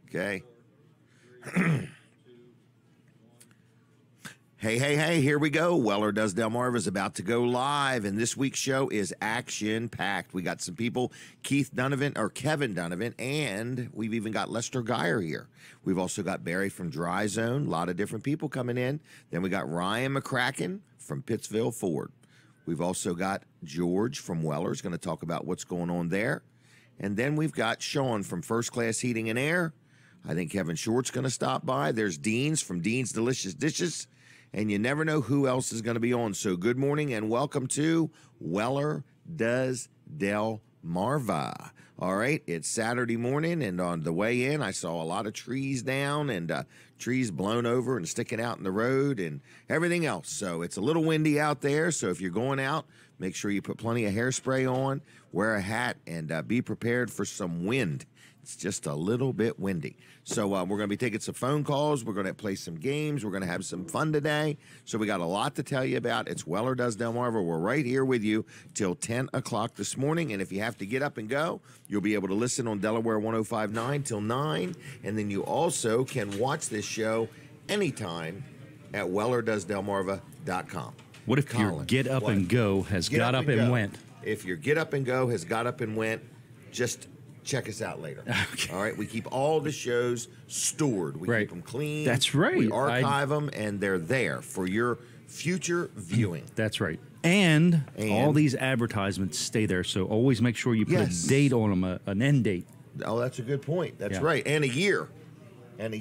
Okay. Hey, here we go. Weller Does Delmarva is about to go live, and this week's show is action-packed. We got some people, Kevin Donovan, and we've even got Lester Geyer here. We've also got Barry from Dry Zone, a lot of different people coming in. Then we got Ryan McCracken from Pittsville Ford. We've also got George from Weller's going to talk about what's going on there. And then we've got Sean from First Class Heating and Air. I think Kevin Short's going to stop by. There's Dean's from Dean's Delicious Dishes. And you never know who else is going to be on. So good morning and welcome to Weller Does Delmarva. All right, it's Saturday morning, and on the way in, I saw a lot of trees down and trees blown over and sticking out in the road and everything else. So it's a little windy out there. So if you're going out, make sure you put plenty of hairspray on, wear a hat, and be prepared for some wind. It's just a little bit windy. So we're going to be taking some phone calls. We're going to play some games. We're going to have some fun today. So we got a lot to tell you about. It's Weller Does Delmarva. We're right here with you till 10 o'clock this morning. And if you have to get up and go, you'll be able to listen on Delaware 105.9 till 9. And then you also can watch this show anytime at WellerDoesDelmarva.com. What if your get up and go has got up and went? If your get up and go has got up and went, just check us out later. Okay. All right, we keep all the shows stored. We keep them clean. That's right. We archive them, and they're there for your future viewing. That's right. And all these advertisements stay there, so always make sure you put a date on them, an end date. Oh, that's a good point. That's right. And a year. And a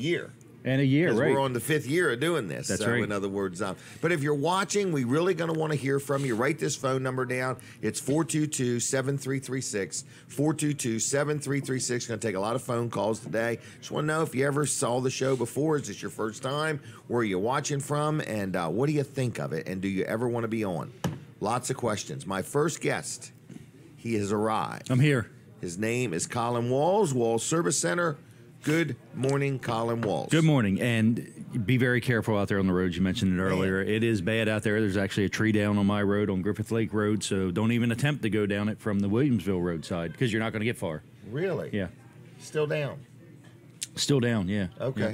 year, right. We're on the 5th year of doing this. That's so right. In other words, but if you're watching, we really going to want to hear from you. Write this phone number down. It's 422-7336. 422-7336. Going to take a lot of phone calls today. Just want to know if you ever saw the show before. Is this your first time? Where are you watching from? And what do you think of it? And do you ever want to be on? Lots of questions. My first guest, he has arrived. I'm here. His name is Colin Walls, Walls Service Center. Good morning, Colin Walls. Good morning, and be very careful out there on the roads. You mentioned it earlier. It is bad out there. There's actually a tree down on my road, on Griffith Lake Road, so don't even attempt to go down it from the Williamsville roadside because you're not going to get far. Really? Yeah. Still down? Still down, yeah. Okay. Yeah.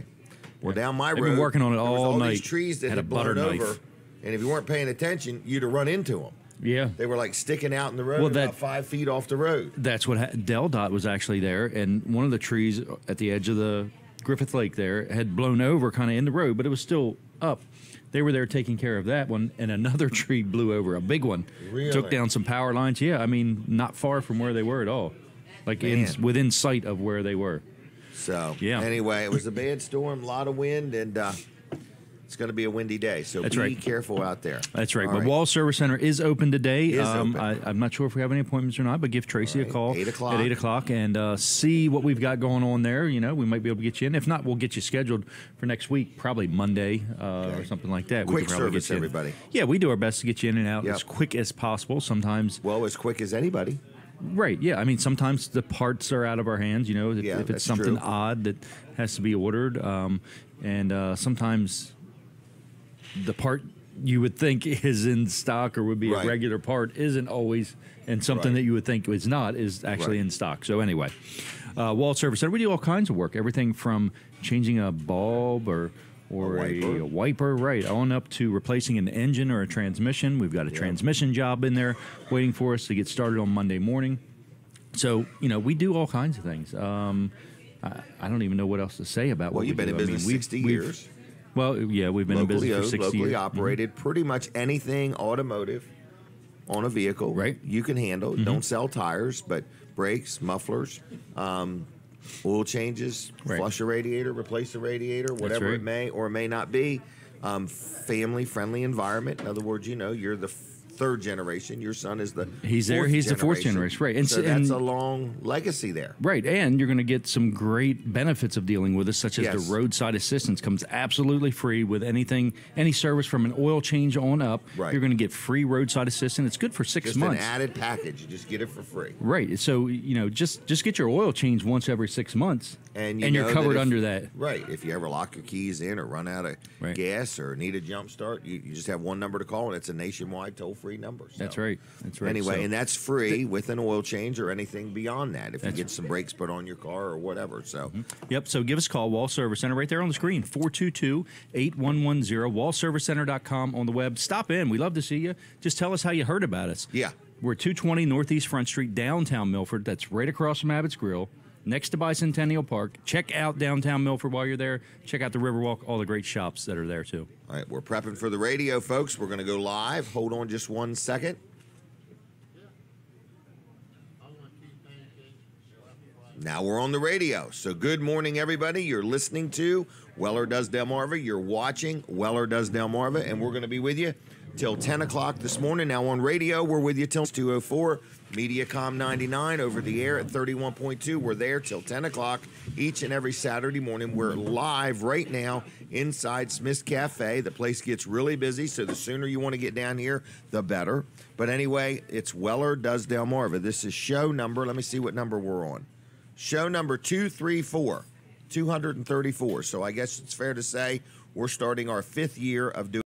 Well, down my road. I've been working on it all night. These trees that had blown over, and if you weren't paying attention, you'd have run into them. Yeah. They were like sticking out in the road about 5 feet off the road. That's what Del Dot was actually there, and one of the trees at the edge of the Griffith Lake there had blown over kind of in the road, but it was still up. They were there taking care of that one, and another tree blew over, a big one. Really? Took down some power lines. Yeah, I mean, not far from where they were at all. Like within sight of where they were. So, anyway, it was a bad storm, a lot of wind, and it's going to be a windy day, so be careful out there. That's right. But Wall Service Center is open today. Open. I'm not sure if we have any appointments or not, but give Tracy a call 8 o'clock. At 8 o'clock and see what we've got going on there. You know, we might be able to get you in. If not, we'll get you scheduled for next week, probably Monday or something like that. Quick we service, everybody. Yeah, we do our best to get you in and out as quick as possible. Sometimes. Well, as quick as anybody. Right, yeah. I mean, sometimes the parts are out of our hands, you know, if it's something odd that has to be ordered. And sometimes the part you would think is in stock or would be a regular part isn't always, and something that you would think is not is actually in stock. So anyway, Wall Service Center, we do all kinds of work, everything from changing a bulb or a wiper, right, on up to replacing an engine or a transmission. We've got a transmission job in there waiting for us to get started on Monday morning. So, you know, we do all kinds of things. I don't even know what else to say about what we do. Well, you've been in business 60 years. Well, yeah, we've been in business for 60 years. Locally operated, pretty much anything automotive on a vehicle. Right. You can handle. Don't sell tires, but brakes, mufflers, oil changes, flush a radiator, replace a radiator, whatever it may or may not be. Family-friendly environment. In other words, you know, you're the third generation. Your son is the He's the fourth generation, right. And so that's a long legacy there. Right, and you're going to get some great benefits of dealing with us, such as the roadside assistance comes absolutely free with any service from an oil change on up. Right. You're going to get free roadside assistance. It's good for 6 months. Just an added package. You just get it for free. Right, so, you know, just get your oil change once every 6 months, and you're covered under that. Right, if you ever lock your keys in or run out of gas or need a jump start, you just have one number to call, and it's a nationwide toll-free free number. So. That's right. That's right. Anyway, and that's free with an oil change or anything beyond that if you get some brakes put on your car or whatever. So, Yep. So give us a call, Wall Service Center, right there on the screen, 422-8110, wallservicecenter.com on the web. Stop in. We love to see you. Just tell us how you heard about us. Yeah. We're 220 Northeast Front Street, downtown Milford. That's right across from Abbott's Grill, next to Bicentennial Park. Check out downtown Milford while you're there. Check out the Riverwalk, all the great shops that are there, too. All right, we're prepping for the radio, folks. We're going to go live. Hold on just 1 second. Now we're on the radio. So good morning, everybody. You're listening to Weller Does Delmarva. You're watching Weller Does Delmarva, and we're going to be with you till 10 o'clock this morning. Now on radio, we're with you till 2:04. Mediacom 99 over the air at 31.2. We're there till 10 o'clock each and every Saturday morning. We're live right now inside Smith's Cafe. The place gets really busy, so the sooner you want to get down here, the better. But anyway, it's Weller Does Delmarva. This is show number, let me see what number we're on. Show number 234, 234. So I guess it's fair to say we're starting our 5th year of doing.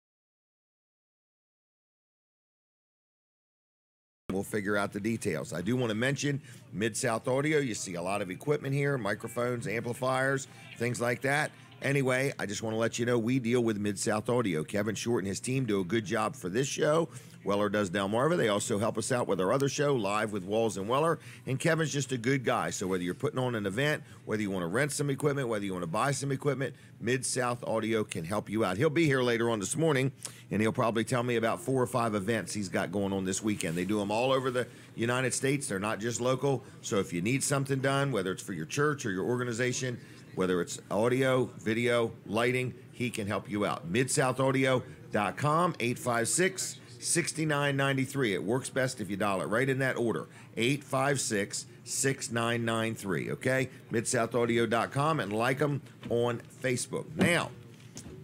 We'll figure out the details. I do want to mention Mid-South Audio. You see a lot of equipment here, microphones, amplifiers, things like that. Anyway, I just want to let you know we deal with Mid-South Audio. Kevin Short and his team do a good job for this show. Weller Does Delmarva. They also help us out with our other show, Live with Walls and Weller. And Kevin's just a good guy. So whether you're putting on an event, whether you want to rent some equipment, whether you want to buy some equipment, Mid-South Audio can help you out. He'll be here later on this morning, and he'll probably tell me about 4 or 5 events he's got going on this weekend. They do them all over the United States. They're not just local. So if you need something done, whether it's for your church or your organization, whether it's audio, video, lighting, he can help you out. MidSouthAudio.com, 856-6993. It works best if you dial it right in that order, 856-6993, okay? MidSouthAudio.com, and like them on Facebook. Now,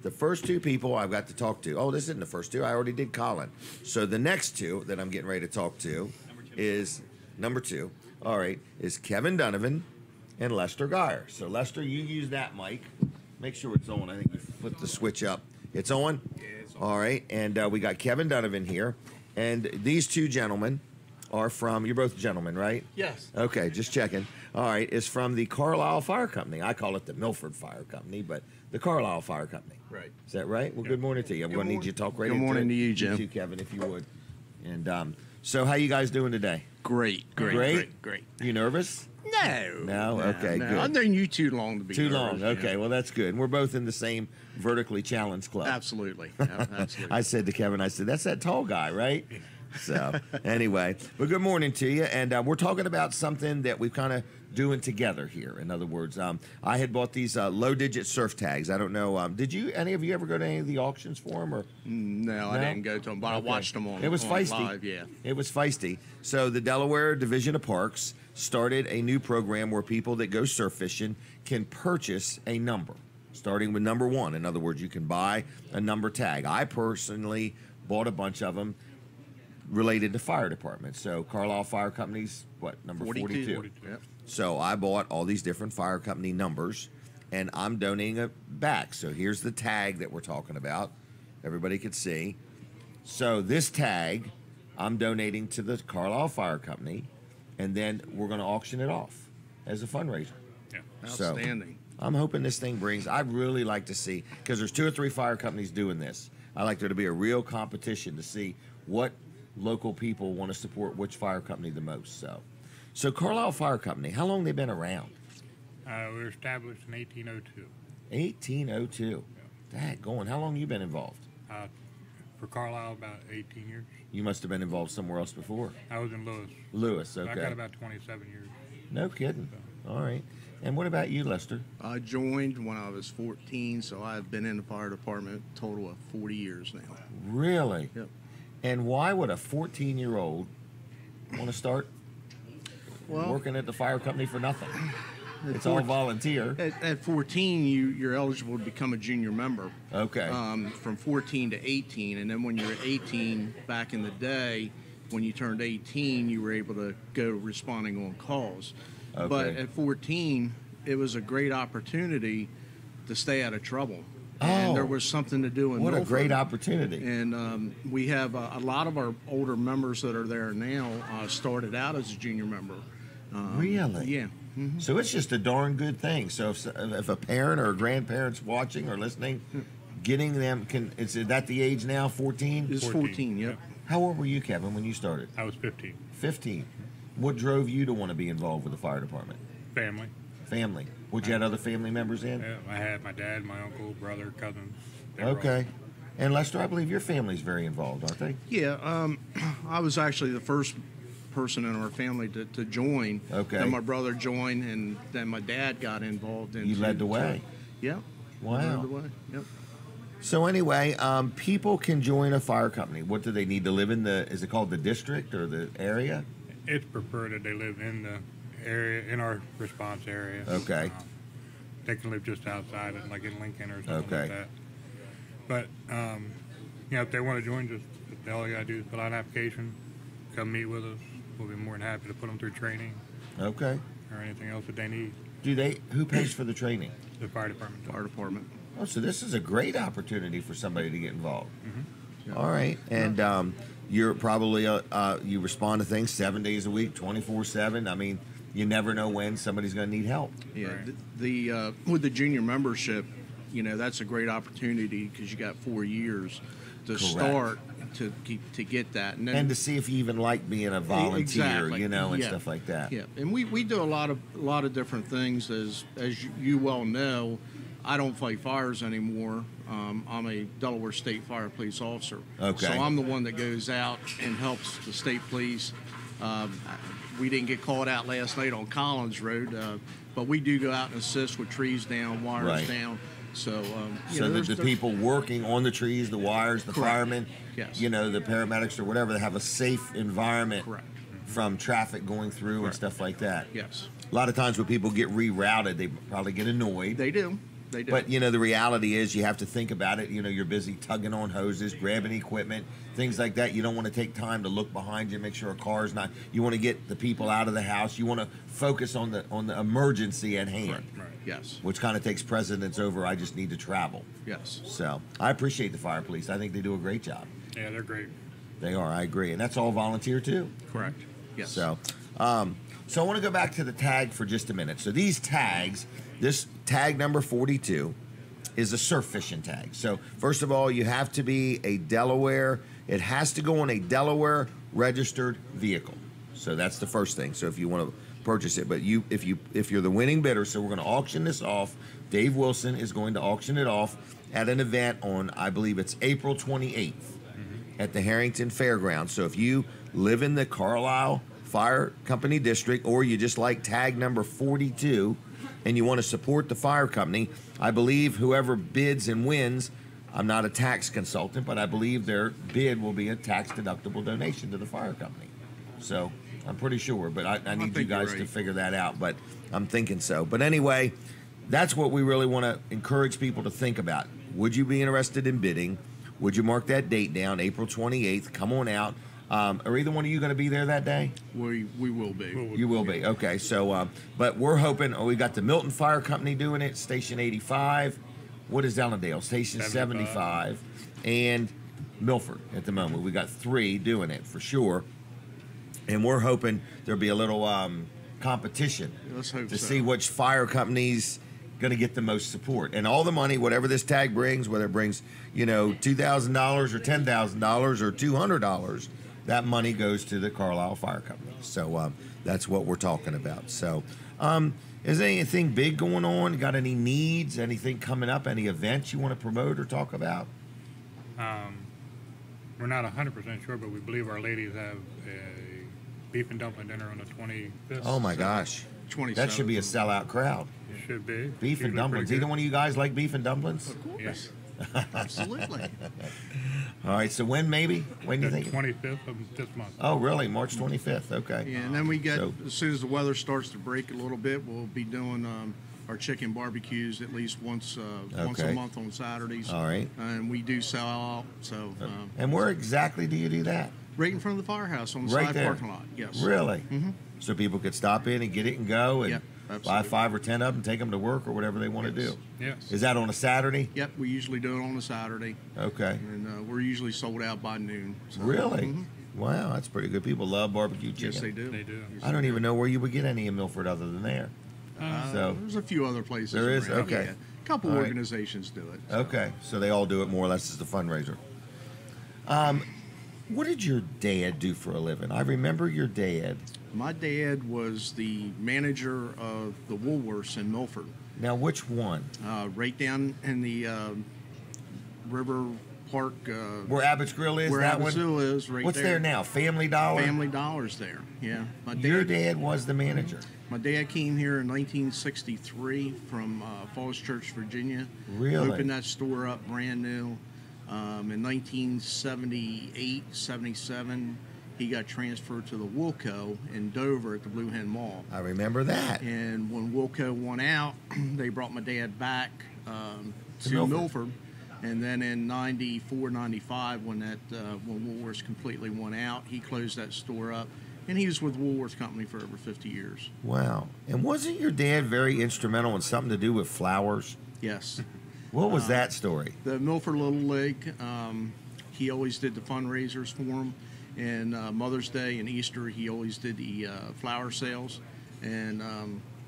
the first 2 people I've got to talk to, this isn't the first 2. I already did Colin. So the next 2 that I'm getting ready to talk to is number 2, all right, is Kevin Donovan and Lester Geyer. So, Lester, you use that mic. Make sure it's on. I think you flip the switch up. It's on? Yeah, it's on. All right, and we got Kevin Donovan here. And these 2 gentlemen are from, you're both gentlemen, right? Yes. Okay, just checking. All right, it's from the Carlisle Fire Company. I call it the Milford Fire Company, but the Carlisle Fire Company. Right. Is that right? Well, good morning to you. I'm going to need you to talk right Good into morning it. to you, Jim. You too, Kevin, if you would. And so how you guys doing today? Great. You nervous? No? Okay, good. I've known you too long to be Too nervous, long. Okay, well, that's good. And we're both in the same vertically challenged club. Absolutely. Absolutely. I said to Kevin, that's that tall guy, right? So, anyway, but good morning to you. And we're talking about something that we've kind of doing together here. In other words, I had bought these low-digit surf tags. I don't know. Did any of you ever go to any of the auctions for them? Or? No, I didn't go to them, but I watched them on. It was feisty. Live, yeah. It was feisty. So the Delaware Division of Parks started a new program where people that go surf fishing can purchase a number, starting with number 1. In other words, you can buy a number tag. I personally bought a bunch of them related to fire departments. So Carlisle Fire Company's, number 42. Yep. So I bought all these different fire company numbers, and I'm donating it back. So here's the tag that we're talking about. Everybody could see. So this tag, I'm donating to the Carlisle Fire Company, and then we're going to auction it off as a fundraiser. Yeah. Outstanding. So I'm hoping this thing brings, I'd really like to see, because there's 2 or 3 fire companies doing this. I like there to be a real competition to see what local people want to support which fire company the most. So Carlisle Fire Company, how long they been around? We were established in 1802. 1802. Yeah. Daggone, how long you been involved? For Carlisle, about 18 years. You must have been involved somewhere else before. I was in Lewis. Lewis, okay. I got about 27 years. No kidding. All right. And what about you, Lester? I joined when I was 14, so I've been in the fire department a total of 40 years now. Really? Yep. And why would a 14-year-old want to start working at the fire company for nothing? It's all volunteer. At 14, you're eligible to become a junior member. Okay. From 14 to 18, and then when you're 18, back in the day, when you turned 18, you were able to go responding on calls. Okay. But at 14, it was a great opportunity to stay out of trouble. and there was something to do in what Milford. a great opportunity. And we have a lot of our older members that are there now started out as a junior member. Really? Yeah. Mm-hmm. So it's just a darn good thing. So if a parent or a grandparent's watching or listening, getting them is that the age now? 14? It's 14, yep. How old were you, Kevin, when you started? I was 15. 15. What drove you to want to be involved with the fire department? Family. Family. Would you had other family members in? Yeah, I had my dad, my uncle, brother, cousins. They were all- Okay. And Lester, I believe your family's very involved, aren't they? Yeah, I was actually the first person in our family to join. Okay. Then my brother joined, and then my dad got involved. You led the way. Yep. Wow. Led the way. Yep. So anyway, people can join a fire company. What do they need to live in is it called the district or the area? It's preferred that they live in the area, in our response area. Okay. They can live just outside it, like in Lincoln or something Okay. like that. But, if they want to join, just all you got to do is fill out an application, come meet with us. We'll be more than happy to put them through training Okay. or anything else that they need. Who pays for the training? The fire department. Fire department. Oh, so this is a great opportunity for somebody to get involved. Yeah. All right. And you're probably, you respond to things 7 days a week, 24/7. I mean, you never know when somebody's going to need help. Yeah. Right. The with the junior membership, that's a great opportunity because you got 4 years to Correct. start to get that, and then And to see if you even like being a volunteer, Exactly. and Yeah. stuff like that. Yeah, and we do a lot of different things. As you well know, I don't fight fires anymore. I'm a Delaware State Fire Police officer. Okay. So I'm the one that goes out and helps the state police. We didn't get called out last night on Collins Road, but we do go out and assist with trees down, wires Right. down. So, So the people working on the trees, the wires, the Correct. firemen, Yes. the paramedics or whatever, they have a safe environment Correct. from traffic going through and Correct. stuff like that. Yes, A lot of times when people get rerouted, they probably get annoyed. they do. They do. But the reality is you have to think about it. You're busy tugging on hoses, grabbing equipment, things like that. You don't want to take time to look behind you, make sure a car's not. You want to get the people out of the house. You want to focus on the emergency at hand, Right. Yes. which kind of takes precedence over. I just need to travel. Yes. So I appreciate the fire police. I think they do a great job. Yeah, they're great. They are. I agree, and that's all volunteer too. Correct. Yes. So I want to go back to the tag for just a minute. So these tags, this tag number 42 is a surf fishing tag. So first of all, you have to be a Delaware. It has to go on a Delaware registered vehicle. So that's the first thing. So if you want to purchase it, but if you're the winning bidder, so we're going to auction this off. Dave Wilson is going to auction it off at an event on, I believe it's April 28th at the Harrington Fairgrounds. So if you live in the Carlisle Fire Company District, or you just like tag number 42 and you want to support the fire company, I believe whoever bids and wins, I'm not a tax consultant, but I believe their bid will be a tax deductible donation to the fire company. So I'm pretty sure, but I need you think you're guys to right. figure that out, but I'm thinking so. But anyway, that's what we really want to encourage people to think about. Would you be interested in bidding? Would you mark that date down, April 28th? Come on out. Are either one of you going to be there that day? We will be. You will be. Okay. So, but we're hoping, we got the Milton Fire Company doing it, Station 85. What is Allendale? Station 75. And Milford at the moment. We got 3 doing it for sure. And we're hoping there'll be a little competition Let's hope to so. see which fire company's going to get the most support. And all the money, whatever this tag brings, whether it brings, $2,000 or $10,000 or $200, that money goes to the Carlisle Fire Company. So that's what we're talking about. So is there anything big going on? Got any needs? Anything coming up? Any events you want to promote or talk about? We're not 100% sure, but we believe our ladies have a beef and dumpling dinner on the 25th. Oh, my gosh. 27th. That should be a sellout crowd. It should be. Beef and Usually dumplings. pretty Either good. one of you guys like beef and dumplings? Of course. Yes. Absolutely. All right, so when maybe? When do you The think? 25th of this month. Oh, really? March 25th. Okay. Yeah, and then we get, So- as soon as the weather starts to break a little bit, we'll be doing our chicken barbecues at least once a Okay. month on Saturdays. All right. And we do sell out, so And where exactly do you do that? right in front of the firehouse on the Right side there. parking lot. Yes. Really? So people could stop in and get it and go. And Yep, buy 5 or 10 of them, take them to work or whatever they want to do. Yes. Is that on a Saturday? Yep, we usually do it on a Saturday. Okay. And we're usually sold out by noon. So. Really? Mm-hmm. Wow, that's pretty good. People love barbecue chicken. Yes, they do. They do. I don't even know where you would get any in Milford other than there. So there's a few other places. There is? around. Okay. Yeah. A couple All right. organizations do it. So. Okay, so they all do it more or less as a fundraiser. What did your dad do for a living? I remember your dad. My dad was the manager of the Woolworths in Milford. Now, which one? Right down in the River Park. Where Abbott's Grill is? Where that Abbott's one? Grill is, right What's there. there now? Family Dollar? Family Dollar's there, yeah. Your dad was the manager. My dad came here in 1963 from Falls Church, Virginia. Really? Opened that store up brand new. In 1978, 77, he got transferred to the Woolco in Dover at the Blue Hen Mall. I remember that. And when Woolco won out, they brought my dad back to Milford. Milford. And then in 94, 95, when Woolworths completely won out, he closed that store up. And he was with Woolworths Company for over 50 years. Wow. And wasn't your dad very instrumental in something to do with flowers? Yes. What was that story? The Milford Little League, he always did the fundraisers for them. And Mother's Day and Easter, he always did the flower sales. And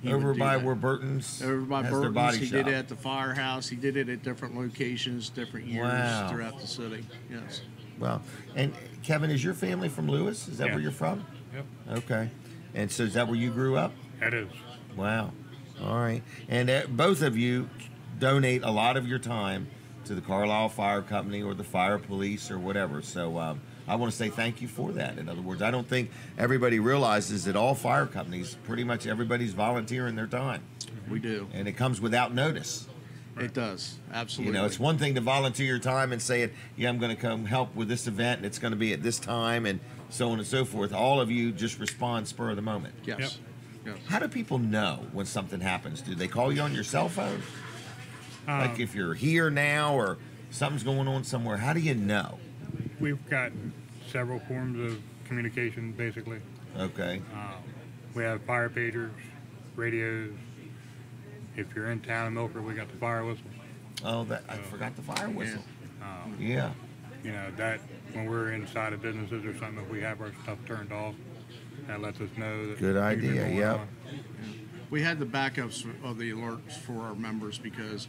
he Over would do by that. where Burton's Over by has their Burton's, body he shop. did it at the firehouse. He did it at different locations, different years Wow. throughout the city. Yes. Well, and Kevin, is your family from Lewis? Is that Yeah. where you're from? Yep. Okay. And so is that where you grew up? That is. Wow. All right. And both of you donate a lot of your time to the Carlisle Fire Company or the fire police or whatever. So I want to say thank you for that. In other words, I don't think everybody realizes that all fire companies, pretty much everybody's volunteering their time. We do. And it comes without notice. It does. Absolutely. You know, it's one thing to volunteer your time and say, yeah, I'm going to come help with this event and it's going to be at this time and so on and so forth. All of you just respond spur of the moment. Yes. Yep. Yes. How do people know when something happens? Do they call you on your cell phone? Like if you're here now or something's going on somewhere, how do you know? We've got several forms of communication, basically. Okay. We have fire pagers, radios. If you're in town in Milford, we got the fire whistle. Oh, I forgot the fire whistle. Um, Yeah. You know, that when we're inside of businesses or something, if we have our stuff turned off, that lets us know that Good things are idea, going yep. on. We had the backups of the alerts for our members because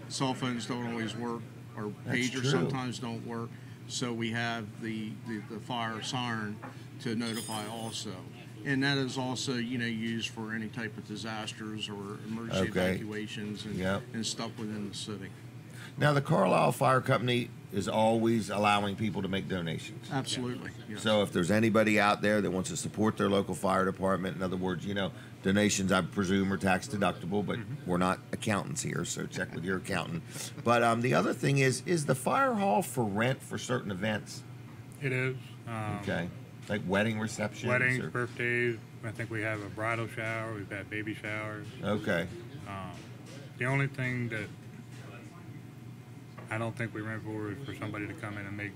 cell phones don't always work or That's pagers true. sometimes don't work. So we have the fire siren to notify also. And that is also, used for any type of disasters or emergency Okay. evacuations and, Yep. and stuff within the city. Now, the Carlisle Fire Company is always allowing people to make donations. Absolutely. Yes. So if there's anybody out there that wants to support their local fire department, in other words, donations, I presume, are tax deductible, but we're not accountants here, so check with your accountant. But the other thing is the fire hall for rent for certain events? It is. Okay. Like wedding receptions? Weddings, or- birthdays. I think we have a bridal shower. We've had baby showers. Okay. The only thing that I don't think we rent for is for somebody to come in and make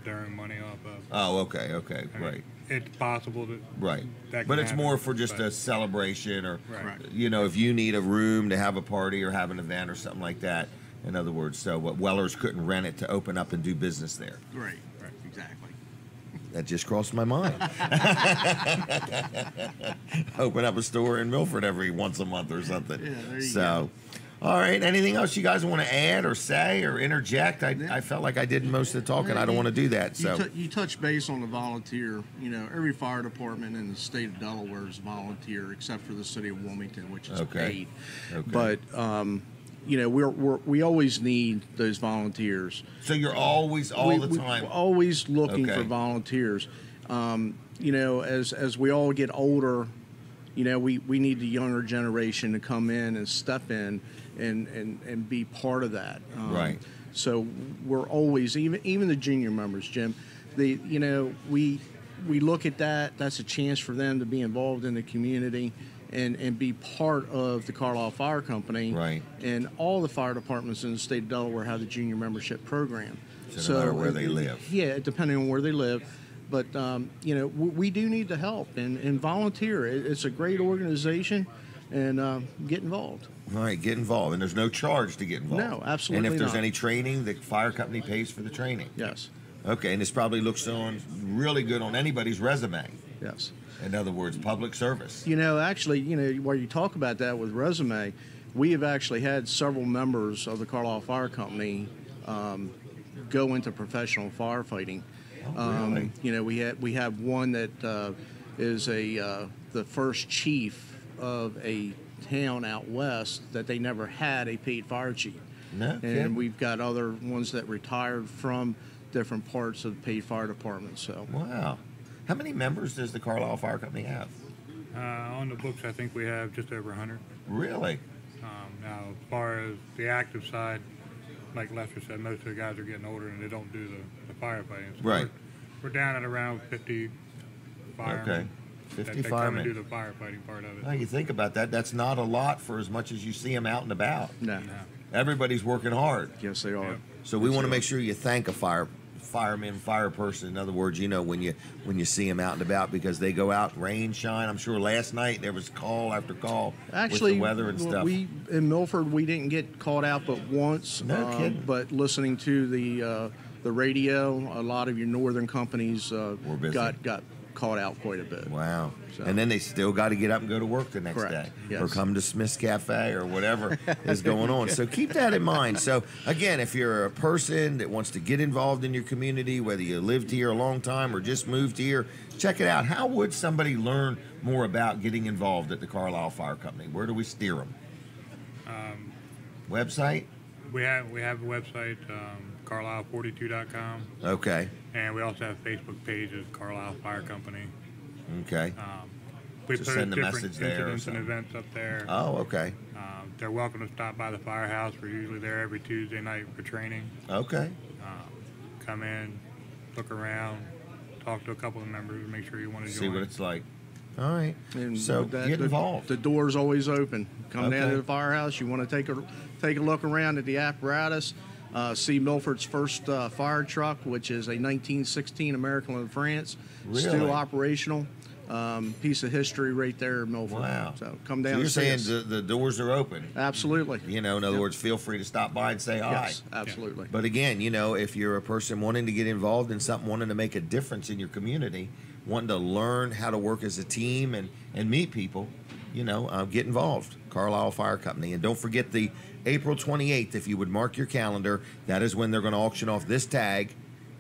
their own money off of. Oh, okay, I mean, right. It's possible that Right. that But can it's happen, more for just but- a celebration or, Right. if you need a room to have a party or have an event or something like that. In other words, so what Wellers couldn't rent it to open up and do business there. Right. Exactly. That just crossed my mind. Open up a store in Milford every once a month or something. Yeah, there you so, all right. Anything else you guys want to add or say or interject? I felt like I did most of the talking. I don't want to do that. So You touch base on the volunteer. Every fire department in the state of Delaware is volunteer, except for the city of Wilmington, which is Okay. paid. Okay. But we always need those volunteers. So you're always all the time. We're always looking Okay. for volunteers. As we all get older, we need the younger generation to come in and step in and be part of that. Right. So we're always, even the junior members, Jim, we look at that. That's a chance for them to be involved in the community and be part of the Carlisle Fire Company. Right. And all the fire departments in the state of Delaware have the junior membership program. So no matter where they live. Yeah, depending on where they live. But you know, we do need the help and volunteer. It's a great organization, and get involved. All right, get involved, and there's no charge to get involved. No, absolutely And if there's not. any training, the fire company pays for the training. Yes. Okay, and this probably looks really good on anybody's resume. Yes. In other words, public service. You know, actually, you know, while you talk about that with resume, we have actually had several members of the Carlisle Fire Company go into professional firefighting. Oh, really? You know, we have one that is the first chief of a town out west that they never had a paid fire chief. No And kidding. we've got other ones that retired from different parts of the paid fire department. So Wow. How many members does the Carlisle Fire Company have? On the books, I think we have just over 100. Really? Now, as far as the active side, like Lester said, most of the guys are getting older and they don't do the firefighting. So Right. We're down at around 50 firemen. Okay. 50 that firemen. come and do the firefighting part of it. Well, you think about that, that's not a lot for as much as you see them out and about. no. Yeah. Everybody's working hard. Yes, they are. Yep. So we want to make sure you thank a fireman, fire person. In other words, you know, when you see them out and about, because they go out, rain, shine. I'm sure last night there was call after call Actually, with the weather and stuff. we in Milford we didn't get caught out but once. No kidding. But listening to the radio, a lot of your northern companies busy. got caught out quite a bit. Wow. So- And then they still got to get up and go to work the next Correct. day. Yes. Or come to Smith's Cafe or whatever is going on. So keep that in mind. So, again, if you're a person that wants to get involved in your community, whether you lived here a long time or just moved here, check it out. How would somebody learn more about getting involved at the Carlisle Fire Company? Where do we steer them? Website? We have a website, carlisle42.com, Okay. and we also have Facebook pages, Carlisle Fire Company. Okay. We So post send a different message there or incidents and something. events up there. Oh, okay. They're welcome to stop by the firehouse. We're usually there every Tuesday night for training. Okay. Come in, look around, talk to a couple of members, make sure you want to See join. what it's like. All right. And So with that, get involved. The door's always open. Come down Okay. to the firehouse. You want to take a look around at the apparatus. See Milford's first fire truck, which is a 1916 American in France, Really? still operational. Piece of history right there in Milford. Wow. So come down. So you're and see saying us. the doors are open. Absolutely. You know, in other Yep. words, feel free to stop by and say hi. Yes, absolutely. But again, you know, if you're a person wanting to get involved in something, wanting to make a difference in your community, wanting to learn how to work as a team and meet people, you know, get involved. Carlisle Fire Company. And don't forget the April 28th, if you would mark your calendar, that is when they're going to auction off this tag.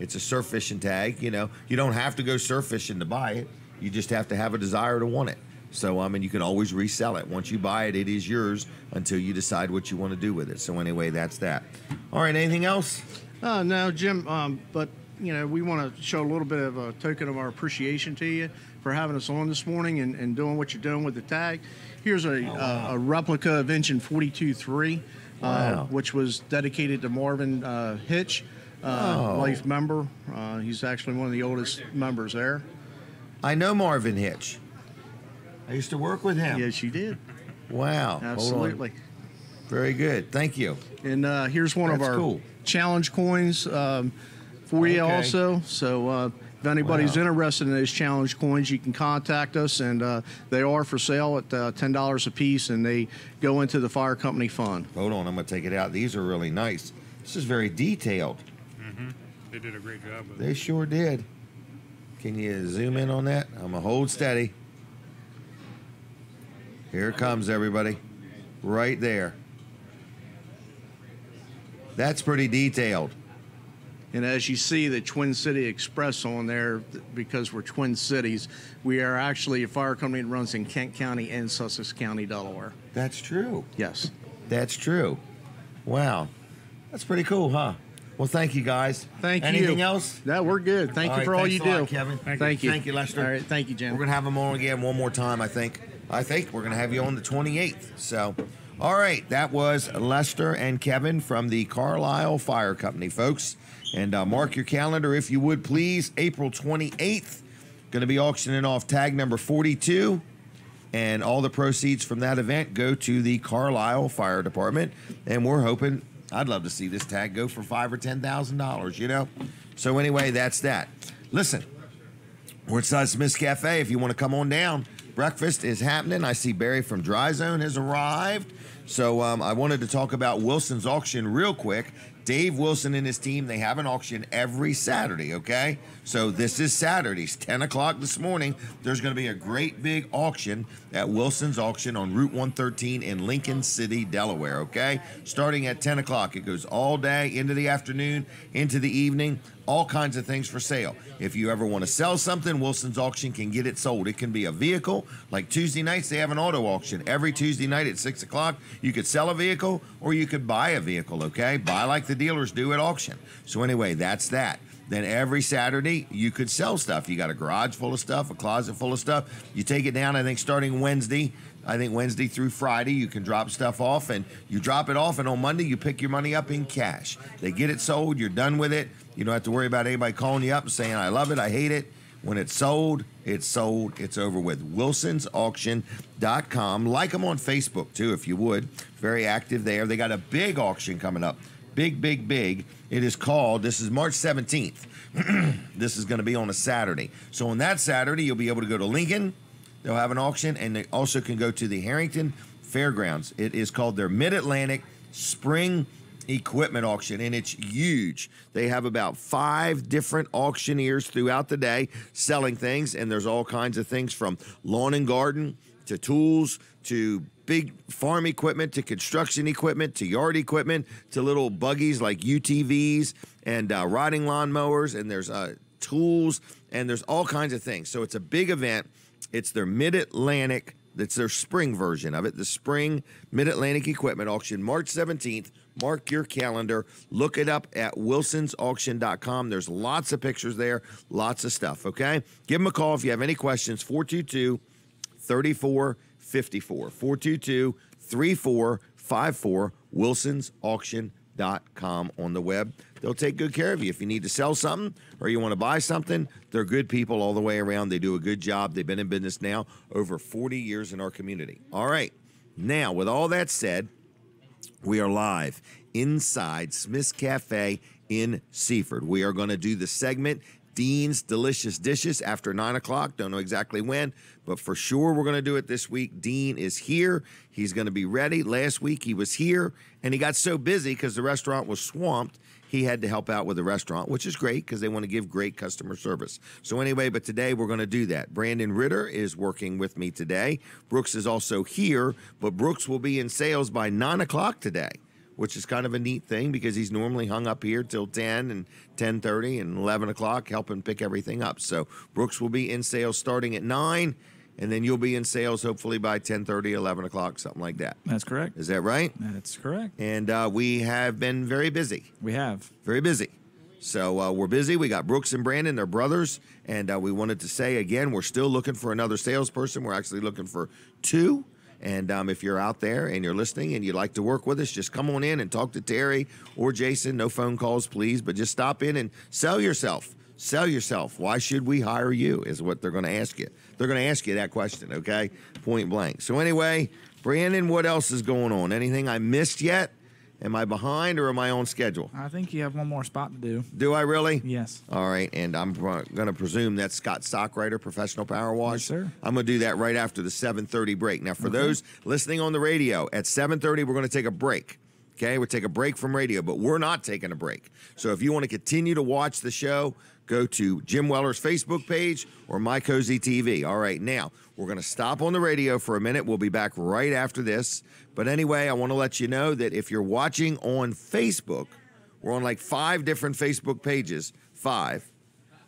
It's a surf fishing tag. You know, you don't have to go surf fishing to buy it. You just have to have a desire to want it. So, I mean, you can always resell it. Once you buy it, it is yours until you decide what you want to do with it. So, anyway, that's that. All right, anything else? No, Jim, but, you know, we want to show a little bit of a token of our appreciation to you for having us on this morning and doing what you're doing with the tag. Here's a replica of engine 42.3, Wow. which was dedicated to Marvin Hitch, life member. He's actually one of the oldest members there. I know Marvin Hitch. I used to work with him. Yes, you did. Wow. Absolutely. Hold on. Very good. Thank you. And here's one of That's our cool. challenge coins for you Okay. also. So if anybody's Wow. interested in those challenge coins, you can contact us, and they are for sale at $10 a piece, and they go into the fire company fund. Hold on. I'm going to take it out. These are really nice. This is very detailed. They did a great job with it. They sure did. Can you zoom in on that? I'm going to hold steady. Here it comes, everybody. Right there. That's pretty detailed. And as you see the Twin City Express on there, because we're Twin Cities, we are actually a fire company that runs in Kent County and Sussex County, Delaware. That's true. Yes. That's true. Wow. That's pretty cool, huh? Well, thank you, guys. Thank you. Anything else? No, we're good. Thank you for all thanks you a do. lot, Kevin. Thank you. Thank you, Lester. All right. Thank you, Jim. We're going to have them on again one more time, I think. We're going to have you on the 28th. So, all right. That was Lester and Kevin from the Carlisle Fire Company, folks. And mark your calendar, if you would, please. April 28th. Going to be auctioning off tag number 42. And all the proceeds from that event go to the Carlisle Fire Department. And we're hoping, I'd love to see this tag go for $5,000 or $10,000, you know? So anyway, that's that. Listen, Woodside Smith's Cafe, if you want to come on down. Breakfast is happening. I see Barry from Dry Zone has arrived. So I wanted to talk about Wilson's auction real quick. Dave Wilson and his team, they have an auction every Saturday, okay? So this is Saturdays, 10 o'clock this morning. There's going to be a great big auction at Wilson's Auction on Route 113 in Lincoln City, Delaware, okay? Starting at 10 o'clock. It goes all day, into the afternoon, into the evening, all kinds of things for sale. If you ever want to sell something, Wilson's Auction can get it sold. It can be a vehicle. Like Tuesday nights, they have an auto auction. Every Tuesday night at 6 o'clock, you could sell a vehicle or you could buy a vehicle, okay? Buy like the dealers do at auction. So anyway, that's that. Then every Saturday, you could sell stuff. You got a garage full of stuff, a closet full of stuff. You take it down, I think, starting Wednesday. I think Wednesday through Friday, you can drop stuff off, and you drop it off, and on Monday, you pick your money up in cash. They get it sold. You're done with it. You don't have to worry about anybody calling you up and saying, I love it, I hate it. When it's sold, it's sold, it's over with. WilsonsAuction.com. Like them on Facebook, too, if you would. Very active there. They got a big auction coming up. Big, big, big. It is called, this is March 17th. This is going to be on a Saturday. So on that Saturday, you'll be able to go to Lincoln. They'll have an auction, and they also can go to the Harrington Fairgrounds. It is called their Mid-Atlantic Spring Equipment Auction, and it's huge. They have about 5 different auctioneers throughout the day selling things, and there's all kinds of things from lawn and garden to tools to big farm equipment to construction equipment to yard equipment to little buggies like UTVs and riding lawn mowers, and there's tools, and there's all kinds of things. So it's a big event. It's their Mid-Atlantic, that's their spring version of it, the Spring Mid-Atlantic Equipment Auction, March 17th. Mark your calendar. Look it up at wilsonsauction.com. There's lots of pictures there, lots of stuff, okay? Give them a call if you have any questions, 422-3454, 422-3454, wilsonsauction.com on the web. They'll take good care of you. If you need to sell something or you want to buy something, they're good people all the way around. They do a good job. They've been in business now over 40 years in our community. All right. Now, with all that said, we are live inside Smith's Cafe in Seaford. We are going to do the segment Dean's Delicious Dishes after 9 o'clock. Don't know exactly when, but for sure we're going to do it this week. Dean is here. He's going to be ready. Last week he was here, and he got so busy because the restaurant was swamped, he had to help out with the restaurant, which is great because they want to give great customer service. So anyway, but today we're going to do that. Brandon Ritter is working with me today. Brooks is also here, but Brooks will be in sales by 9 o'clock today, which is kind of a neat thing because he's normally hung up here till 10 and 10:30 and 11 o'clock helping pick everything up. So Brooks will be in sales starting at 9, and then you'll be in sales hopefully by 10:30, 11 o'clock, something like that. That's correct. Is that right? That's correct. And we have been very busy. We have. Very busy. So we're busy. We got Brooks and Brandon, they're brothers, and we wanted to say again, we're still looking for another salesperson. We're actually looking for 2. And if you're out there and you're listening and you'd like to work with us, just come on in and talk to Terry or Jason. No phone calls, please, but just stop in and sell yourself. Sell yourself. Why should we hire you is what they're going to ask you. They're going to ask you that question, okay? Point blank. So anyway, Brandon, what else is going on? Anything I missed yet? Am I behind or am I on schedule? I think you have one more spot to do. Do I really? Yes. All right, and I'm going to presume that's Scott Stockrider, Professional Power Wash. Yes, sir. I'm going to do that right after the 7:30 break. Now, for those listening on the radio, at 7:30, we're going to take a break. Okay, we'll take a break from radio, but we're not taking a break. So if you want to continue to watch the show, go to Jim Weller's Facebook page or My Cozy TV. All right, now we're going to stop on the radio for a minute. We'll be back right after this. But anyway, I want to let you know that if you're watching on Facebook, we're on like 5 different Facebook pages, 5.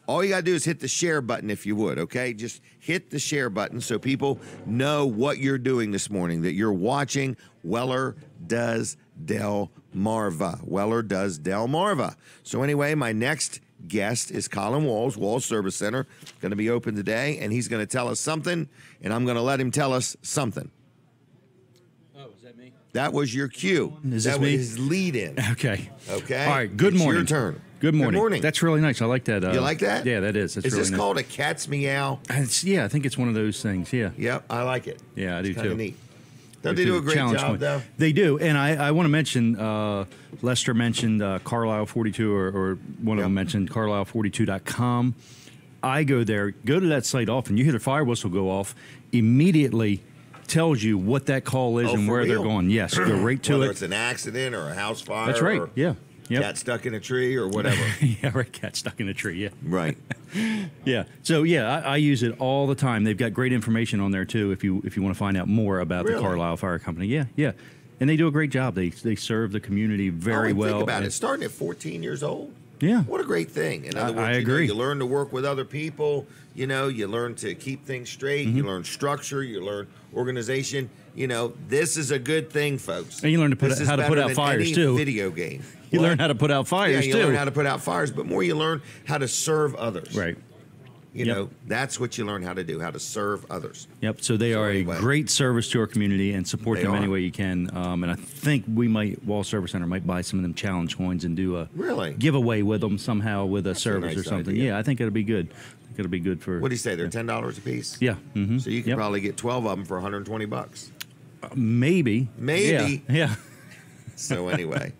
All you got to do is hit the share button if you would, okay? Just hit the share button so people know what you're doing this morning, that you're watching Weller Does Delmarva. Weller Does Delmarva. So anyway, my next guest is Colin Walls, Walls Service Center, going to be open today, and he's going to tell us something, and I'm going to let him tell us something. Oh, is that me? That was your cue. Is that this me? was his lead-in. Okay. Okay? All right, good It's morning. your turn. Good morning. Good morning. That's really nice. I like that. You like that? Yeah, that is. That's Is really this nice. called a cat's meow? Yeah, I think it's one of those things. Yeah. Yep, I like it. Yeah, I do It's kind too. of neat. Don't they do a great Challenge job, point. though? They do, and I want to mention Lester mentioned Carlisle 42, or one of them mentioned Carlisle42.com. I go there, go to that site often. You hear the fire whistle go off, immediately tells you what that call is and where they're going. Yes, go right to Whether it. it's an accident or a house fire. That's right. Or Yeah. Yep. cat stuck in a tree or whatever. Yeah, right. Cat stuck in a tree. Yeah. Right. Yeah. So yeah, I use it all the time. They've got great information on there too. If you want to find out more about the Carlisle Fire Company. Yeah. Yeah. And they do a great job. They serve the community very well. Think about it. Starting at 14 years old. Yeah. What a great thing. In other words, I agree. You learn to work with other people. You learn to keep things straight. You learn structure. You learn organization. This is a good thing, folks. And you learn to how to put out fires too. Video game. You learn how to put out fires too. Yeah, you learn how to put out fires, but more you learn how to serve others. Right. That's what you learn how to do, how to serve others. Yep. So they are a great service to our community and support them any way you can. And I think Wall Service Center might buy some of them challenge coins and do a giveaway with them somehow with a service or something. Idea. Yeah, I think it'll be good. It'll be good for. What do you say? They're $10 a piece. Yeah. Mm-hmm. So you can probably get 12 of them for $120. Maybe. Yeah. So anyway.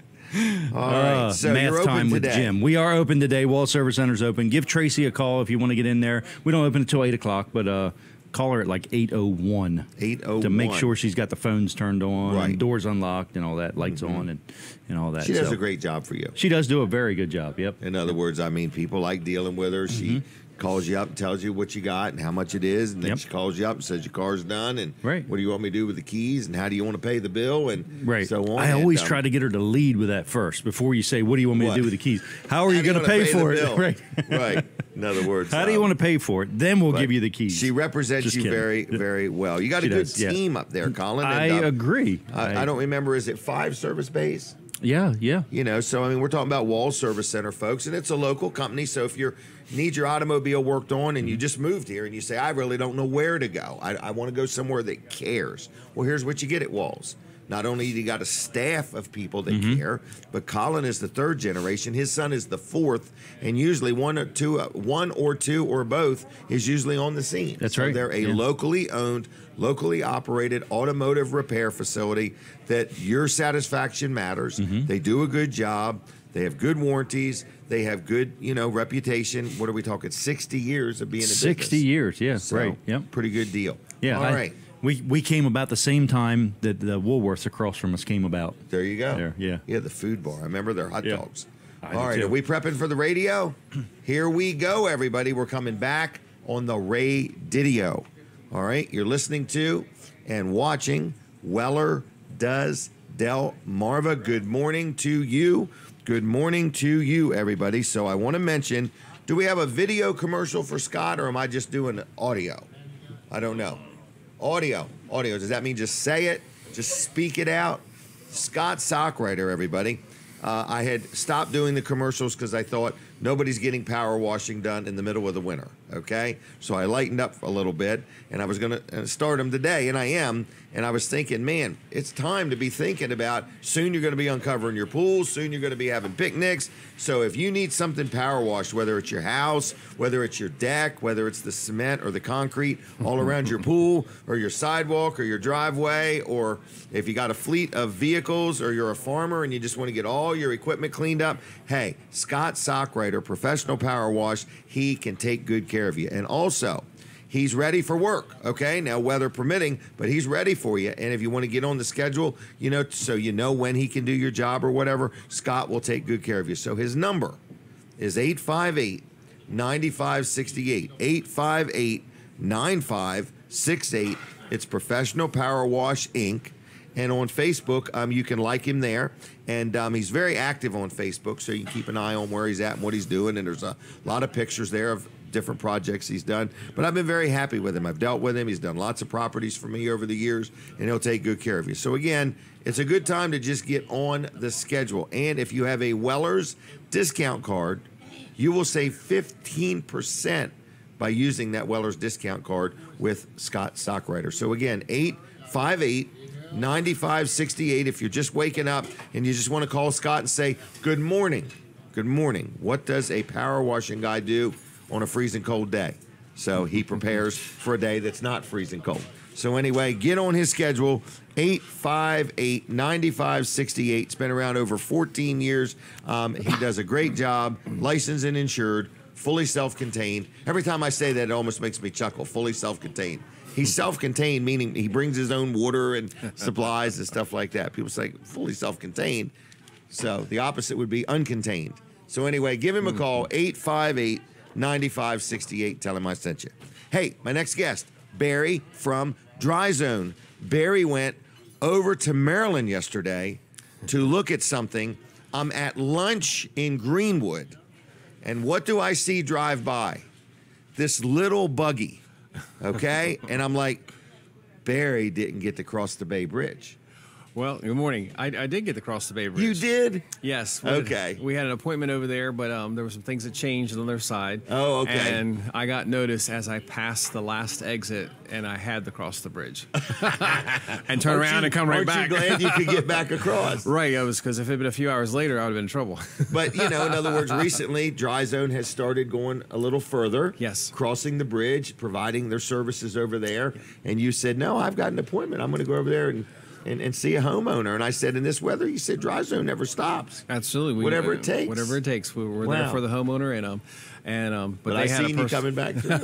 All right. So math you're open time with today. Jim. We are open today. Wall Service Center's open. Give Tracy a call if you want to get in there. We don't open until 8 o'clock, but call her at like 8:01. 8:01. To make sure she's got the phones turned on, right. Doors unlocked, and all that, lights on, and all that. She does a great job for you. She does do a very good job. Yep. In other words, people like dealing with her. She calls you up and tells you what you got and how much it is, and then she calls you up and says your car's done, and what do you want me to do with the keys, and how do you want to pay the bill, and so on. I always try to get her to lead with that first before you say, what do you want me to do with the keys? How are you going to pay for it? Right. Right. In other words, how do you want to pay for it? Then we'll give you the keys. She represents you very, very well. You got a good team up there, Colin. I agree. I don't remember, is it 5 service bays? Yeah. So we're talking about Wall Service Center, folks, and it's a local company. So if you need your automobile worked on and you just moved here and you say, I really don't know where to go, I want to go somewhere that cares. Well, here's what you get at Walls. Not only you got a staff of people that care, but Colin is the 3rd generation. His son is the 4th, and usually one or two or both is usually on the scene. That's right. They're a locally owned, locally operated automotive repair facility that your satisfaction matters. They do a good job. They have good warranties. They have good, reputation. What are we talking? 60 years of being in business. 60 years, yeah, so, right. Yep. Pretty good deal. Yeah. All right. We came about the same time that the Woolworths across from us came about. There you go. There, yeah. Yeah, the food bar. I remember their hot dogs. All right, are we prepping for the radio? Here we go, everybody. We're coming back on the Ray Didio. All right, you're listening to and watching Weller Does Delmarva. Good morning to you. Good morning to you, everybody. So I want to mention, do we have a video commercial for Scott, or am I just doing audio? I don't know. Audio. Does that mean just say it? Just speak it out? Scott Sockwriter, everybody. I had stopped doing the commercials because I thought nobody's getting power washing done in the middle of the winter, okay? So I lightened up a little bit, and I was going to start them today, and I am. And I was thinking, man, it's time to be thinking about soon you're going to be uncovering your pools, soon you're going to be having picnics. So if you need something power washed, whether it's your house, whether it's your deck, whether it's the cement or the concrete all around your pool or your sidewalk or your driveway, or if you got a fleet of vehicles or you're a farmer and you just want to get all your equipment cleaned up, hey, Scott Sockwriter, Professional Power Wash, he can take good care of you. And also, he's ready for work, okay? Now, weather permitting, but he's ready for you. And if you want to get on the schedule, so you know when he can do your job or whatever, Scott will take good care of you. So his number is 858-9568, 858-9568. It's Professional Power Wash, Inc., and on Facebook, you can like him there. And he's very active on Facebook, so you can keep an eye on where he's at and what he's doing. And there's a lot of pictures there of different projects he's done. But I've been very happy with him. I've dealt with him. He's done lots of properties for me over the years, and he'll take good care of you. So, again, it's a good time to just get on the schedule. And if you have a Weller's discount card, you will save 15% by using that Weller's discount card with Scott Sockwriter. So, again, 858-9568. If you're just waking up and you just want to call Scott and say, good morning. Good morning. What does a power washing guy do on a freezing cold day? So he prepares for a day that's not freezing cold. So anyway, get on his schedule, 858-9568. It's been around over 14 years. He does a great job, licensed and insured, fully self-contained. Every time I say that, it almost makes me chuckle. Fully self-contained. He's self-contained, meaning he brings his own water and supplies and stuff like that. People say fully self-contained. So the opposite would be uncontained. So anyway, give him a call, 858-9568. Tell him I sent you. Hey, my next guest, Barry from Dry Zone. Barry went over to Maryland yesterday to look at something. I'm at lunch in Greenwood, and what do I see drive by? This little buggy, okay? And I'm like, Barry didn't get to cross the Bay Bridge. Well, good morning. I did get to cross the Bay Bridge. You did? Yes. Okay. We had an appointment over there, but there were some things that changed on their side. Oh, okay. And I got notice as I passed the last exit, and I had to cross the bridge and turn around and come right back. Aren't you glad you could get back across? Right. I was, because if it had been a few hours later, I would have been in trouble. But, in other words, recently, Dry Zone has started going a little further. Yes. Crossing the bridge, providing their services over there. And you said, no, I've got an appointment. I'm going to go over there and see a homeowner. And I said, in this weather, you said Dry Zone never stops. Absolutely. Whatever it takes. Whatever it takes. We're there for the homeowner, but I seen you coming back through.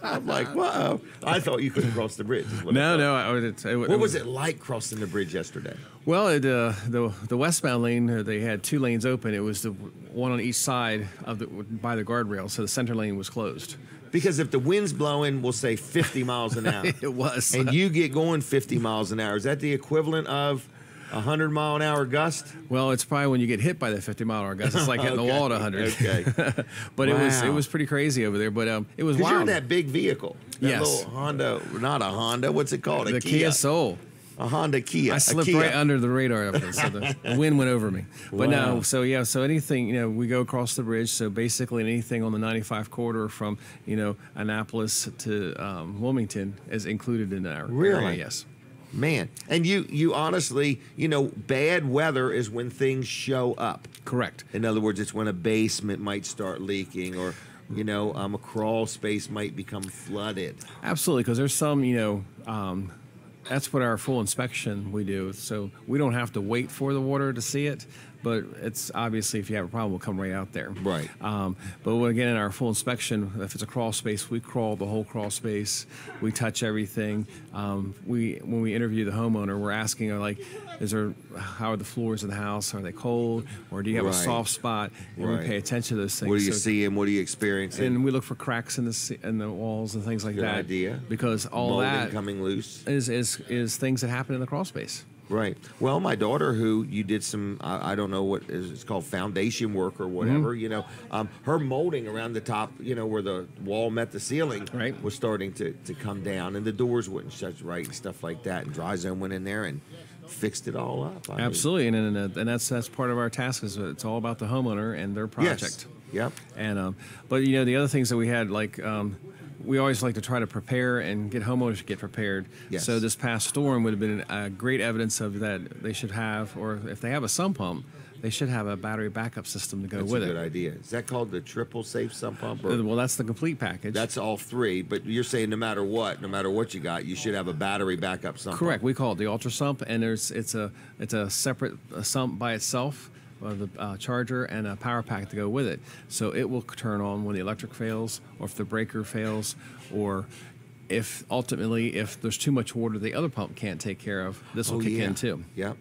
I'm like, whoa. I thought you couldn't cross the bridge. No. What was it like crossing the bridge yesterday? Well, the westbound lane, they had two lanes open. It was the one on each side by the guardrail, so the center lane was closed. Because if the wind's blowing, we'll say 50 miles an hour. It was. And you get going 50 miles an hour. Is that the equivalent of a 100-mile-an-hour gust? Well, it's probably when you get hit by that 50-mile-an-hour gust. It's like hitting the wall at 100. Okay. But it was pretty crazy over there. But it was wild. You're in that big vehicle. That yes. little Honda, not a Honda. What's it called? The Kia Soul. A Honda Kia. I slipped right under the radar of it, so the wind went over me. But wow. so anything, we go across the bridge. So basically anything on the 95 corridor from, Annapolis to Wilmington is included in our area, yes. Man, and you honestly, bad weather is when things show up. Correct. In other words, it's when a basement might start leaking or, a crawl space might become flooded. Absolutely, because there's some, that's what our full inspection we do. So we don't have to wait for the water to see it, but it's obviously if you have a problem, we'll come right out there. Right. But again, in our full inspection, if it's a crawl space, we crawl the whole crawl space. We touch everything. When we interview the homeowner, we're asking how are the floors of the house? Are they cold, or do you have a soft spot? And we pay attention to those things. What do you see and what do you experience? And we look for cracks in the walls and things like Good that. idea. Because all Molding that coming loose is things that happen in the crawl space. Right. Well, my daughter, who you did some, I don't know what it's called, foundation work or whatever, her molding around the top, where the wall met the ceiling was starting to come down, and the doors wouldn't shut right and stuff like that. And Dry Zone went in there and fixed it all up. Absolutely. And that's part of our task is it's all about the homeowner and their project. Yes. Yep. And, but, the other things that we had, we always like to try to prepare and get homeowners to get prepared. Yes. So this past storm would have been great evidence of that they should have, or if they have a sump pump, they should have a battery backup system to go with it. That's a good idea. Is that called the triple safe sump pump? Well, that's the complete package. That's all three, but you're saying no matter what you got, you should have a battery backup sump Correct. pump. We call it the Ultra Sump, and it's a separate sump by itself. The charger and a power pack to go with it. So it will turn on when the electric fails, or if the breaker fails, or if there's too much water the other pump can't take care of, this will kick in too. Yep.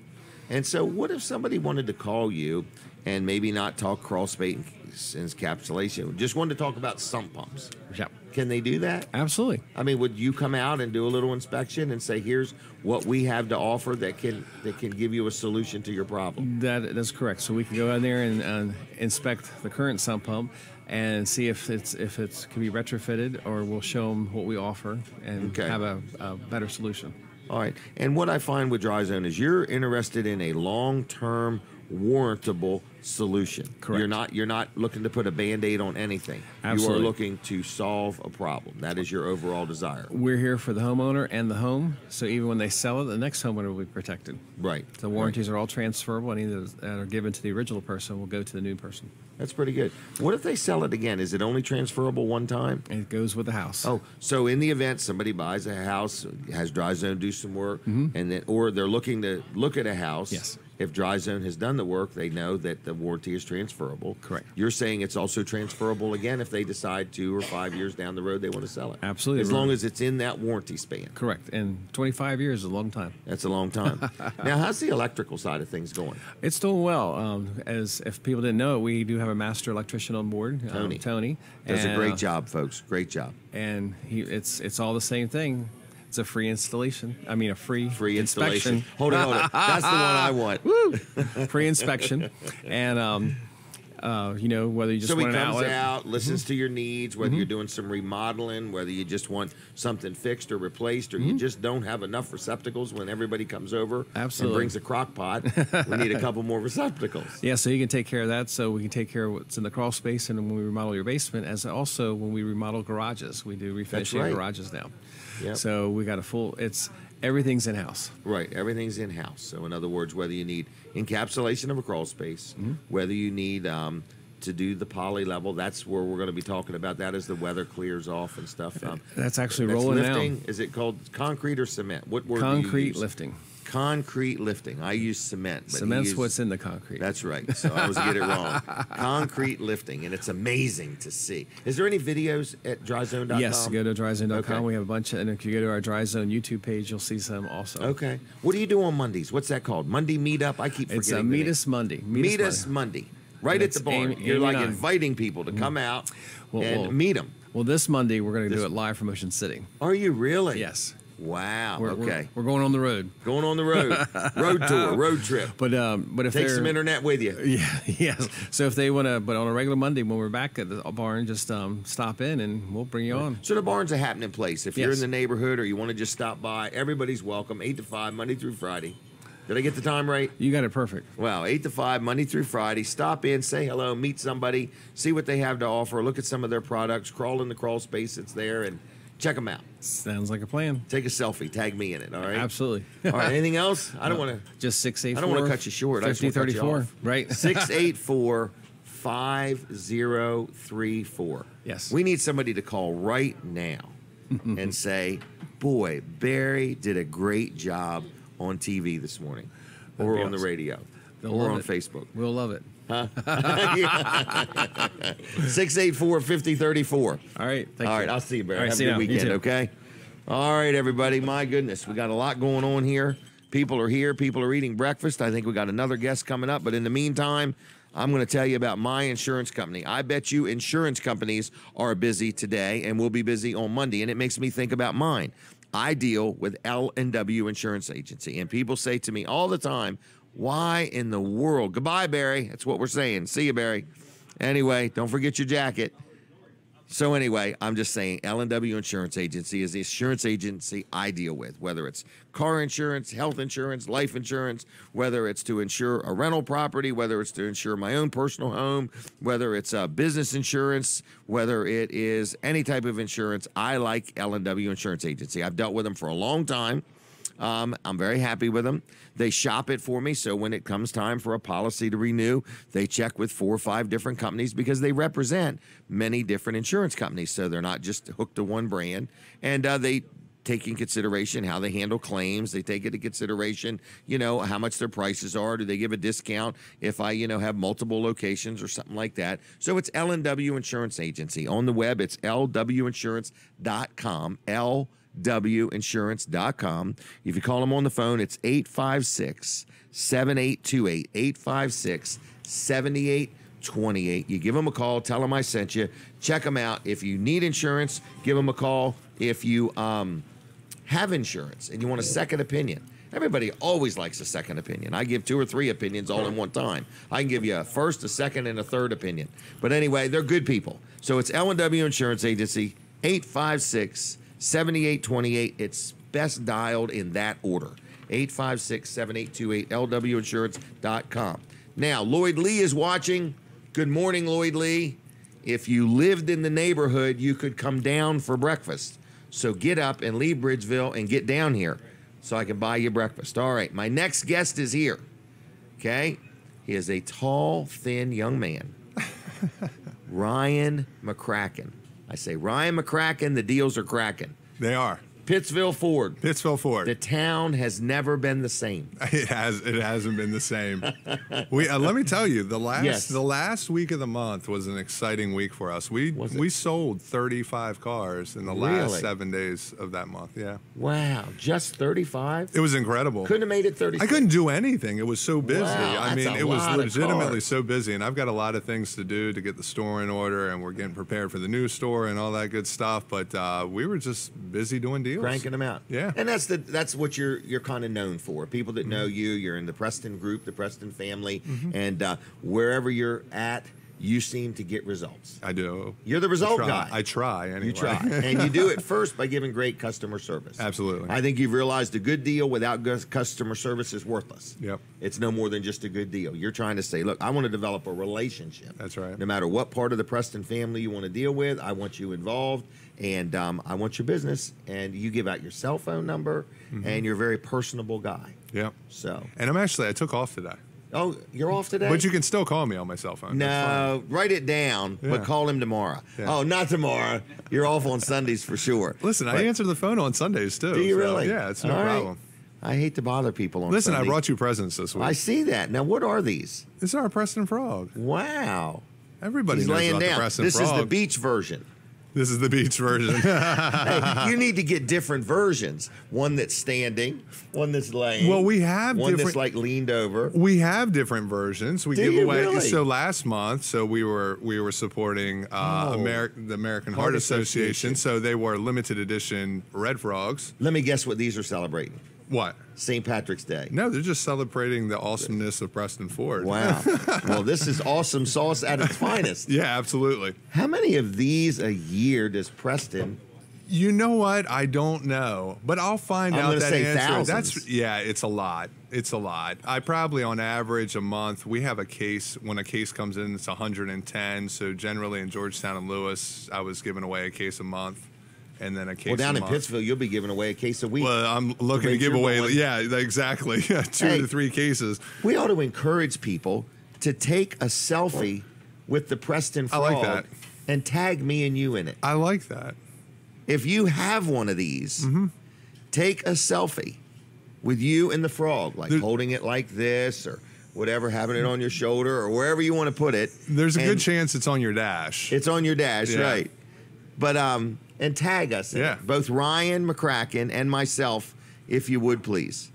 And so what if somebody wanted to call you and maybe not talk crawl space encapsulation, just wanted to talk about sump pumps? Yep. Can they do that? Absolutely. I mean, would you come out and do a little inspection and say, here's what we have to offer that can give you a solution to your problem? That's correct. So we can go in there and inspect the current sump pump and see if it can be retrofitted, or we'll show them what we offer and have a better solution. All right. And what I find with Dry Zone is you're interested in a long-term, warrantable solution. Correct. You're not looking to put a Band-Aid on anything. Absolutely. You are looking to solve a problem. That is your overall desire. We're here for the homeowner and the home, so even when they sell it, the next homeowner will be protected. Right. The warranties are all transferable. Any that are given to the original person will go to the new person. That's pretty good. What if they sell it again? Is it only transferable one time? It goes with the house. Oh, so in the event somebody buys a house, has Dry Zone do some work, and then, or they're looking to look at a house, yes, if Dry Zone has done the work, they know that the warranty is transferable. Correct. You're saying it's also transferable again if they decide 2 or 5 years down the road they want to sell it. Absolutely. As long as it's in that warranty span. Correct. And 25 years is a long time. That's a long time. Now, how's the electrical side of things going? It's doing well. As if people didn't know, we do have a master electrician on board, Tony. Does a great job, folks. Great job. And it's all the same thing. It's a free installation. I mean, a free installation. inspection. Hold on. That's the one I want. Woo! Free inspection. And, whether you just want an outlet. So he comes out, listens to your needs, whether you're doing some remodeling, whether you just want something fixed or replaced, or you just don't have enough receptacles when everybody comes over Absolutely. and brings a crock pot. We need a couple more receptacles. Yeah, so you can take care of that. So we can take care of what's in the crawl space and when we remodel your basement, as also when we remodel garages. We do refinishing garages now. Yep. So we got everything's in-house. Right, everything's in-house. So in other words, whether you need encapsulation of a crawl space, whether you need to do the poly level, that's where we're going to be talking about that as the weather clears off and stuff. That's actually rolling lifting. now. Is it called concrete or cement? What word Concrete do you use? lifting. Concrete lifting. I use cement. But Cement's what's in the concrete. That's right. So I was get it wrong. Concrete lifting, and it's amazing to see. Is there any videos at dryzone.com? Yes, go to dryzone.com. Okay. We have a bunch, and if you go to our Dry Zone YouTube page, you'll see some also. Okay. What do you do on Mondays? What's that called? Monday meetup? I keep forgetting. It's a Meet Us Monday. Meet Us Monday. Right at the barn. You're like inviting people to come out and meet them. Well, this Monday we're going to do it live from Ocean City. Are you really? Yes. Wow. We're going on the road. Going on the road. Road tour, road trip. But if take some internet with you. Yeah, yes. So if they want to, but on a regular Monday when we're back at the barn, just stop in and we'll bring you on. So the barn's a happening place. If you're in the neighborhood or you want to just stop by, everybody's welcome. 8 to 5, Monday through Friday. Did I get the time right? You got it perfect. Wow, 8 to 5, Monday through Friday. Stop in, say hello, meet somebody, see what they have to offer, look at some of their products, crawl in the crawl space that's there, and check them out. Sounds like a plan. Take a selfie. Tag me in it, all right? Absolutely. All right, anything else? I don't want to... Just 684. I don't want to cut you short. 5034, right? 684-5034. Yes. We need somebody to call right now and say, boy, Barry did a great job on TV this morning, or on the radio, or on Facebook. We'll love it. 684-5034. All right. Thank you. All right. I'll see you, Barry. All right, Have see a you good now. weekend, okay? All right, everybody. My goodness. We got a lot going on here. People are here. People are eating breakfast. I think we got another guest coming up. But in the meantime, I'm going to tell you about my insurance company. I bet you insurance companies are busy today and will be busy on Monday. And it makes me think about mine. I deal with L&W Insurance Agency. And people say to me all the time, why in the world? Goodbye, Barry. That's what we're saying. See you, Barry. Anyway, don't forget your jacket. So anyway, I'm just saying L&W Insurance Agency is the insurance agency I deal with, whether it's car insurance, health insurance, life insurance, whether it's to insure a rental property, whether it's to insure my own personal home, whether it's business insurance, whether it is any type of insurance. I like L&W Insurance Agency. I've dealt with them for a long time. I'm very happy with them. They shop it for me, so when it comes time for a policy to renew, they check with 4 or 5 different companies because they represent many different insurance companies, so they're not just hooked to one brand. And they take in consideration how they handle claims. They take into consideration, how much their prices are. Do they give a discount if I, have multiple locations or something like that? So it's L&W Insurance Agency. On the web, it's lwinsurance.com, lwinsurance.com. If you call them on the phone, it's 856-7828, 856-7828. You give them a call, tell them I sent you, check them out. If you need insurance, give them a call. If you have insurance and you want a second opinion, everybody always likes a second opinion. I give 2 or 3 opinions all in one time. I can give you a first, a second, and a third opinion. But anyway, they're good people. So it's L&W Insurance Agency, 856-7828. It's best dialed in that order. 856-7828, lwinsurance.com. Now, Lloyd Lee is watching. Good morning, Lloyd Lee. If you lived in the neighborhood, you could come down for breakfast. So get up and leave Bridgeville and get down here so I can buy you breakfast. All right, my next guest is here. Okay? He is a tall, thin young man. Ryan McCracken. I say, Ryan McCracken, the deals are cracking. They are. Pittsville Ford. Pittsville Ford. The town has never been the same. It hasn't been the same. Let me tell you, the last week of the month was an exciting week for us. We sold 35 cars in the last 7 days of that month. Yeah. Wow, just 35? It was incredible. Couldn't have made it 36. I couldn't do anything. It was so busy. Wow, I mean, that's it was a lot of legitimately cars. so busy, and I've got a lot of things to do to get the store in order, and we're getting prepared for the new store and all that good stuff. But we were just busy doing deals, cranking them out. Yeah, and that's what you're kind of known for. People that know you're in the Preston group, the Preston family, and wherever you're at, you seem to get results. I do. You're the result guy. I try anyway. You try, and you do it first by giving great customer service. Absolutely. I think you've realized a good deal without customer service is worthless. Yep. It's no more than just a good deal. You're trying to say, look, I want to develop a relationship. That's right. No matter what part of the Preston family you want to deal with, I want you involved, and I want your business, and you give out your cell phone number, and you're a very personable guy. Yep. So. And I took off today. Oh, you're off today? But you can still call me on my cell phone. No, write it down, but call him tomorrow. Yeah. Oh, not tomorrow. You're off on Sundays for sure. Listen, I answer the phone on Sundays too. Do you really? Yeah, it's no All right. problem. I hate to bother people on Listen, Sundays. I brought you presents this week. I see that. Now, what are these? This is our Preston Frog. Wow. Everybody He's knows laying about down. the Preston This Frog. is the beach version. This is the beach version. Hey, you need to get different versions. One that's standing, one that's laying. Well, we have one different. that's like leaned over. We have different versions. We Do give you away. really? So last month, we were supporting the American Heart Association. So they were limited edition Red Frogs. Let me guess what these are celebrating. What? St. Patrick's Day. No, they're just celebrating the awesomeness of Preston Ford. Wow. Well, this is awesome sauce at its finest. Yeah, absolutely. How many of these a year does Preston? You know what? I don't know, but I'll find I'm out gonna that say answer. thousands. It's a lot. It's a lot. I probably, on average, a month, we have a case. When a case comes in, it's 110. So generally, in Georgetown and Lewis, I was giving away a case a month, and then a case. Well, down a in month. Pittsville, you'll be giving away a case a week. Well, I'm looking to rate give you're away. going. Yeah, exactly. 2 to 3 cases. We ought to encourage people to take a selfie with the Preston I Frog like that. and tag me and you in it. I like that. If you have one of these, take a selfie with you and the frog, like holding it like this or whatever, having it on your shoulder or wherever you want to put it. There's a good And chance it's on your dash. It's on your dash, Yeah. right? But and tag us, in it. Yeah. Both Ryan McCracken and myself, if you would please.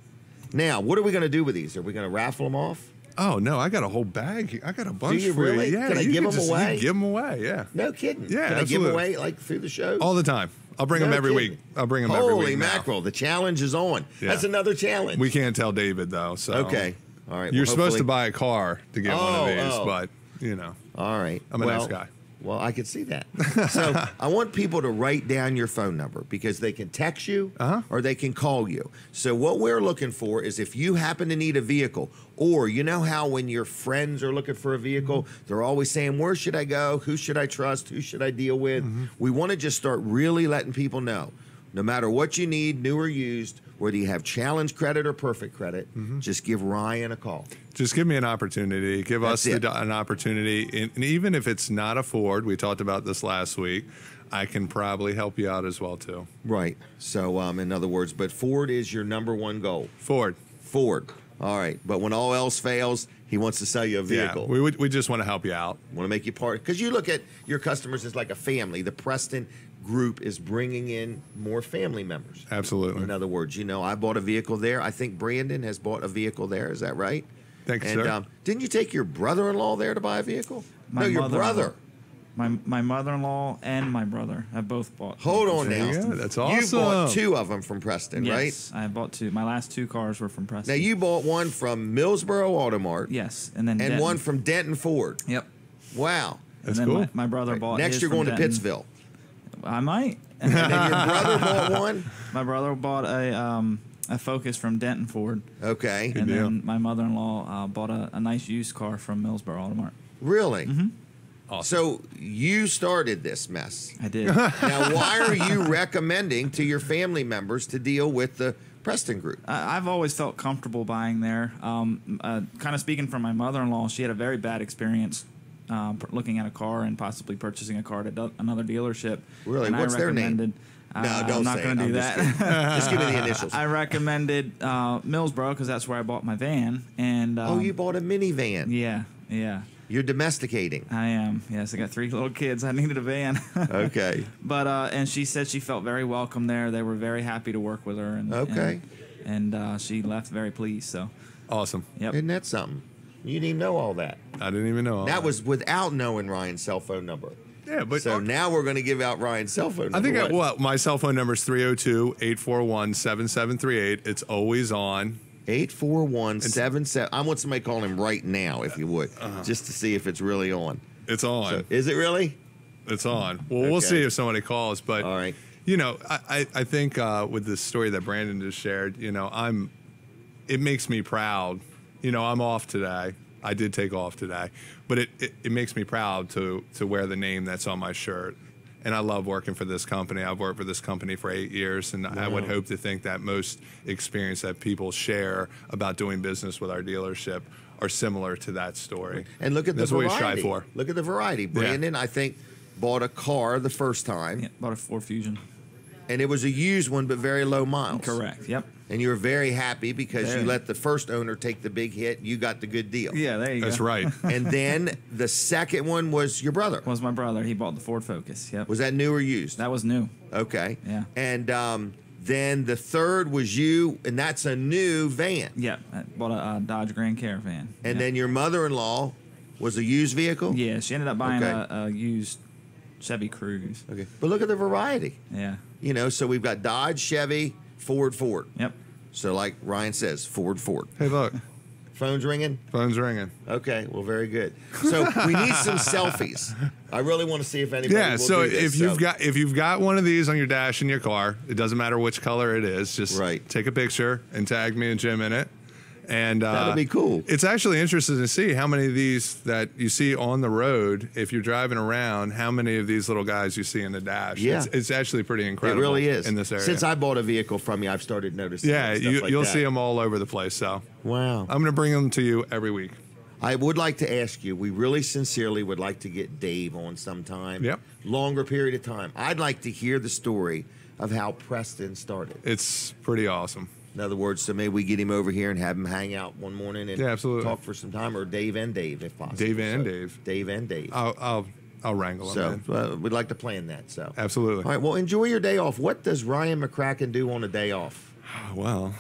Now, what are we going to do with these? Are we going to raffle them off? Oh no, I got a whole bag here. I got a bunch you for really? you. Yeah, Can I you give can them just, away? You give them away. Yeah. No kidding. Yeah, Can I give absolutely. them away like through the show? All the time. I'll bring them every week. I'll bring them every week. Holy now. mackerel! The challenge is on. Yeah. That's another challenge. We can't tell David though. So Okay. All right. You're well, supposed to hopefully- buy a car to get one of these, Oh. but you know, All right. I'm a nice guy. Well, I could see that. So I want people to write down your phone number because they can text you or they can call you. So what we're looking for is if you happen to need a vehicle, or you know how when your friends are looking for a vehicle, they're always saying, where should I go? Who should I trust? Who should I deal with? We want to just start really letting people know, no matter what you need, new or used, whether you have challenge credit or perfect credit, just give Ryan a call. Just give me an opportunity. Give That's us it. an opportunity. And even if it's not a Ford, we talked about this last week, I can probably help you out as well, too. Right. So, in other words, but Ford is your number one goal. Ford. All right. But when all else fails, he wants to sell you a vehicle. Yeah, we just want to help you out. Want to make you part. Because you look at your customers as like a family. The Preston group is bringing in more family members. Absolutely. In other words, I bought a vehicle there. I think Brandon has bought a vehicle there. Is that right? Thank you, And sir. didn't you take your brother-in-law there to buy a vehicle? My no, your mother-in-law. brother. My mother-in-law and my brother have both bought. Hold on There now. you go. That's You awesome. bought 2 of them from Preston, right? Yes, I bought 2. My last 2 cars were from Preston. Now, you bought one from Millsboro Automart Yes, and then and Denton. one from Denton Ford. Yep. Wow. That's and then cool. my brother bought. Next, his you're from going to Denton. Pittsville. I might. And then your brother bought one? My brother bought a Focus from Denton Ford, Okay. and deal. then my mother-in-law bought a nice used car from Millsboro Automart. Really? Awesome. So you started this mess. I did. Now, why are you recommending to your family members to deal with the Preston group? I've always felt comfortable buying there. Kind of speaking from my mother-in-law, she had a very bad experience looking at a car and possibly purchasing a car at another dealership. Really? And What's their name? No, don't I'm not say going to it. do that. Just give me the initials. I recommended Millsboro because that's where I bought my van. And oh, you bought a minivan. Yeah. You're domesticating. I am. Yes, I got 3 little kids. I needed a van. Okay. But and she said she felt very welcome there. They were very happy to work with her. And, okay. And she left very pleased. So awesome. Yep. Isn't that something? You didn't even know all that. I didn't even know all that. That was without knowing Ryan's cell phone number. Yeah, but so now we're going to give out Ryan's cell phone number. I think my cell phone number is 302-841-7738. It's always on. 841-77. I want somebody calling him right now, if you would, just to see if it's really on. It's on. So, is it really? It's on. Well, we'll see if somebody calls. But all right. You know, I think with the story that Brandon just shared, you know, it makes me proud. You know, I'm off today. I did take off today, but it makes me proud to wear the name that's on my shirt. And I love working for this company. I've worked for this company for 8 years, and I would hope to think that most experience that people share about doing business with our dealership are similar to that story. And look at the variety. That's what we strive for. Look at the variety. Brandon, I think, bought a car the first time. Yeah, bought a Ford Fusion. And it was a used one, but very low miles. Correct. Yep. And you were very happy because you let the first owner take the big hit. You got the good deal. Yeah, there you go. That's right. And then the second one was your brother. Was my brother. He bought the Ford Focus. Yep. Was that new or used? That was new. Okay. Yeah. And then the third was you, and that's a new van. Yeah. I bought a Dodge Grand Caravan. And then your mother-in-law was a used vehicle? Yeah, she ended up buying a used Chevy Cruze. Okay. But look at the variety. Yeah. You know, so we've got Dodge, Chevy, Ford. Yep. So like Ryan says, Ford. Hey, look. Phone's ringing? Phone's ringing. Okay, well, very good. So we need some selfies. I really want to see if anybody will so do this. if you've got one of these on your dash in your car, it doesn't matter which color it is, just take a picture and tag me and Jim in it. And that'll be cool. It's actually interesting to see how many of these that you see on the road, if you're driving around, how many of these little guys you see in the dash. Yeah. It's actually pretty incredible. It really is. In this area. Since I bought a vehicle from you, I've started noticing you'll see them all over the place. So wow. I'm going to bring them to you every week. I would like to ask you, we really sincerely would like to get Dave on sometime. Yep. Longer period of time. I'd like to hear the story of how Preston started. It's pretty awesome. In other words, so maybe we get him over here and have him hang out one morning and talk for some time, or Dave and Dave, if possible. Dave and Dave. Dave and Dave. I'll wrangle him. So we'd like to plan that. So absolutely. All right. Well, enjoy your day off. What does Ryan McCracken do on a day off? Well,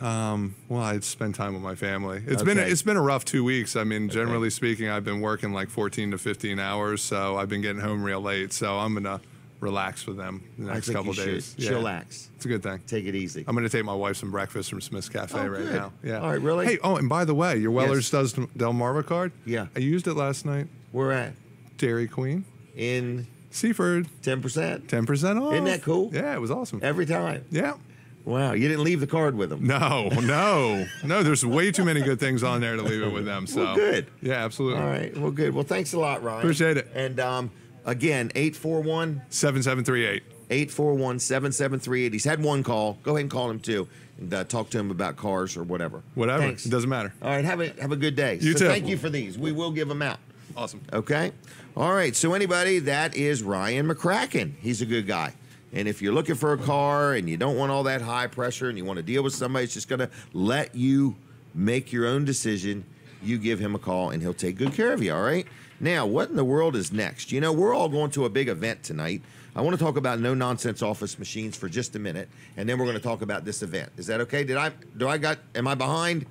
I'd spend time with my family. It's been a rough 2 weeks. I mean, generally speaking, I've been working like 14 to 15 hours, so I've been getting home real late. So I'm gonna relax with them the next couple days. Chillax. It's a good thing. Take it easy. I'm going to take my wife some breakfast from Smith's Cafe now. Yeah. All right, really? Hey, and by the way, your Weller's does Delmarva card? Yeah. I used it last night. Where at? Dairy Queen. In? Seaford. 10%? 10% off. Isn't that cool? Yeah, it was awesome. Every time? Yeah. Wow, you didn't leave the card with them? No. There's way too many good things on there to leave it with them. So well, good. Yeah, absolutely. All right, well, good. Well, thanks a lot, Ryan. Appreciate it. And again, 841-7738. 841-7738. He's had one call. Go ahead and call him too, and talk to him about cars or whatever. Whatever. Thanks. It doesn't matter. All right, have a good day. You too. Thank you for these. We will give them out. Awesome. Okay. All right. So anybody, that is Ryan McCracken. He's a good guy. And if you're looking for a car and you don't want all that high pressure and you want to deal with somebody that's just going to let you make your own decision, you give him a call and he'll take good care of you. All right. Now, what in the world is next? You know, we're all going to a big event tonight. I want to talk about no-nonsense office machines for just a minute, and then we're going to talk about this event. Is that okay? Am I behind?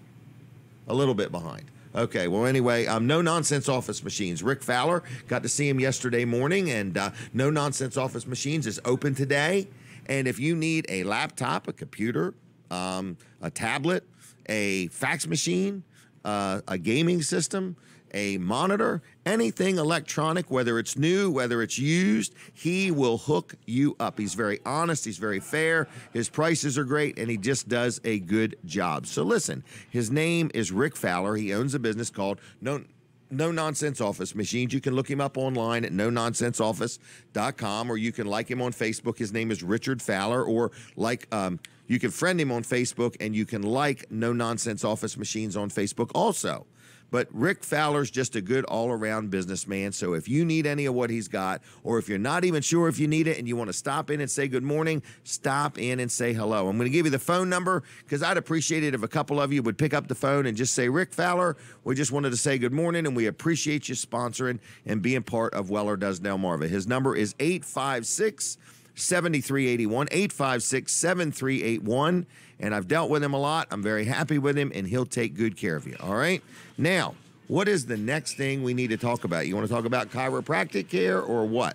A little bit behind. Okay, well, anyway, no-nonsense office machines. Rick Fowler, got to see him yesterday morning, and no-nonsense office machines is open today. And if you need a laptop, a computer, a tablet, a fax machine, a gaming system, a monitor, anything electronic, whether it's new, whether it's used, he will hook you up. He's very honest. He's very fair. His prices are great, and he just does a good job. So listen, his name is Rick Fowler. He owns a business called No Nonsense Office Machines. You can look him up online at nononsenseoffice.com, or you can like him on Facebook. His name is Richard Fowler, or you can friend him on Facebook, and you can like No Nonsense Office Machines on Facebook also. But Rick Fowler's just a good all-around businessman. So if you need any of what he's got, or if you're not even sure if you need it and you want to stop in and say good morning, stop in and say hello. I'm going to give you the phone number because I'd appreciate it if a couple of you would pick up the phone and just say, Rick Fowler, we just wanted to say good morning, and we appreciate you sponsoring and being part of Weller Does Delmarva. His number is 856-7381, 856-7381. And I've dealt with him a lot. I'm very happy with him, and he'll take good care of you. All right? Now, what is the next thing we need to talk about? You want to talk about chiropractic care or what?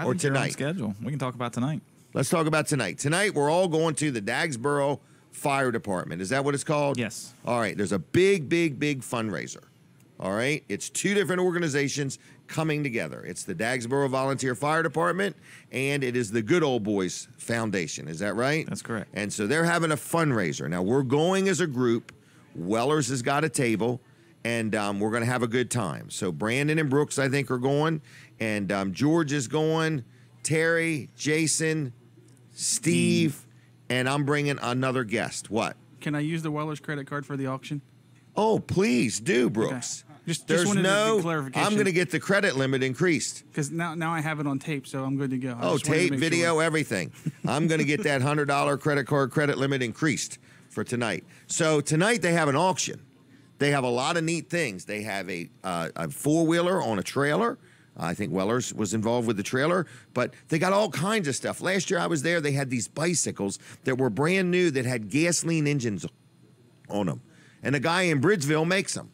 Or tonight? Schedule. We can talk about tonight. Let's talk about tonight. Tonight, we're all going to the Dagsboro Fire Department. Is that what it's called? Yes. All right. There's a big, big, big fundraiser. All right? It's two different organizations coming together. It's the Dagsboro Volunteer Fire Department, and it is the Good Old Boys Foundation. Is that right? That's correct. And so they're having a fundraiser. Now, we're going as a group. Weller's has got a table, and we're going to have a good time. So Brandon and Brooks, I think, are going, and George is going, Terry, Jason, Steve, and I'm bringing another guest. What? Can I use the Weller's credit card for the auction? Oh, please do, Brooks. Okay. Just wanted to get clarification. I'm going to get the credit limit increased. Because now I have it on tape, so I'm good to go. Tape, video, everything. I'm going to get that $100 credit card credit limit increased for tonight. So tonight they have an auction. They have a lot of neat things. They have a four-wheeler on a trailer. I think Weller's was involved with the trailer, but they got all kinds of stuff. Last year I was there, they had these bicycles that were brand new that had gasoline engines on them. And a guy in Bridgeville makes them.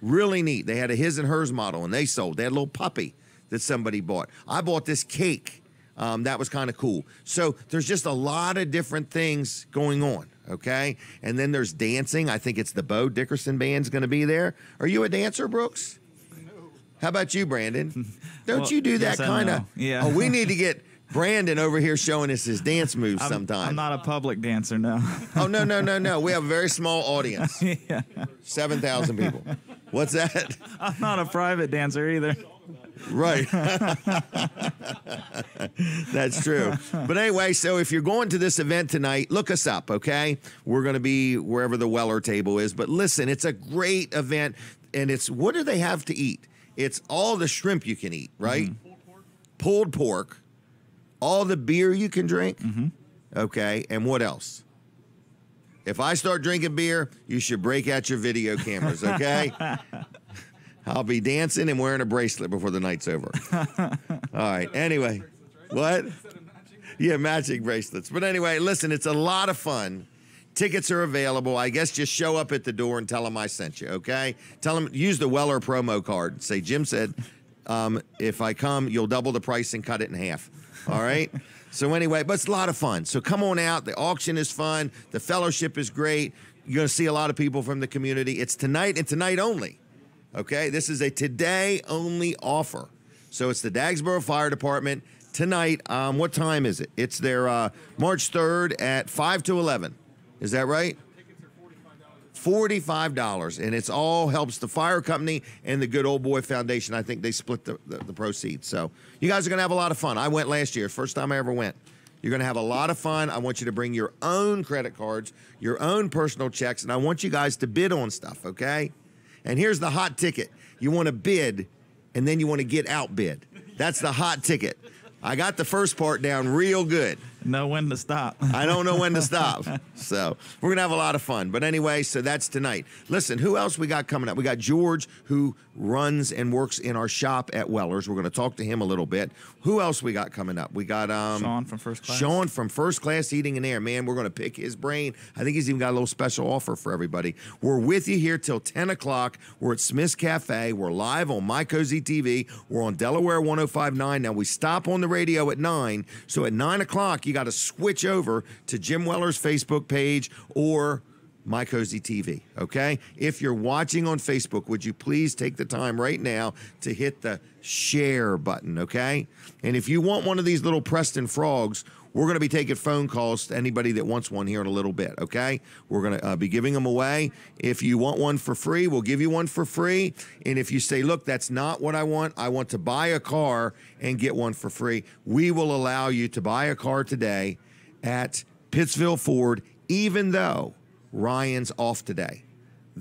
Really neat. They had a his and hers model, and they sold. They had a little puppy that somebody bought. I bought this cake. That was kind of cool. So there's just a lot of different things going on, okay? And then there's dancing. I think it's the Bo Dickerson Band's going to be there. Are you a dancer, Brooks? No. How about you, Brandon? Don't you do that kind of? Yeah. Oh, we need to get Brandon over here showing us his dance moves sometime. I'm not a public dancer, no. Oh, no. We have a very small audience. Yeah. 7,000 people. What's that? I'm not a private dancer either. Right. That's true. But anyway, so if you're going to this event tonight, look us up, okay? We're going to be wherever the Weller table is. But listen, it's a great event, and it's, what do they have to eat? It's all the shrimp you can eat, right? Mm-hmm. Pulled pork, all the beer you can drink, okay? And what else? If I start drinking beer, you should break out your video cameras, okay? I'll be dancing and wearing a bracelet before the night's over. All right. Anyway, what? Yeah, matching bracelets. But anyway, listen, it's a lot of fun. Tickets are available. I guess just show up at the door and tell them I sent you, okay? Tell them, use the Weller promo card. Say, Jim said, if I come, you'll double the price and cut it in half. All right? So anyway, but it's a lot of fun. So come on out. The auction is fun. The fellowship is great. You're going to see a lot of people from the community. It's tonight and tonight only. Okay? This is a today-only offer. So it's the Dagsboro Fire Department tonight. What time is it? It's their March 3rd at 5 to 11. Is that right? $45, and it's all helps the fire company and the Good Old Boy Foundation. I think they split the proceeds. So you guys are going to have a lot of fun. I went last year, first time I ever went. You're going to have a lot of fun. I want you to bring your own credit cards, your own personal checks, and I want you guys to bid on stuff, okay? And here's the hot ticket. You want to bid, and then you want to get outbid. That's the hot ticket. I got the first part down real good. Know when to stop. I don't know when to stop. So we're going to have a lot of fun. But anyway, so that's tonight. Listen, who else we got coming up? We got George, who runs and works in our shop at Weller's. We're going to talk to him a little bit. Who else we got coming up? We got Sean from First Class. Sean from First Class Heating and Air. Man, we're going to pick his brain. I think he's even got a little special offer for everybody. We're with you here till 10 o'clock. We're at Smith's Cafe. We're live on My Cozy TV. We're on Delaware 105.9. Now, we stop on the radio at 9. So at 9 o'clock, you got to switch over to Jim Weller's Facebook page or My Cozy TV, okay? If you're watching on Facebook, would you please take the time right now to hit the share button, okay? And if you want one of these little Preston frogs, we're going to be taking phone calls to anybody that wants one here in a little bit, okay? We're going to be giving them away. If you want one for free, we'll give you one for free. And if you say, look, that's not what I want to buy a car and get one for free, we will allow you to buy a car today at Pittsville Ford, even though Ryan's off today.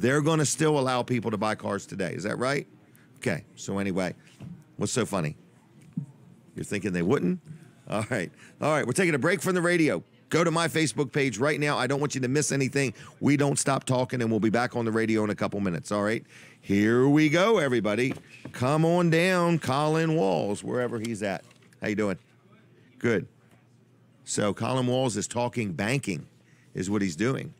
they're going to still allow people to buy cars today. Is that right? Okay. So anyway, what's so funny? You're thinking they wouldn't? All right. All right. We're taking a break from the radio. Go to my Facebook page right now. I don't want you to miss anything. We don't stop talking, and we'll be back on the radio in a couple minutes. All right? Here we go, everybody. Come on down, Colin Walls, wherever he's at. How you doing? Good. So Colin Walls is talking banking, is what he's doing.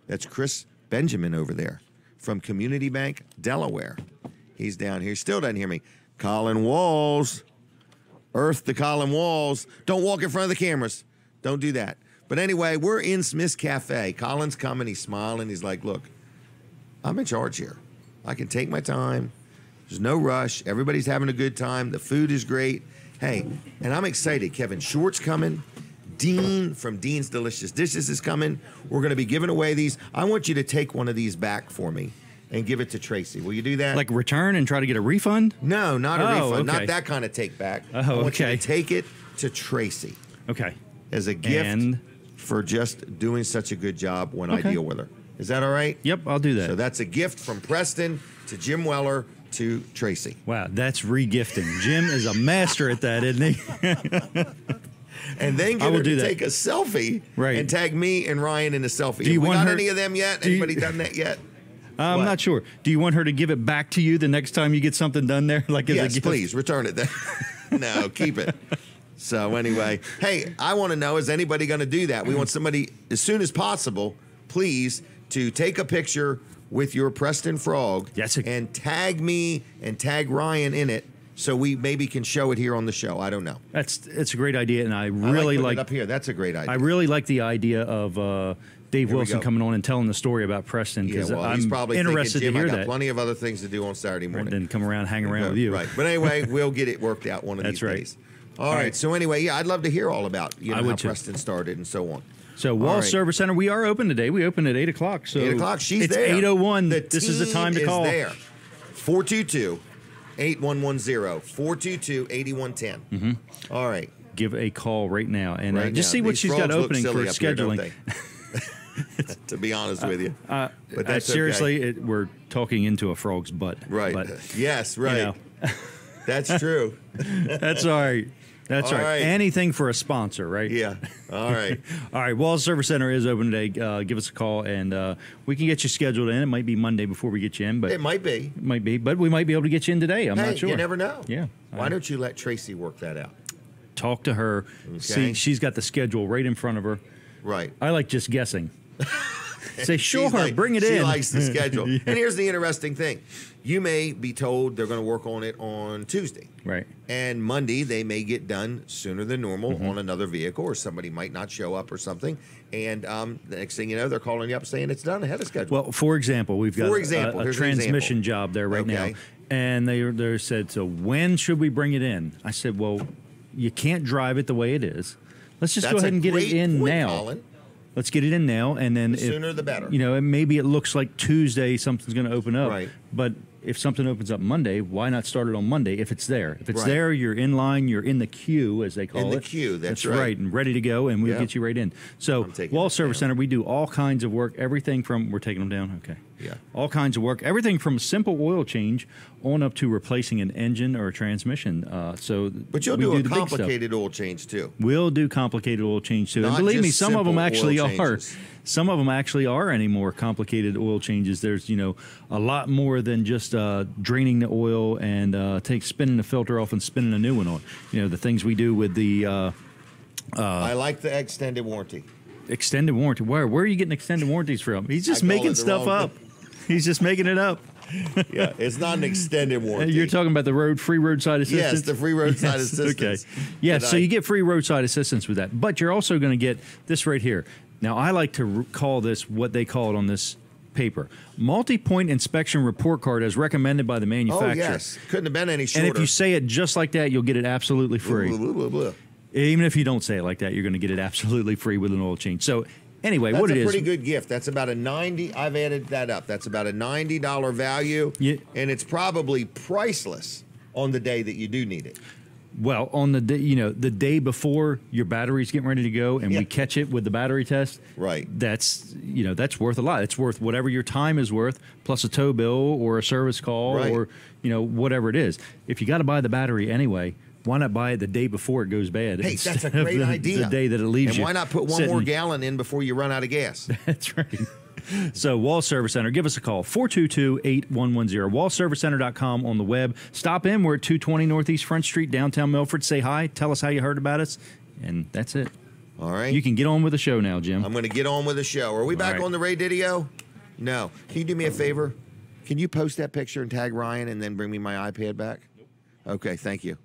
That's Chris Benjamin over there from Community Bank, Delaware. He's down here. Still doesn't hear me. Colin Walls. Earth to Colin Walls. Don't walk in front of the cameras. Don't do that. But anyway, we're in Smith's Cafe. Colin's coming. He's smiling. He's like, look, I'm in charge here. I can take my time. There's no rush. Everybody's having a good time. The food is great. Hey, and I'm excited. Kevin Short's coming. Dean from Dean's Delicious Dishes is coming. We're going to be giving away these. I want you to take one of these back for me and give it to Tracy. Will you do that? Like return and try to get a refund? No, not a refund. Okay. Not that kind of take back. Oh, I want okay. you to take it to Tracy. Okay. As a gift for just doing such a good job when I deal with her. Is that all right? Yep, I'll do that. So that's a gift from Preston to Jim Weller to Tracy. Wow, that's re-gifting. Jim is a master at that, isn't he? And then get her to take a selfie and tag me and Ryan in a selfie. Do you want her, any of them yet? Anybody done that yet? I'm not sure. Do you want her to give it back to you the next time you get something done there? Like yes, please return it then. No, keep it. So anyway, hey, I want to know, is anybody going to do that? We want somebody as soon as possible, please, to take a picture with your Preston Frog and tag me and tag Ryan in it so we maybe can show it here on the show. I don't know. It's a great idea, and I really like it up here. That's a great idea. I really like the idea of Dave Wilson coming on and telling the story about Preston because he's probably interested thinking, Jim, to hear I got that. plenty of other things to do on Saturday morning. Then come around, hang around with you. Right. But anyway, we'll get it worked out one of these days. All right. So anyway, I'd love to hear all about how Preston started and so on. So Wall Service Center, we are open today. We open at 8 o'clock. So 8 o'clock. She's it's there. 8:01. This is the time to call. There. 422-8110. 422-8110. Mm-hmm. All right. Give a call right now and just see what she's got opening for scheduling. Here, to be honest with you. But that's seriously, we're talking into a frog's butt. Right. But, yes, right. You know. That's true. That's all right. That's all right. Anything for a sponsor, right? Yeah. All right. All right. Wall Service Center is open today. Give us a call, and we can get you scheduled in. It might be Monday before we get you in, but it might be. It might be, but we might be able to get you in today. I'm not sure. You never know. Yeah. Why don't you let Tracy work that out? Talk to her. Okay. See, she's got the schedule right in front of her. Right. I like just guessing. Say, sure, bring it in. She likes the schedule. Yeah. And here's the interesting thing. You may be told they're going to work on it on Tuesday. Right. And Monday, they may get done sooner than normal on another vehicle, or somebody might not show up or something. And the next thing you know, they're calling you up saying it's done ahead of schedule. Well, for example, we've got a transmission job there right now. And they said, so when should we bring it in? I said, well, you can't drive it the way it is. Let's just go ahead and get it in now. Colin. Let's get it in now, and then the sooner the better. You know, maybe it looks like Tuesday something's going to open up, right? But if something opens up Monday, why not start it on Monday if it's there? If it's there, you're in line, you're in the queue, as they call it. In the queue, that's right, and ready to go, and we'll get you right in. So, Wall Service Center, we do all kinds of work, everything from, we're taking them down, okay. Yeah. All kinds of work, everything from a simple oil change on up to replacing an engine or a transmission. But you'll do a complicated oil change too. We'll do complicated oil change too. Not and believe me, just some of them actually oil are. changes. Some of them actually are any more complicated oil changes. There's, a lot more than just draining the oil and spinning the filter off and spinning a new one on. The things we do with the... I like the extended warranty. Extended warranty? Where are you getting extended warranties from? He's just making stuff up. He's just making it up. Yeah, it's not an extended warranty. You're talking about the free roadside assistance? Yes, the free roadside assistance. Okay. Yeah, so you get free roadside assistance with that. But you're also going to get this right here. Now, I like to call this what they call it on this paper. Multi-point inspection report card as recommended by the manufacturer. Oh, yes. Couldn't have been any shorter. And if you say it just like that, you'll get it absolutely free. Blah, blah, blah, blah. Even if you don't say it like that, you're going to get it absolutely free with an oil change. So anyway, what it is. That's a pretty good gift. That's about I've added that up. That's about a $90 value. Yeah. And it's probably priceless on the day that you do need it. Well, on the day, the day before your battery's getting ready to go, and we catch it with the battery test. Right. That's that's worth a lot. It's worth whatever your time is worth, plus a tow bill or a service call or whatever it is. If you got to buy the battery anyway, why not buy it the day before it goes bad? Hey, that's a great idea. The day that it leaves and you. And why not put one more gallon in before you run out of gas? That's right. So Wall Service Center, give us a call, 422-8110, wallservicecenter.com on the web. Stop in. We're at 220 Northeast Front Street, downtown Milford. Say hi. Tell us how you heard about us. And that's it. All right. You can get on with the show now, Jim. I'm going to get on with the show. Are we back on the Ray Didio? No. Can you do me a favor? Can you post that picture and tag Ryan and then bring me my iPad back? Nope. Okay, thank you.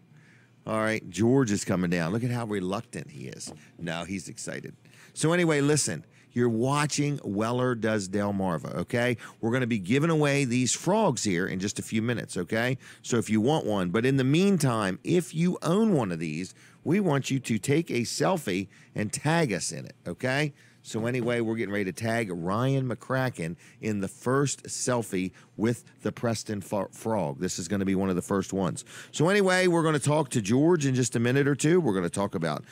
All right, George is coming down. Look at how reluctant he is. No, he's excited. So anyway, listen. You're watching Weller Does Delmarva, okay? We're going to be giving away these frogs here in just a few minutes, okay? So if you want one. But in the meantime, if you own one of these, we want you to take a selfie and tag us in it, okay? So anyway, we're getting ready to tag Ryan McCracken in the first selfie with the Preston frog. This is going to be one of the first ones. So anyway, we're going to talk to George in just a minute or two. We're going to talk about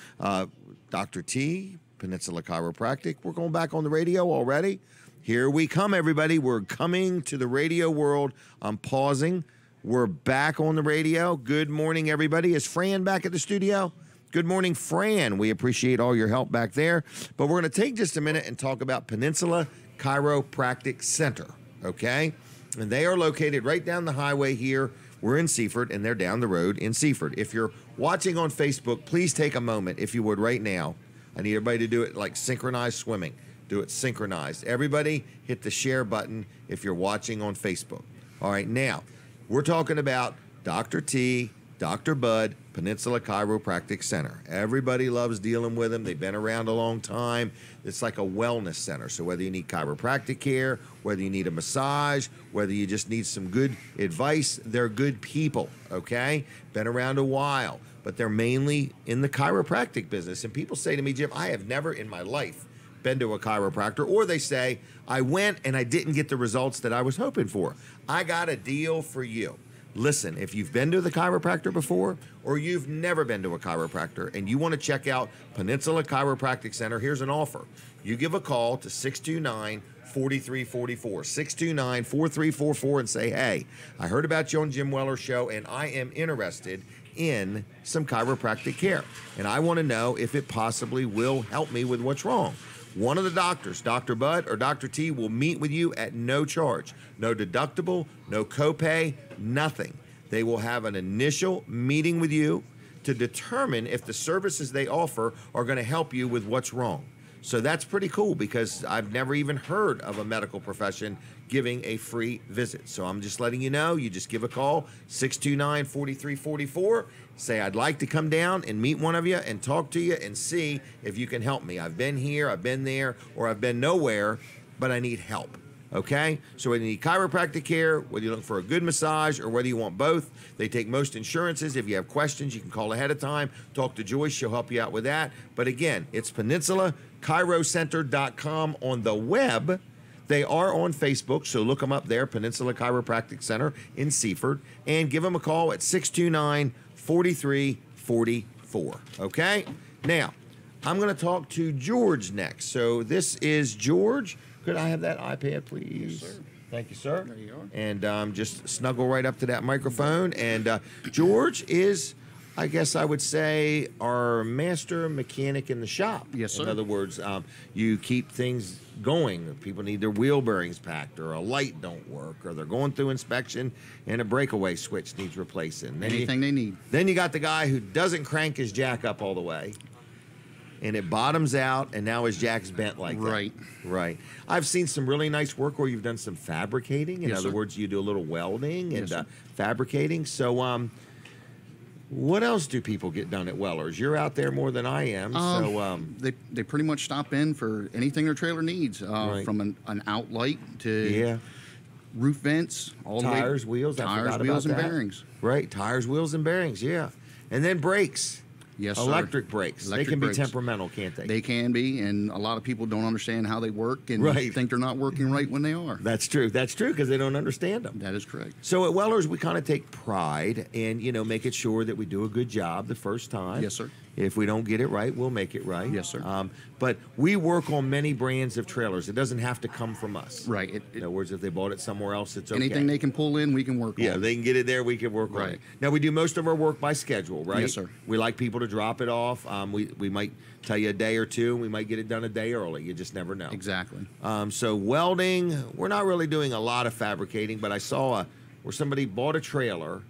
Dr. T, Peninsula Chiropractic. We're going back on the radio already. Here we come, everybody. We're coming to the radio world. I'm pausing. We're back on the radio. Good morning, everybody. Is Fran back at the studio? Good morning, Fran. We appreciate all your help back there. But we're going to take just a minute and talk about Peninsula Chiropractic Center, okay? And they are located right down the highway here. We're in Seaford, and they're down the road in Seaford. If you're watching on Facebook, please take a moment, if you would, right now. I need everybody to do it like synchronized swimming. Do it synchronized. Everybody hit the share button if you're watching on Facebook. All right, now, we're talking about Dr. T, Dr. Bud, Peninsula Chiropractic Center. Everybody loves dealing with them. They've been around a long time. It's like a wellness center. So whether you need chiropractic care, whether you need a massage, whether you just need some good advice, they're good people, okay? Been around a while. But they're mainly in the chiropractic business. And people say to me, Jim, I have never in my life been to a chiropractor. Or they say, I went and I didn't get the results that I was hoping for. I got a deal for you. Listen, if you've been to the chiropractor before or you've never been to a chiropractor and you want to check out Peninsula Chiropractic Center, here's an offer. You give a call to 629-4344, 629-4344 and say, hey, I heard about you on Jim Weller's show and I am interested in some chiropractic care. And I want to know if it possibly will help me with what's wrong. One of the doctors, Dr. Bud or Dr. T, will meet with you at no charge. No deductible, no copay, nothing. They will have an initial meeting with you to determine if the services they offer are going to help you with what's wrong. So that's pretty cool because I've never even heard of a medical profession giving a free visit. So I'm just letting you know, you just give a call, 629-4344. Say, I'd like to come down and meet one of you and talk to you and see if you can help me. I've been here, I've been there, or I've been nowhere, but I need help. Okay? So whether you need chiropractic care, whether you're looking for a good massage, or whether you want both, they take most insurances. If you have questions, you can call ahead of time. Talk to Joyce. She'll help you out with that. But again, it's PeninsulaChiroCenter.com on the web. They are on Facebook, so look them up there, Peninsula Chiropractic Center in Seaford, and give them a call at 629-4344. Okay? Now, I'm going to talk to George next. So this is George. Could I have that iPad, please? Yes, sir. Thank you, sir. There you are. And just snuggle right up to that microphone. And George is, I guess I would say, our master mechanic in the shop. Yes, sir. In other words, you keep things going. People need their wheel bearings packed, or a light don't work, or they're going through inspection and a breakaway switch needs replacing. Anything they need. Then you got the guy who doesn't crank his jack up all the way, and it bottoms out, and now his jack's bent like that. Right. Right. I've seen some really nice work where you've done some fabricating. In Yes, other sir. words, you do a little welding and Yes, sir. fabricating. So, what else do people get done at Weller's? You're out there more than I am. They pretty much stop in for anything their trailer needs, Right. from an outlight to yeah. roof vents, all Tires, the way, wheels. I tires, forgot wheels, about and that. bearings. Right. Tires, wheels, and bearings. Yeah. And then brakes. Yes, sir. Electric brakes. Electric they can brakes. be temperamental, can't they? They can be, and a lot of people don't understand how they work and Right. think they're not working right when they are. That's true. That's true because they don't understand them. That is correct. So at Weller's, we kind of take pride in, making sure that we do a good job the first time. Yes, sir. If we don't get it right, we'll make it right. Yes, sir. But we work on many brands of trailers. It doesn't have to come from us. Right. In other words, if they bought it somewhere else, it's okay. Anything they can pull in, we can work on. Yeah, they can get it there. We can work on Right. it. Now, we do most of our work by schedule, right? Yes, sir. We like people to drop it off. We might tell you a day or two. We might get it done a day early. You just never know. Exactly. So welding, we're not really doing a lot of fabricating, but I saw where somebody bought a trailer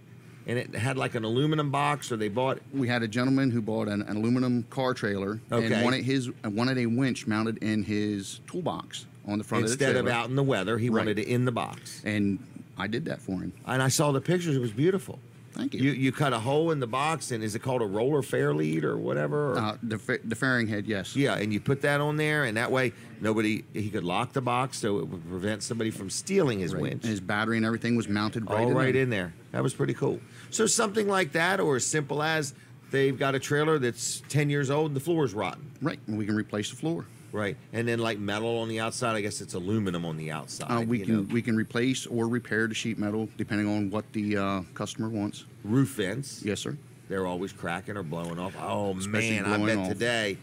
and it had like an aluminum box, or they bought. We had a gentleman who bought an aluminum car trailer Okay. and wanted a winch mounted in his toolbox on the front of the trailer. Instead of out in the weather, he Right. wanted it in the box. And I did that for him. And I saw the pictures. It was beautiful. Thank you. You cut a hole in the box, and is it called a roller fair lead or whatever? Or? The fairing head, yes. Yeah, and you put that on there, and that way he could lock the box so it would prevent somebody from stealing his Right. winch. His battery and everything was mounted right All in right there. in there. That was pretty cool. So something like that, or as simple as they've got a trailer that's 10 years old and the floor's rotten. Right, and we can replace the floor. Right, and then like metal on the outside. I guess it's aluminum on the outside. We can replace or repair the sheet metal depending on what the customer wants. Roof vents. Yes, sir. They're always cracking or blowing off. Oh Especially man, I blowing bet off. today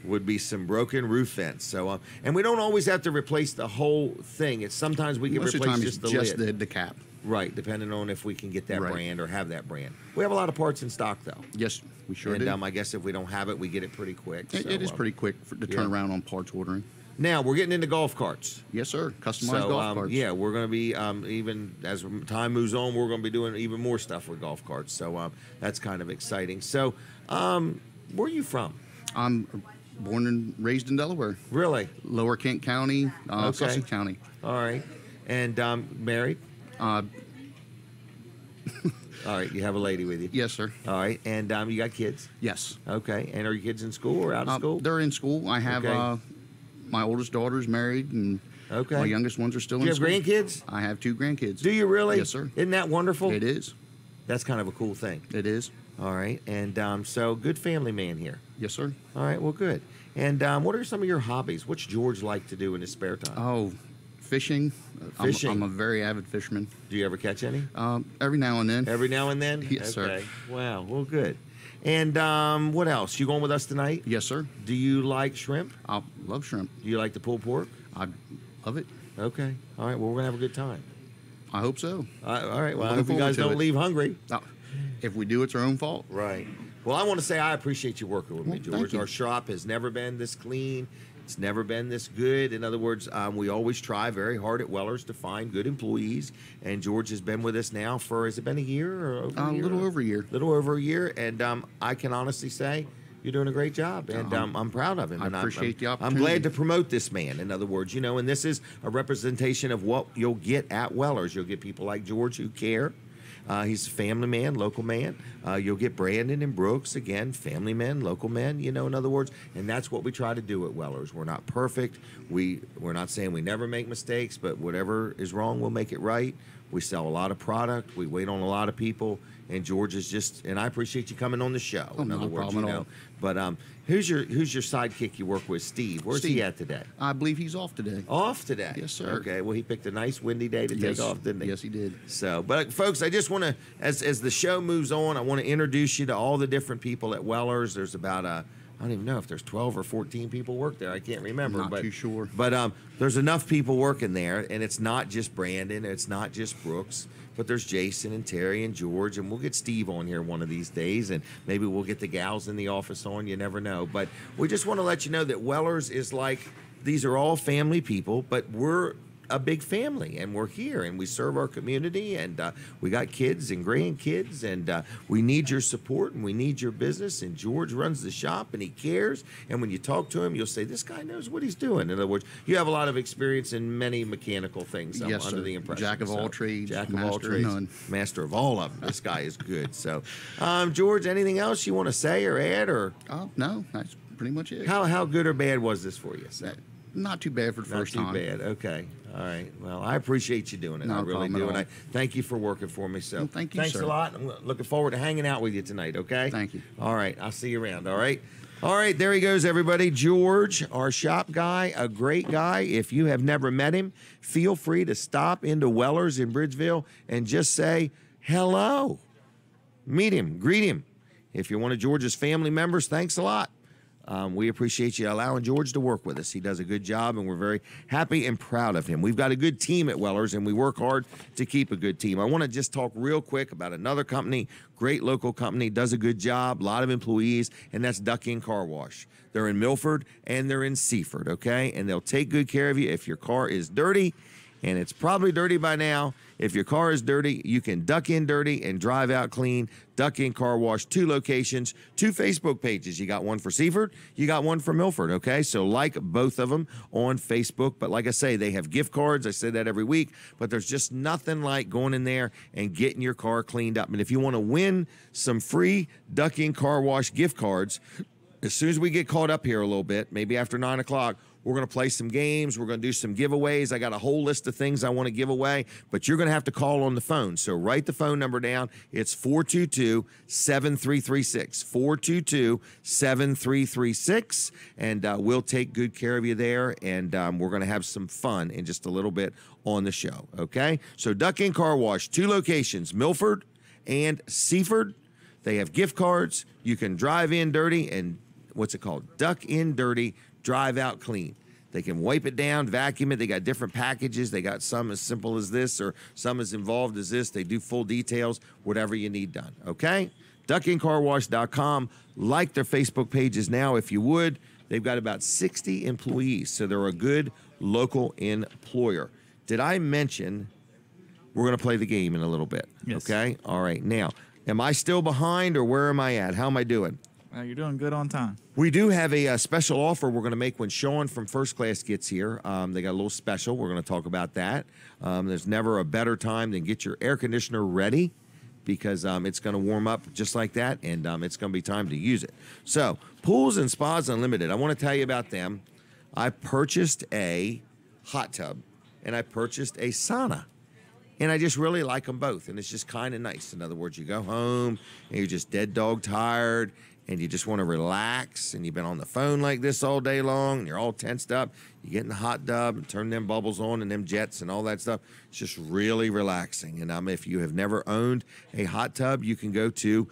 would be some broken roof vents. So, and we don't always have to replace the whole thing. It's sometimes we can Most of the replace time, just it's the just lid. the cap. Right, depending on if we can get that Right. brand or have that brand. We have a lot of parts in stock though. Yes, we sure And do. I guess if we don't have it, we get it pretty quick. It is pretty quick to turn yeah. around on parts ordering. Now we're getting into golf carts. Yes, sir. Customized So golf carts. yeah, we're going to be even as time moves on, we're going to be doing even more stuff with golf carts. So that's kind of exciting. So where are you from? I'm born and raised in Delaware. Really? Lower Kent County, Okay. Sussex County. All right. And married? All right. You have a lady with you. Yes, sir. All right. And you got kids? Yes. Okay. And are your kids in school or out of school? They're in school. I have Okay. my oldest daughter's married, and Okay. my youngest ones are still Do in you have school. grandkids? I have 2 grandkids. Do you really? Yes, sir. Isn't that wonderful? It is. That's kind of a cool thing. It is. All right. And so good family man here. Yes, sir. All right. Well, good. And what are some of your hobbies? What's George like to do in his spare time? Oh, fishing. Fishing. I'm a very avid fisherman. Do you ever catch any? Every now and then. Every now and then? Yes, sir. Okay. Wow. Well, good. And what else? You going with us tonight? Yes, sir. Do you like shrimp? I love shrimp. Do you like the pulled pork? I love it. Okay. All right. Well, we're going to have a good time. I hope so. All right. Well, I Looking hope you forward guys to don't it. leave hungry. If we do, it's our own fault. Right. Well, I want to say I appreciate you working with me, Well, thank George. you. Our shop has never been this clean. It's never been this good. In other words, we always try very hard at Weller's to find good employees. And George has been with us now for, has it been a year or over a year? A little over a year. Little over a year. And I can honestly say you're doing a great job. And I'm proud of him. I And appreciate the I'm opportunity. glad to promote this man, in other words. And this is a representation of what you'll get at Weller's. You'll get people like George who care. He's a family man, local man. You'll get Brandon and Brooks, again, family men, local men, in other words. And that's what we try to do at Weller's. We're not perfect. We're not saying we never make mistakes, but whatever is wrong, we'll make it right. We sell a lot of product. We wait on a lot of people. And George is just, and I appreciate you coming on the show. Oh, in no other words, problem at all. But who's your sidekick you work with, Steve? Where's he Steve. at today? I believe he's off today. Off today. Yes, sir. Okay. Well, he picked a nice windy day to take off, didn't he? Yes, he did. So, but folks, I just want to, as the show moves on, I want to introduce you to all the different people at Weller's. There's about I don't even know if there's 12 or 14 people work there. I can't remember. Not too sure. But there's enough people working there, and it's not just Brandon, it's not just Brooks, but there's Jason and Terry and George, and we'll get Steve on here one of these days, and maybe we'll get the gals in the office on. You never know. But we just want to let you know that Weller's is like, these are all family people, but we're a big family, and we're here, and we serve our community, and we got kids and grandkids, and we need your support, and we need your business. And George runs the shop, and he cares. And when you talk to him, you'll say, "This guy knows what he's doing." In other words, you have a lot of experience in many mechanical things. I'm Yes, under sir. the impression. Jack of all trades, Jack of all master of trades, none. master of all of them. This guy is good. So, George, anything else you want to say or add, or No, that's pretty much it. how good or bad was this for you? So? Not too bad for the Not first too time. bad. Okay. All right. Well, I appreciate you doing it. Not I a really problem at do. all. And I thank you for working for me. So Well, thank you, thanks sir. a lot. I'm looking forward to hanging out with you tonight, okay? Thank you. All right. I'll see you around, all right? All right, there he goes, everybody. George, our shop guy, a great guy. If you have never met him, feel free to stop into Weller's in Bridgeville and just say hello. Meet him, greet him. If you're one of George's family members, thanks a lot. We appreciate you allowing George to work with us. He does a good job, and we're very happy and proud of him. We've got a good team at Weller's, and we work hard to keep a good team. I want to just talk real quick about another company, great local company, does a good job, a lot of employees, and that's Duck Inn Car Wash. They're in Milford, and they're in Seaford, okay? And they'll take good care of you if your car is dirty, and it's probably dirty by now. If your car is dirty, you can duck in dirty and drive out clean. Duck Inn Car Wash, 2 locations, 2 Facebook pages. You got one for Seaford, you got one for Milford, okay? So like both of them on Facebook. But like I say, they have gift cards. I say that every week. But there's just nothing like going in there and getting your car cleaned up. And if you want to win some free Duck Inn Car Wash gift cards, as soon as we get caught up here a little bit, maybe after 9 o'clock, we're going to play some games. We're going to do some giveaways. I got a whole list of things I want to give away, but you're going to have to call on the phone. So write the phone number down. It's 422-7336. 422-7336. And we'll take good care of you there. And we're going to have some fun in just a little bit on the show. Okay? So Duck Inn Car Wash, 2 locations, Milford and Seaford. They have gift cards. You can drive in dirty and what's it called? Duck in dirty, drive out clean. They can wipe it down, vacuum it. They got different packages. They got some as simple as this or some as involved as this. They do full details, whatever you need done, okay? DuckInnCarWash.com. Like their Facebook pages now if you would. They've got about 60 employees, so they're a good local employer. Did I mention we're going to play the game in a little bit? Yes. Okay? All right. Now, am I still behind or where am I at? How am I doing? You're doing good on time. We do have a special offer we're going to make when Sean from First Class gets here. They got a little special. We're going to talk about that. There's never a better time than get your air conditioner ready because it's going to warm up just like that, and it's going to be time to use it. So, Pools and Spas Unlimited, I want to tell you about them. I purchased a hot tub, and I purchased a sauna. And I just really like them both, and it's just kind of nice. In other words, you go home, and you're just dead dog tired, and you just want to relax, and you've been on the phone like this all day long, and you're all tensed up. You get in the hot tub and turn them bubbles on and them jets and all that stuff. It's just really relaxing. And if you have never owned a hot tub, you can go to,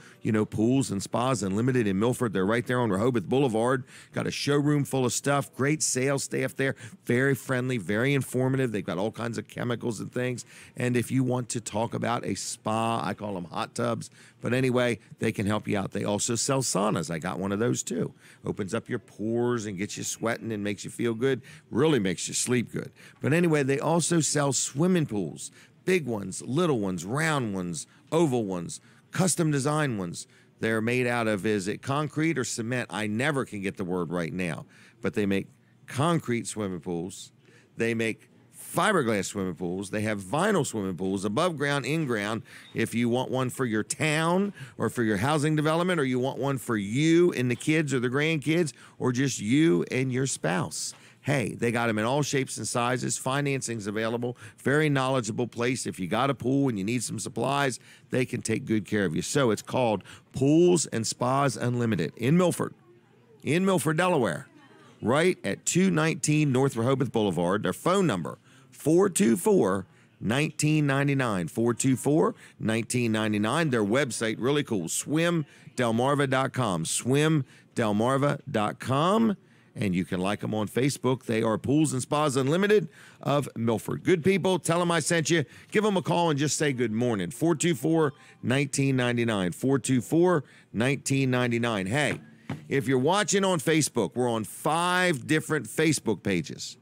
Pools and Spas Unlimited in Milford. They're right there on Rehoboth Boulevard. Got a showroom full of stuff. Great sales staff there. Very friendly, very informative. They've got all kinds of chemicals and things. And if you want to talk about a spa, I call them hot tubs. But anyway, they can help you out. They also sell saunas. I got one of those too. Opens up your pores and gets you sweating and makes you feel good. Really makes you sleep good. But anyway, they also sell swimming pools. Big ones, little ones, round ones, oval ones, custom design ones. They're made out of, is it concrete or cement? I never can get the word right now. But they make concrete swimming pools. They make fiberglass swimming pools. They have vinyl swimming pools, above ground, in ground. If you want one for your town or for your housing development, or you want one for you and the kids or the grandkids, or just you and your spouse. Hey, they got them in all shapes and sizes. Financing's available. Very knowledgeable place. If you got a pool and you need some supplies, they can take good care of you. So it's called Pools and Spas Unlimited in Milford, Delaware, right at 219 North Rehoboth Boulevard. Their phone number, 424-1999. 424-1999. Their website, really cool, swimdelmarva.com. Swimdelmarva.com. And you can like them on Facebook. They are Pools and Spas Unlimited of Milford. Good people. Tell them I sent you. Give them a call and just say good morning. 424-1999. 424-1999. Hey, if you're watching on Facebook, we're on 5 different Facebook pages.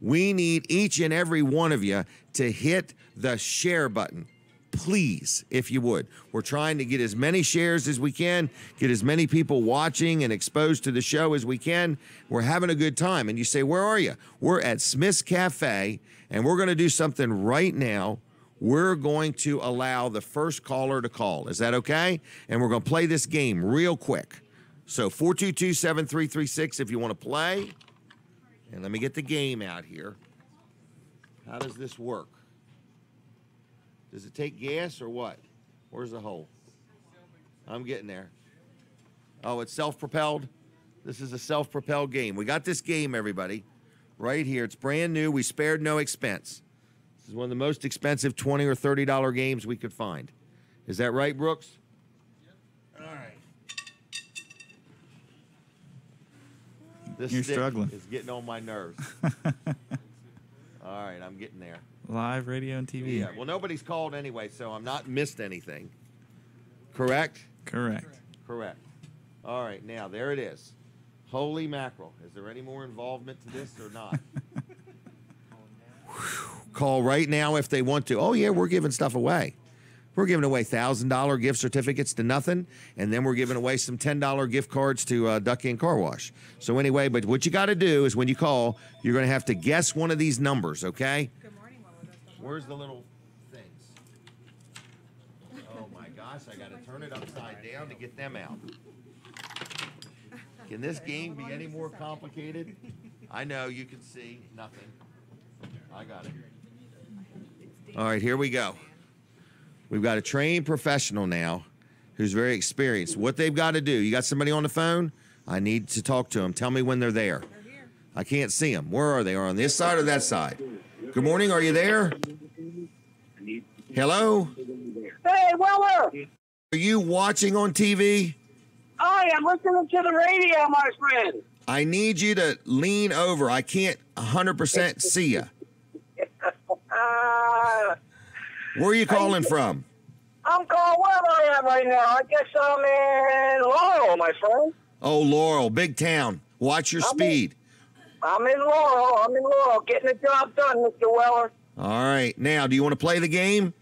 We need each and every one of you to hit the share button. Please, if you would. We're trying to get as many shares as we can, get as many people watching and exposed to the show as we can. We're having a good time. And you say, where are you? We're at Smith's Cafe, and we're going to do something right now. We're going to allow the first caller to call. Is that okay? And we're going to play this game real quick. So 422-7336 if you want to play. And let me get the game out here. How does this work? Does it take gas or what? Where's the hole? I'm getting there. Oh, it's self-propelled? This is a self-propelled game. We got this game, everybody, right here. It's brand new. We spared no expense. This is one of the most expensive $20 or $30 games we could find. Is that right, Brooks? Yep. All right. This You're stick struggling. is getting on my nerves. All right, I'm getting there. Live radio and TV. Yeah, well, nobody's called anyway, so I'm not missed anything. Correct? Correct. Correct. All right, now, there it is. Holy mackerel. Is there any more involvement to this or not? Call right now if they want to. Oh, yeah, we're giving stuff away. We're giving away $1,000 gift certificates to nothing, and then we're giving away some $10 gift cards to Duck Inn Car Wash. So anyway, but what you got to do is when you call, you're going to have to guess one of these numbers, okay? Good morning. Where's the little things? Oh, my gosh, I got to turn it upside down to get them out. Can this game be any more complicated? I know, you can see nothing. I got it. All right, here we go. We've got a trained professional now who's very experienced. What they've got to do, you got somebody on the phone? I need to talk to them. Tell me when they're there. They're here. I can't see them. Where are they? Are on this side or that side? Good morning. Are you there? Hello? Hey, Weller. Are you watching on TV? I am listening to the radio, my friend. I need you to lean over. I can't 100% see you. Where are you calling from? I'm calling where I am right now. I guess I'm in Laurel, my friend. Oh, Laurel, big town. Watch your speed. I'm in Laurel. Getting the job done, Mr. Weller. All right. Now, do you want to play the game?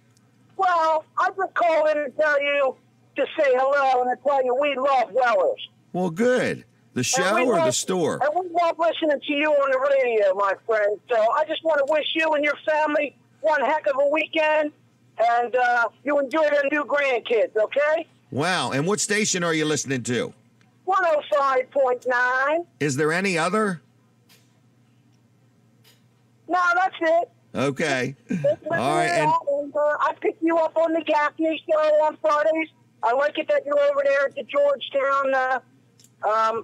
Well, I just called in and tell you to say hello and to tell you we love Wellers. Well, good. The show or the store? And we love listening to you on the radio, my friend. So I just want to wish you and your family one heck of a weekend. And you enjoy the new grandkids, okay? Wow. And what station are you listening to? 105.9. Is there any other? No, that's it. Okay. All right. And I pick you up on the Gaffney show on Fridays. I like it that you're over there at the Georgetown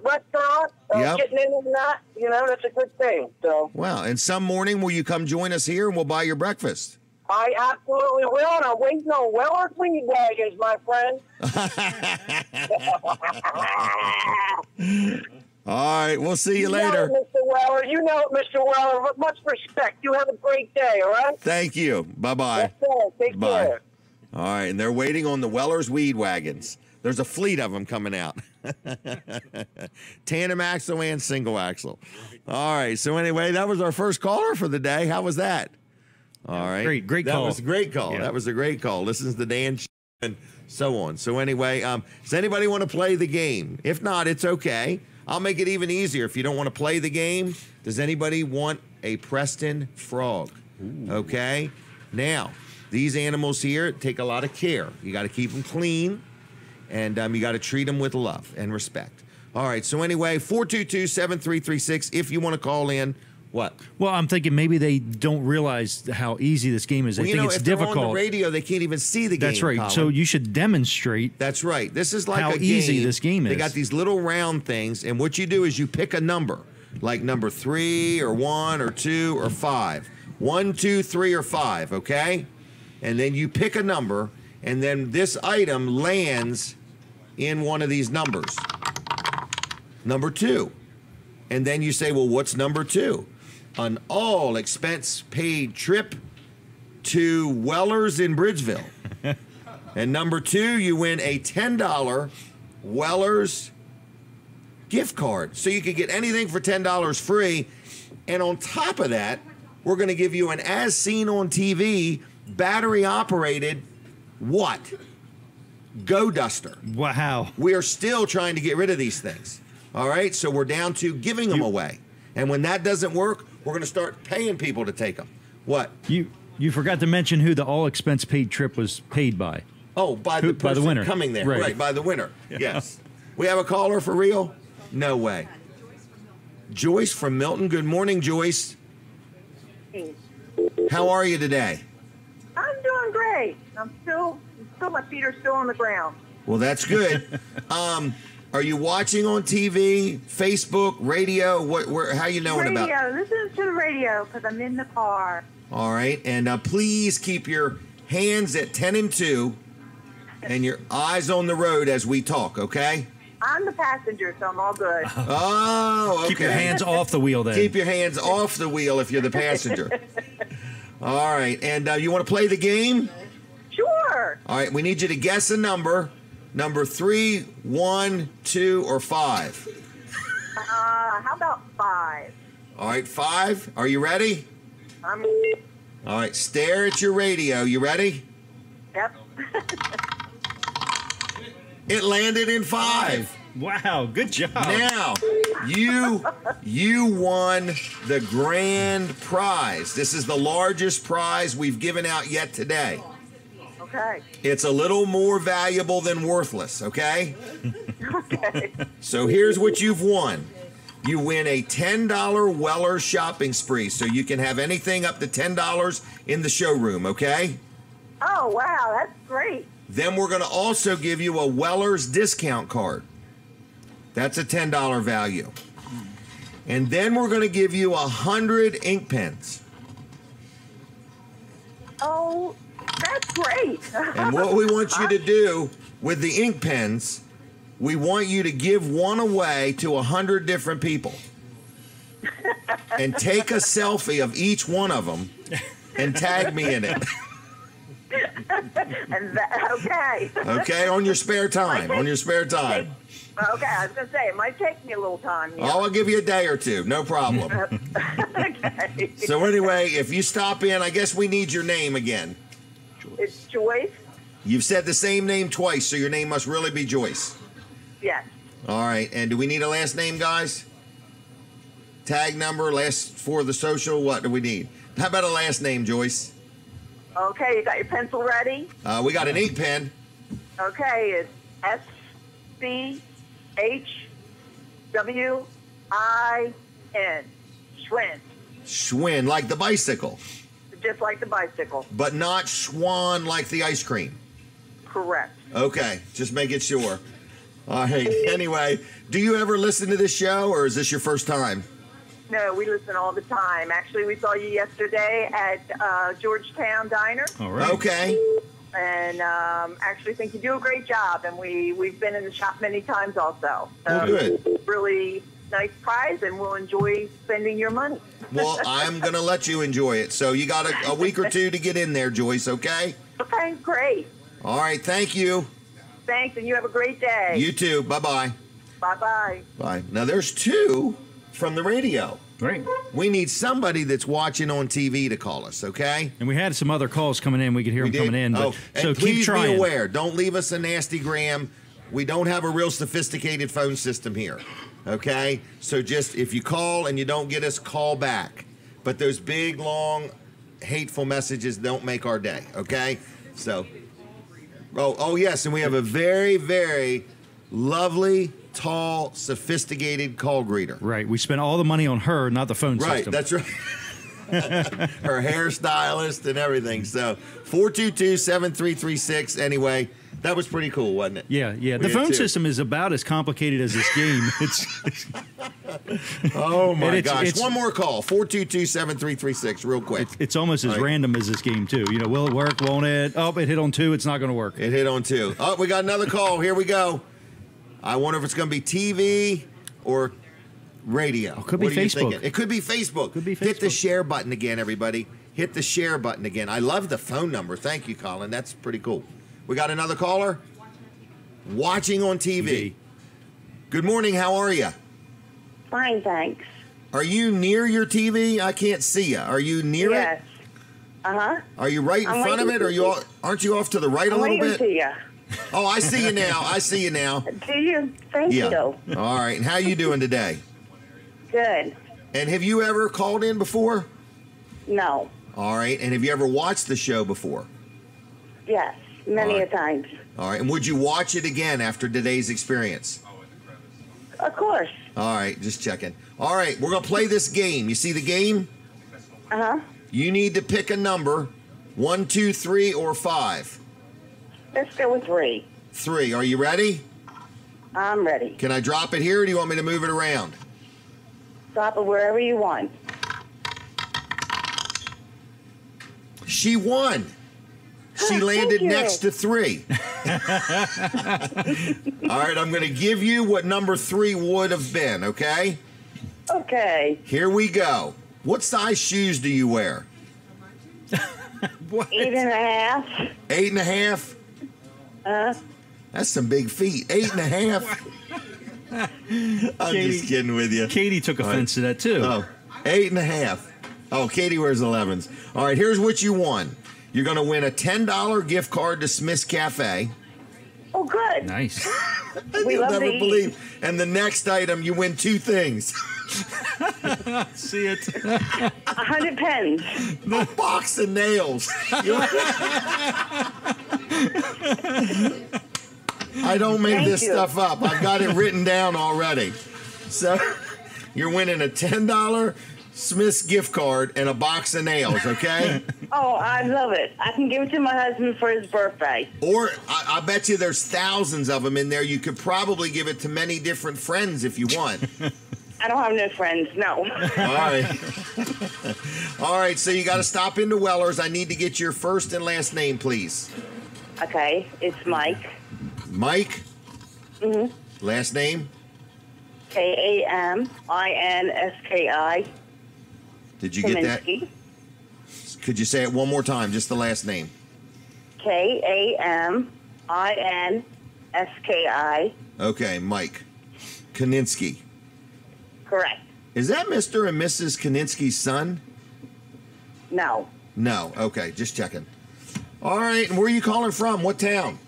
restaurant. Getting in that, that's a good thing. So. Wow. And some morning, will you come join us here and we'll buy your breakfast? I absolutely will, and I'm waiting on Weller's weed wagons, my friend. All right, we'll see you You later. know it, Mr. Weller. You know it, Mr. Weller. Much respect. You have a great day, all right? Thank you. Bye-bye. Take Bye. care. All right, and they're waiting on the Weller's weed wagons. There's a fleet of them coming out. Tandem axle and single axle. All right, so anyway, that was our first caller for the day. How was that? All right. Great call. That was a great call. Yeah. That was a great call. Listens to Dan and so on. So anyway, does anybody want to play the game? If not, it's okay. I'll make it even easier. If you don't want to play the game, does anybody want a Preston frog? Ooh. Okay. Now, these animals here take a lot of care. You got to keep them clean, and you got to treat them with love and respect. All right. So anyway, 422-7336. If you want to call in. What? Well, I'm thinking maybe they don't realize how easy this game is. They think it's if difficult. They're on the radio, they can't even see the game. That's right. Colin. So you should demonstrate. That's right. This is like how a game. easy this game is. They got these little round things, and what you do is you pick a number, like number 3 or 1 or 2 or 5. 1, 2, 3, or 5. Okay, and then you pick a number, and then this item lands in one of these numbers. Number 2, and then you say, well, what's number 2? An all-expense-paid trip to Weller's in Bridgeville. And number 2, you win a $10 Weller's gift card. So you can get anything for $10 free. And on top of that, we're going to give you an as seen on TV, battery-operated what? Go Duster. Wow. We are still trying to get rid of these things. All right? So we're down to giving them away. And when that doesn't work, we're going to start paying people to take them. What? You forgot to mention who the all-expense paid trip was paid by. Oh, by the person winner. coming there. Right, by the winner. Yeah. Yes. We have a caller for real? No way. Joyce from Milton. Good morning, Joyce. Good How are you today? I'm doing great. My feet are still on the ground. Well, that's good. Are you watching on TV, Facebook, radio? How you knowing radio. about? Listen to the radio because I'm in the car. All right, and please keep your hands at 10 and 2, and your eyes on the road as we talk. Okay. I'm the passenger, so I'm all good. Oh, okay. Keep your hands off the wheel then. Keep your hands off the wheel if you're the passenger. All right, and you want to play the game? Sure. All right, we need you to guess a number. Number 3, 1, 2, or 5. How about 5? All right, 5. Are you ready? I'm. All right, stare at your radio. You ready? Yep. It landed in 5. Wow, good job. Now, you won the grand prize. This is the largest prize we've given out yet today. Okay. It's a little more valuable than worthless, okay? Okay. So here's what you've won. You win a $10 Weller shopping spree, so you can have anything up to $10 in the showroom, okay? Oh, wow, that's great. Then we're going to also give you a Weller's discount card. That's a $10 value. And then we're going to give you 100 ink pens. Oh, that's great. And what we want you to do with the ink pens, we want you to give one away to 100 different people. And take a selfie of each one of them and tag me in it. Okay. Okay, on your spare time. On your spare time. Okay, I was going to say, it might take me a little time. Yeah. Oh, I'll give you a day or two. No problem. Okay. So anyway, if you stop in, I guess we need your name again. It's Joyce? You've said the same name twice, so your name must really be Joyce. Yes. All right, and do we need a last name, guys? Tag number, last for the social, what do we need? How about a last name, Joyce? Okay, you got your pencil ready? We got an ink pen. Okay, it's S-C-H-W-I-N. Schwinn. Schwinn, like the bicycle. Just like the bicycle. But not Schwan like the ice cream. Correct. Okay, just making sure. All right, anyway, do you ever listen to this show, or is this your first time? No, we listen all the time. Actually, we saw you yesterday at Georgetown Diner. All right. Okay. And actually think you do a great job, and we've been in the shop many times also. Oh, good. Really nice prize, and we'll enjoy spending your money. Well, I'm going to let you enjoy it. So you got a week or two to get in there, Joyce, okay? Okay, great. All right, thank you. Thanks, and you have a great day. You too. Bye-bye. Bye-bye. Bye. Now, there's 2 from the radio. Great. We need somebody that's watching on TV to call us, okay? And we had some other calls coming in. We could hear them coming in. But, and so please keep trying. be aware. Don't leave us a nasty gram. We don't have a real sophisticated phone system here, okay? So just if you call and you don't get us, call back. But those big, long, hateful messages don't make our day, okay? So, oh yes, and we have a very, very lovely, tall, sophisticated call greeter. Right. We spent all the money on her, not the phone system. Right, that's right. Her hairstylist and everything. So 422-7336. Anyway, that was pretty cool, wasn't it? Yeah. The phone system is about as complicated as this game. Oh my gosh. One more call. 422-7336 real quick. It's almost as random as this game too. You know, will it work? Won't it? Oh, it hit on 2. It's not going to work. It hit on 2. Oh, we got another call. Here we go. I wonder if it's going to be TV or radio. Oh, could be Facebook. It could be Facebook. Could be Facebook. Hit the share button again, everybody. Hit the share button again. I love the phone number. Thank you, Colin. That's pretty cool. We got another caller watching on TV. Good morning. How are you? Fine, thanks. Are you near your TV? I can't see you. Are you near it? Are you right in front of it? Or aren't you off to the right a little bit? To you. Oh, I see you now. I see you now. Do you? Thank you. All right. And how you doing today? Good. And have you ever called in before? No. All right. And have you ever watched the show before? Yes, many a times. All right. And would you watch it again after today's experience? Of course. All right. Just checking. All right. We're going to play this game. You see the game? Uh-huh. You need to pick a number, 1, 2, 3, or 5. Let's go with 3. 3. Are you ready? I'm ready. Can I drop it here, or do you want me to move it around? Stop it wherever you want. She won. She landed next to 3. All right, I'm going to give you what number 3 would have been, okay? Okay. Here we go. What size shoes do you wear? 8.5. 8.5? That's some big feet. 8.5? I'm just kidding with you. Katie took offense to that, too. Oh, 8.5. Oh, Katie wears 11s. All right, here's what you won. You're going to win a $10 gift card to Smith's Cafe. Oh, good. Nice. You'll never believe. And the next item, you win 2 things. See it. 100 pens. A box of nails. I don't make this stuff up. I've got it written down already. So you're winning a $10 Smith's gift card and a box of nails, okay? Oh, I love it. I can give it to my husband for his birthday. Or I bet you there's thousands of them in there. You could probably give it to many different friends if you want. I don't have no friends, no. All right. All right, so you got to stop into Weller's. I need to get your first and last name, please. Okay, it's Mike. Mike? Mm-hmm. Last name? Kaminski. Did you get that? Could you say it one more time, just the last name? Kaminski. Okay, Mike. Kaninsky. Correct. Is that Mr. and Mrs. Kaninsky's son? No. No. Okay, just checking. All right, and where are you calling from? What town?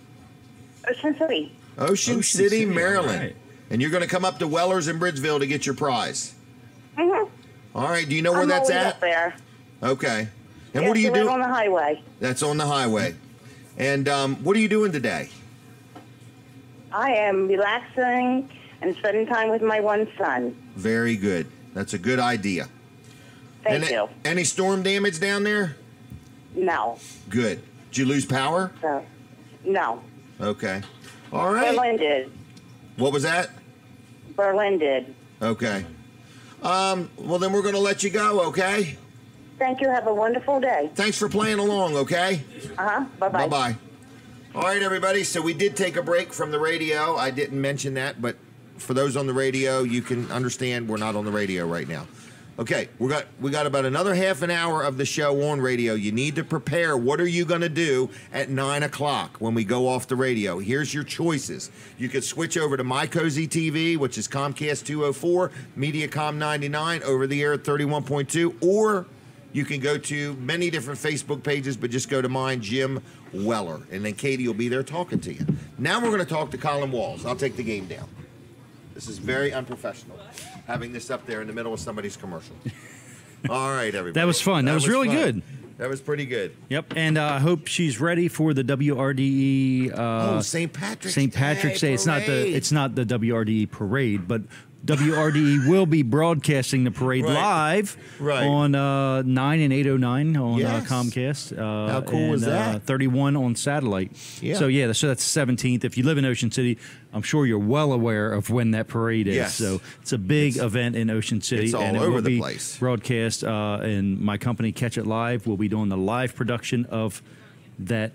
Ocean City. Ocean City, Maryland. Right. And you're going to come up to Weller's in Bridgeville to get your prize. Mm-hmm. All right, do you know where that's at? Up there. Okay. And what are you doing? on the highway. That's on the highway. And what are you doing today? I am relaxing and spending time with my one son. Very good. That's a good idea. Thank you. Any storm damage down there? No. Good. Did you lose power? No. Okay. All right. Berlin did. What was that? Berlin did. Okay. Well, then we're going to let you go, okay? Thank you. Have a wonderful day. Thanks for playing along, okay? Uh-huh. Bye-bye. Bye-bye. All right, everybody. So we did take a break from the radio. I didn't mention that, but for those on the radio, you can understand we're not on the radio right now. Okay, we got about another half an hour of the show on radio. You need to prepare. What are you going to do at 9 o'clock when we go off the radio? Here's your choices. You could switch over to My Cozy TV, which is Comcast 204, Mediacom 99, over the air at 31.2, or you can go to many different Facebook pages, but just go to mine, Jim Weller, and then Katie will be there talking to you. Now we're going to talk to Colin Walls. I'll take the game down. This is very unprofessional, having this up there in the middle of somebody's commercial. All right, everybody. That was fun. That was really fun. Good. That was pretty good. Yep, and I hope she's ready for the WRDE. St. Patrick's Day. It's not the WRDE parade, but WRDE will be broadcasting the parade live on 9 and 809 on Comcast. How cool was that? 31 on satellite. Yeah. So that's the 17th. If you live in Ocean City, I'm sure you're well aware of when that parade is. Yes. So it's a big event in Ocean City. It's all and it over will the be place. Broadcast, and my company, Catch It Live, will be doing the live production of that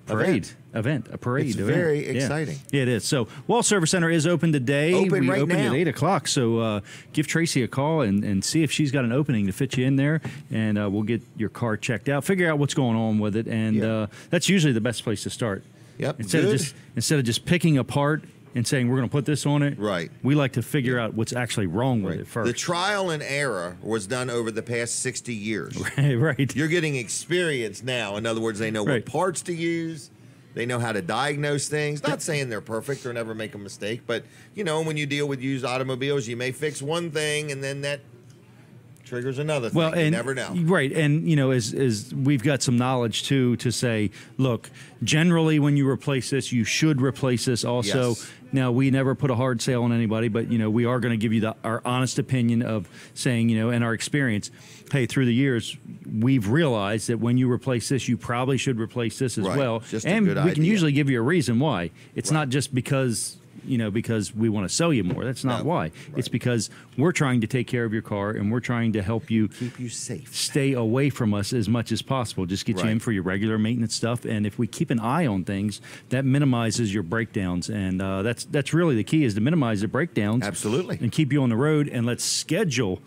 parade event. It's very exciting. Yeah, it is. So Wall Service Center is open today. We open now. at 8 o'clock. So give Tracy a call and see if she's got an opening to fit you in there, and we'll get your car checked out, figure out what's going on with it, and that's usually the best place to start. Yep. Instead of just picking apart and saying we're going to put this on it. Right. We like to figure out what's actually wrong with it first. The trial and error was done over the past 60 years. Right. You're getting experience now. In other words, they know what parts to use. They know how to diagnose things. Not saying they're perfect or never make a mistake, but, when you deal with used automobiles, you may fix one thing and then that triggers another thing. Well, and you never know. Right. And, as we've got some knowledge, too, to say, look, generally when you replace this, you should replace this also. Yes. Now, we never put a hard sale on anybody, but, we are going to give you our honest opinion of saying, and our experience. Hey, through the years, we've realized that when you replace this, you probably should replace this as well. Just a and good we can idea. usually give you a reason why. It's not just because we want to sell you more. That's not why. It's because we're trying to take care of your car and we're trying to help you keep you safe. Stay away from us as much as possible. Just get you in for your regular maintenance stuff. And if we keep an eye on things, that minimizes your breakdowns. And that's really the key, is to minimize the breakdowns. Absolutely. And keep you on the road, and let's schedule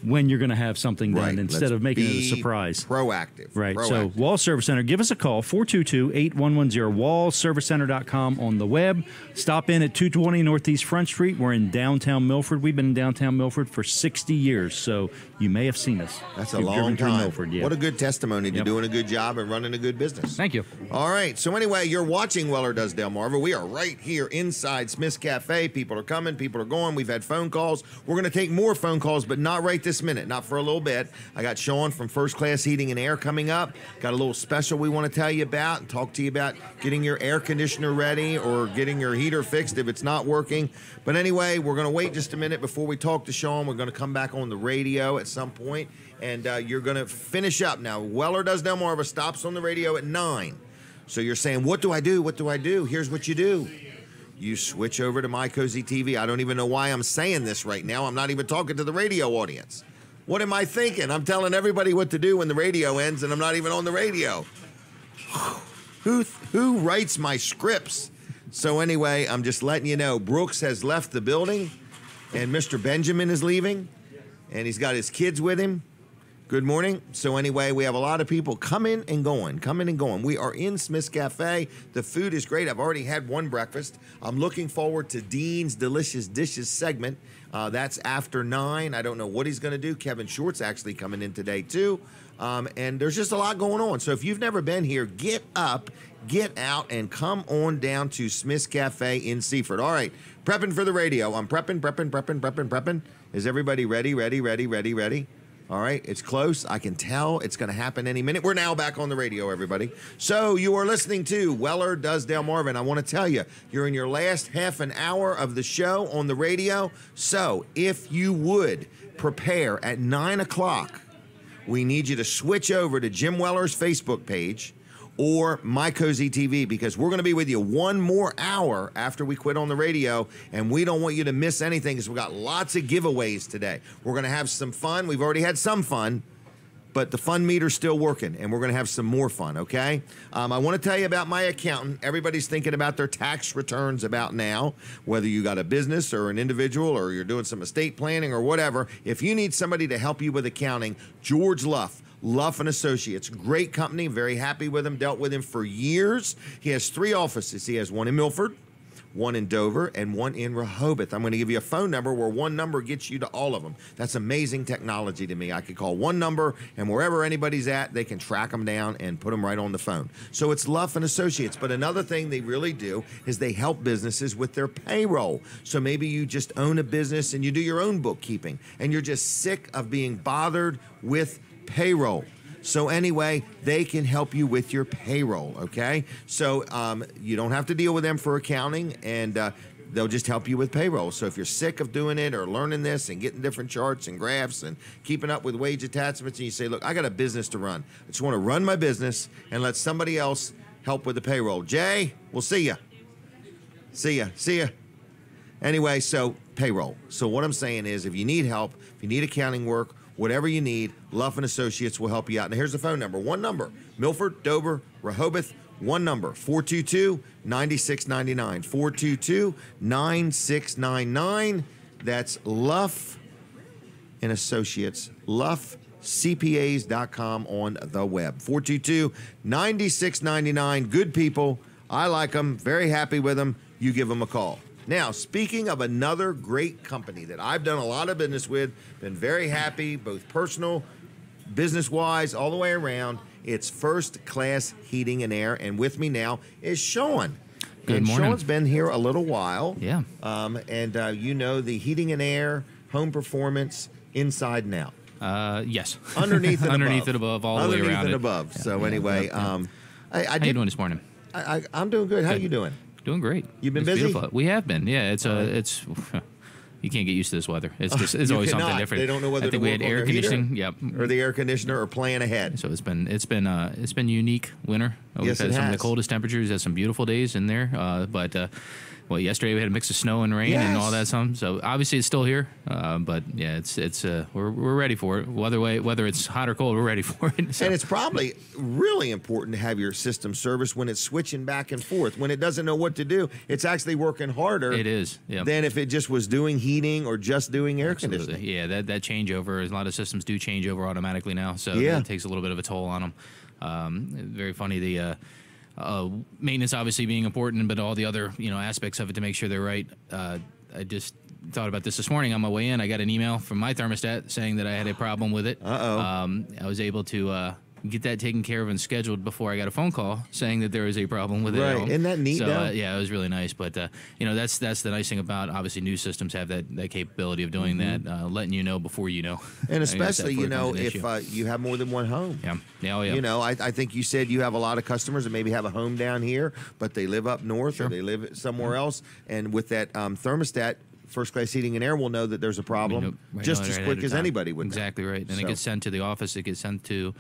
when you're going to have something done instead of making it a surprise. Proactive. Right. Proactive. So Wall Service Center, give us a call, 422-8110, wallservicecenter.com on the web. Stop in at 220 Northeast Front Street. We're in downtown Milford. We've been in downtown Milford for 60 years, so you may have seen us. That's a You've long driven through time. Milford, yeah. What a good testimony to doing a good job and running a good business. Thank you. All right. So anyway, you're watching Weller Does Delmarva. We are right here inside Smith's Cafe. People are coming. People are going. We've had phone calls. We're going to take more phone calls, but not right this minute. Not for a little bit. I got Sean from First Class Heating and Air coming up. Got a little special we want to tell you about and talk to you about getting your air conditioner ready or getting your heater fixed if it's not working. But anyway, we're going to wait just a minute before we talk to Sean. We're going to come back on the radio at some point, and you're going to finish up. Now, Weller Does Delmarva stops on the radio at 9. So you're saying, what do I do? What do I do? Here's what you do. You switch over to My Cozy TV. I don't even know why I'm saying this right now. I'm not even talking to the radio audience. What am I thinking? I'm telling everybody what to do when the radio ends, and I'm not even on the radio. Who writes my scripts? So anyway, I'm just letting you know, Brooks has left the building, and Mr. Benjamin is leaving, and he's got his kids with him. Good morning. So anyway, we have a lot of people coming and going. We are in Smith's Cafe. The food is great. I've already had one breakfast. I'm looking forward to Dean's Delicious Dishes segment. That's after 9. I don't know what he's going to do. Kevin Short's actually coming in today, too. And there's just a lot going on. So if you've never been here, get up, get out, and come on down to Smith's Cafe in Seaford. All right, prepping for the radio. I'm prepping. Is everybody ready? All right, it's close. I can tell it's going to happen any minute. We're now back on the radio, everybody. So you are listening to Weller Does Delmarva, and I want to tell you, you're in your last half an hour of the show on the radio. So if you would prepare at 9 o'clock, we need you to switch over to Jim Weller's Facebook page or My Cozy TV, because we're going to be with you one more hour after we quit on the radio, and we don't want you to miss anything because we got lots of giveaways today. We're going to have some fun. We've already had some fun, but the fun meter's still working, and we're going to have some more fun, okay? I want to tell you about my accountant. Everybody's thinking about their tax returns about now, whether you got a business or an individual or you're doing some estate planning or whatever. If you need somebody to help you with accounting, George Luff and Associates, great company, very happy with him, dealt with him for years. He has 3 offices. He has one in Milford, one in Dover, and one in Rehoboth. I'm going to give you a phone number where one number gets you to all of them. That's amazing technology to me. I could call one number, and wherever anybody's at, they can track them down and put them right on the phone. So it's Luff and Associates. But another thing they really do is they help businesses with their payroll. So maybe you just own a business and you do your own bookkeeping, and you're just sick of being bothered with payroll. So anyway, they can help you with your payroll, okay? So you don't have to deal with them for accounting, and they'll just help you with payroll. So if you're sick of doing it or learning this and getting different charts and graphs and keeping up with wage attachments, and you say, look, I got a business to run. I just want to run my business and let somebody else help with the payroll. Jay, we'll see ya. See ya. Anyway, so payroll. So what I'm saying is, if you need help, if you need accounting work, whatever you need, Luff and Associates will help you out. Now, here's the phone number. One number, Milford, Dover, Rehoboth. One number, 422-9699. 422-9699. That's Luff and Associates. LuffCPAs.com on the web. 422-9699. Good people. I like them. Very happy with them. You give them a call. Now, speaking of another great company that I've done a lot of business with, been very happy, both personal, business-wise, all the way around, it's First Class Heating and Air. And with me now is Sean. Good and morning. Sean's been here a little while. Yeah. You know the heating and air, home performance, inside and out. Yes. Underneath and underneath above. and above, all the way around. Underneath and it. above. Yeah, So yeah, anyway, yeah. I How you doing this morning? I'm doing good. How are you doing? Doing great. You've been It's busy? Beautiful. We have been. Yeah, it's you can't get used to this weather. It's just it's You always cannot. something different. They don't know whether I think to we work had on air their heater conditioning. Yep. or the air conditioner or plan ahead. So it's been unique winter. We've Yes, had it some of has. the coldest temperatures. Had some beautiful days in there. Well, yesterday we had a mix of snow and rain and all that. So obviously it's still here. But yeah, we're ready for it. Whether it's hot or cold, we're ready for it. So. And it's probably really important to have your system serviced when it's switching back and forth. When it doesn't know what to do, it's actually working harder. It is. Yep. Than if it just was doing heating or just doing air conditioning. Yeah, that changeover. A lot of systems do change over automatically now. So it takes a little bit of a toll on them. Very funny. The maintenance obviously being important, but all the other aspects of it to make sure they're right. I just thought about this morning on my way in. I got an email from my thermostat saying that I had a problem with it. I was able to get that taken care of and scheduled before I got a phone call saying that there was a problem with it. Right, isn't that neat? So yeah, it was really nice. But that's the nice thing about obviously new systems have that capability of doing that, letting you know before you know. And especially if issue. you have more than one home. Yeah, oh, yeah. I think you said you have a lot of customers that maybe have a home down here, but they live up north or they live somewhere else, and with that thermostat. First Class Heating and Air will know that there's a problem just as quick as anybody would. Exactly right. And it gets sent to the office. It gets sent to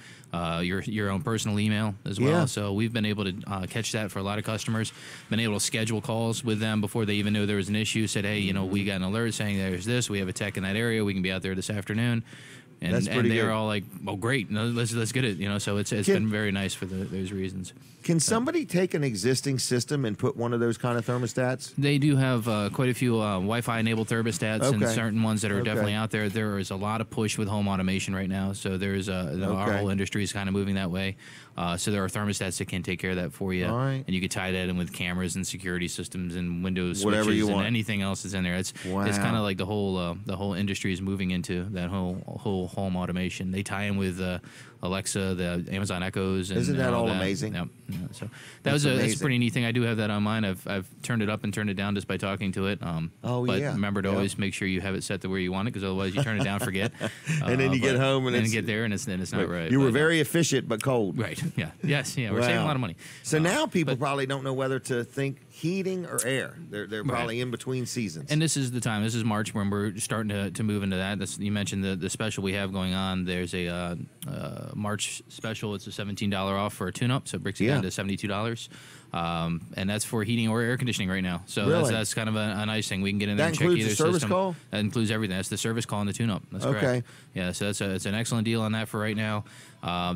your own personal email as well. Yeah. So we've been able to catch that for a lot of customers. Been able to schedule calls with them before they even knew there was an issue. Said, hey, we got an alert saying there's this. We have a tech in that area. We can be out there this afternoon. And they're all like, "Oh, great! No, let's get it." So it's been very nice for those reasons. Can somebody take an existing system and put one of those kind of thermostats? They do have quite a few Wi-Fi enabled thermostats and certain ones that are definitely out there. There is a lot of push with home automation right now, so there's our whole industry is kind of moving that way. So there are thermostats that can take care of that for you, and you could tie that in with cameras and security systems and Windows Whatever switches you and want. anything else that's in there. It's kind of like the whole industry is moving into that whole home automation. They tie in with Alexa, the Amazon Echoes. And, Isn't that all that. amazing? Yep. Yeah, so that's a pretty neat thing. I do have that on mine. I've turned it up and turned it down just by talking to it. But remember to always make sure you have it set to where you want it, because otherwise you turn it down, forget. And then you get home and get there and it's not right. You were very efficient but cold. Right. Yeah. Yes. Yeah. We're saving a lot of money. So now people probably don't know whether to think heating or air. They're probably in between seasons. And this is the time. This is March when we're starting to move into that. You mentioned the special we have going on. There's a March special. It's a $17 off for a tune-up, so it breaks it down to $72. And that's for heating or air conditioning right now. So that's kind of a nice thing. We can get in there and check either system. That includes the service call? That includes everything. That's the service call and the tune-up. That's correct. Yeah, so it's an excellent deal on that for right now.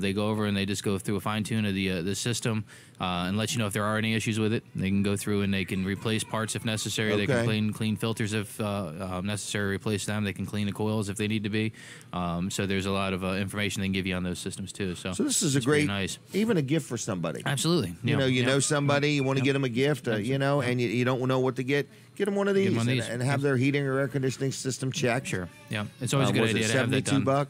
They go over and they just go through a fine-tune of the system and let you know if there are any issues with it. They can go through and they can replace parts if necessary. They can clean filters if necessary, replace them. They can clean the coils if they need to be. So there's a lot of information they can give you on those systems too. So this is a great, even a gift for somebody. Absolutely. You know somebody, you want to get them a gift, and you don't know what to get. Get them one of these, and have their heating or air conditioning system checked. Sure. Yeah, it's always a good idea to have that done. $72?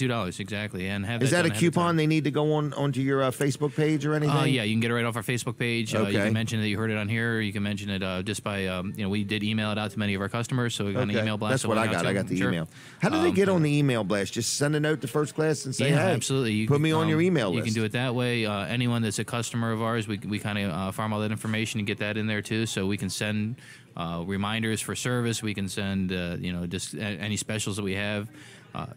$72, exactly. And have Is that a coupon they need to go onto your Facebook page or anything? Yeah, you can get it right off our Facebook page. You can mention that you heard it on here. Or you can mention it just by, we did email it out to many of our customers, so we got an email blast. That's what I got. I got the email. How do they get on the email blast? Just send a note to First Class and say, hey, absolutely. Put me on your email list. You can do it that way. Anyone that's a customer of ours, we kind of farm all that information and get that in there too, so we can send reminders for service. We can send, just any specials that we have.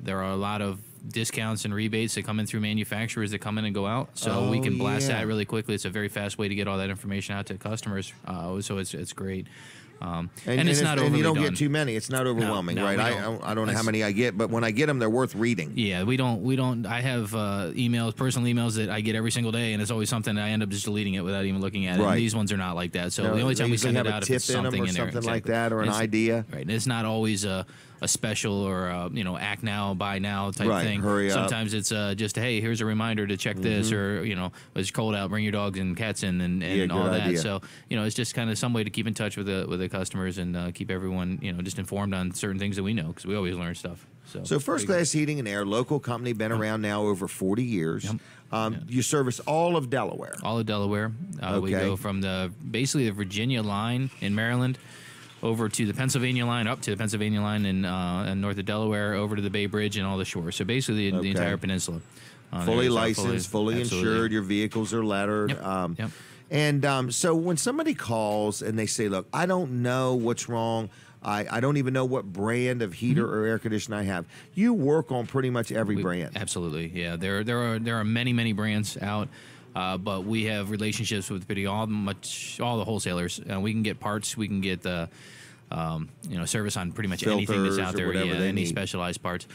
There are a lot of discounts and rebates that come in through manufacturers that come in and go out. So we can blast that really quickly. It's a very fast way to get all that information out to customers. So it's great. And it's not overly you don't done. get too many. It's not overwhelming, right? I don't know how many I get, but when I get them, they're worth reading. Yeah, we don't. I have emails, personal emails that I get every single day, and it's always something that I end up just deleting it without even looking at it. And these ones are not like that. So the only time we send it out, if it's something in there, something like that, or an idea, right? And it's not always a special or act now, buy now type thing. Hurry up. Sometimes it's just hey, here's a reminder to check this, or it's cold out, bring your dogs and cats in, and all that. Idea. So it's just kind of some way to keep in touch with the customers and keep everyone just informed on certain things that we know, because we always learn stuff. So First Class Heating and Air, local company, been around now over 40 years. You service all of Delaware. All of Delaware. We go from basically the Virginia line in Maryland over to the Pennsylvania line, up to the Pennsylvania line in north of Delaware, over to the Bay Bridge and all the shores. So basically the entire peninsula. Fully licensed, fully insured. Your vehicles are lettered. Yep. And so when somebody calls and they say, look, I don't know what's wrong. I don't even know what brand of heater or air conditioner I have. You work on pretty much every brand. Absolutely, yeah. There are many brands out, but we have relationships with all the wholesalers. We can get parts. We can get the service on pretty much anything that's out there. Yeah, any specialized parts.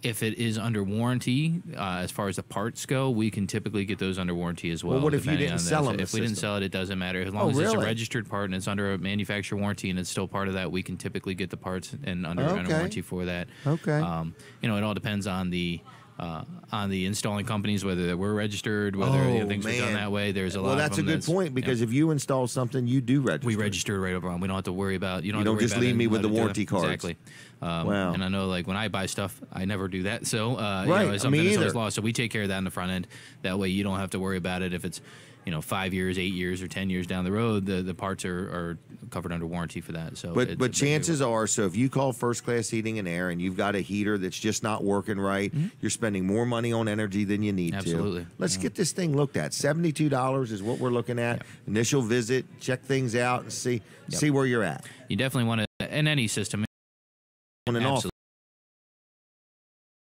If it is under warranty, as far as the parts go, we can typically get those under warranty as well. Well, what if you didn't sell them? If we didn't sell it, it doesn't matter. As long as it's a registered part and it's under a manufacturer warranty and it's still part of that, we can typically get the parts and under warranty for that. Okay. It all depends on the installing companies, whether we're registered, whether things are done that way. There's a lot. Well, that's a good point because if you install something, you do register. We register right over on. We don't have to worry about. You don't just leave me with the warranty cards. Exactly. Wow. And I know, like when I buy stuff, I never do that. So right, something that's always lost. So we take care of that in the front end. That way, you don't have to worry about it if it's 5 years, 8 years, or 10 years down the road. The parts are covered under warranty for that. So, but chances are, so if you call First Class Heating and Air and you've got a heater that's just not working right, you're spending more money on energy than you need to. Let's get this thing looked at. $72 is what we're looking at. Yep. Initial visit, check things out, and see where you're at. You definitely want to, in any system. On and off.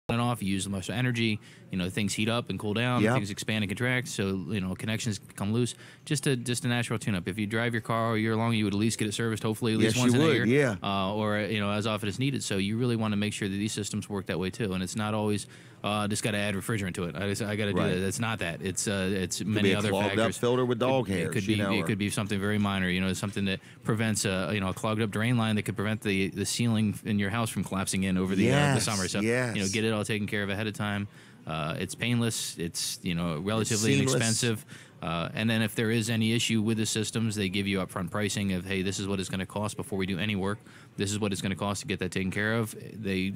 And off, you use the most energy, things heat up and cool down, things expand and contract, so connections come loose. Just a natural tune-up. If you drive your car all year long, you would at least get it serviced, hopefully at least once in a year, or as often as needed. So you really want to make sure that these systems work that way too. And it's not always just got to add refrigerant to it. I got to do that. It's not that. It's many other factors. Up filter with dog hairs. It could be something very minor. Something that prevents a clogged up drain line that could prevent the ceiling in your house from collapsing in over the summer. So get it all taken care of ahead of time. It's painless. It's relatively inexpensive. And then if there is any issue with the systems, they give you upfront pricing of, hey, this is what it's going to cost before we do any work. This is what it's going to cost to get that taken care of. The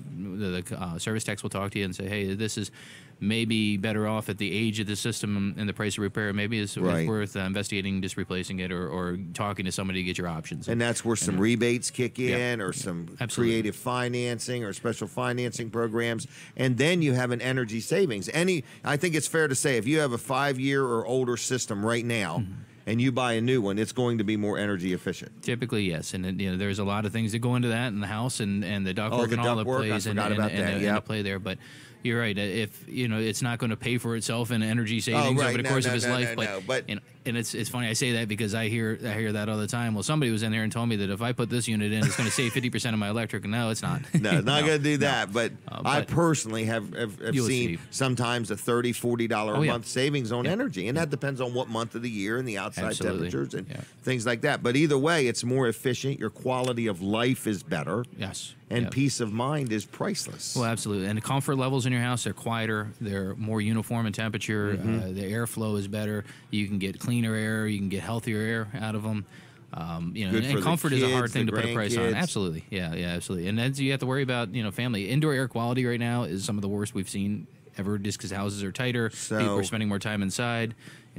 service techs will talk to you and say, hey, this is maybe better off at the age of the system and the price of repair. Maybe it's worth investigating just replacing it or talking to somebody to get your options. And that's where some rebates kick in or some creative financing or special financing programs. And then you have an energy savings. I think it's fair to say if you have a 5-year or older system right now, and you buy a new one, it's going to be more energy efficient. Typically, yes. And there's a lot of things that go into that in the house and the ductwork and all that plays and play there. But you're right. If it's not going to pay for itself in energy savings over the course of his life. But and it's funny I say that because I hear that all the time. Well, somebody was in there and told me that if I put this unit in, it's going to save 50% of my electric. And no, it's not. No, it's not going to do that. But I personally have seen sometimes a $30, $40 a month savings on energy, and that depends on what month of the year and the outside temperatures and things like that. But either way, it's more efficient. Your quality of life is better. Yes. And peace of mind is priceless. Well, absolutely. And the comfort levels in your house, they're quieter. They're more uniform in temperature. The airflow is better. You can get cleaner air. You can get healthier air out of them. And comfort is a hard thing to put a price on. Absolutely. Yeah, absolutely. And then you have to worry about, family. Indoor air quality right now is some of the worst we've seen ever just because houses are tighter. People are spending more time inside.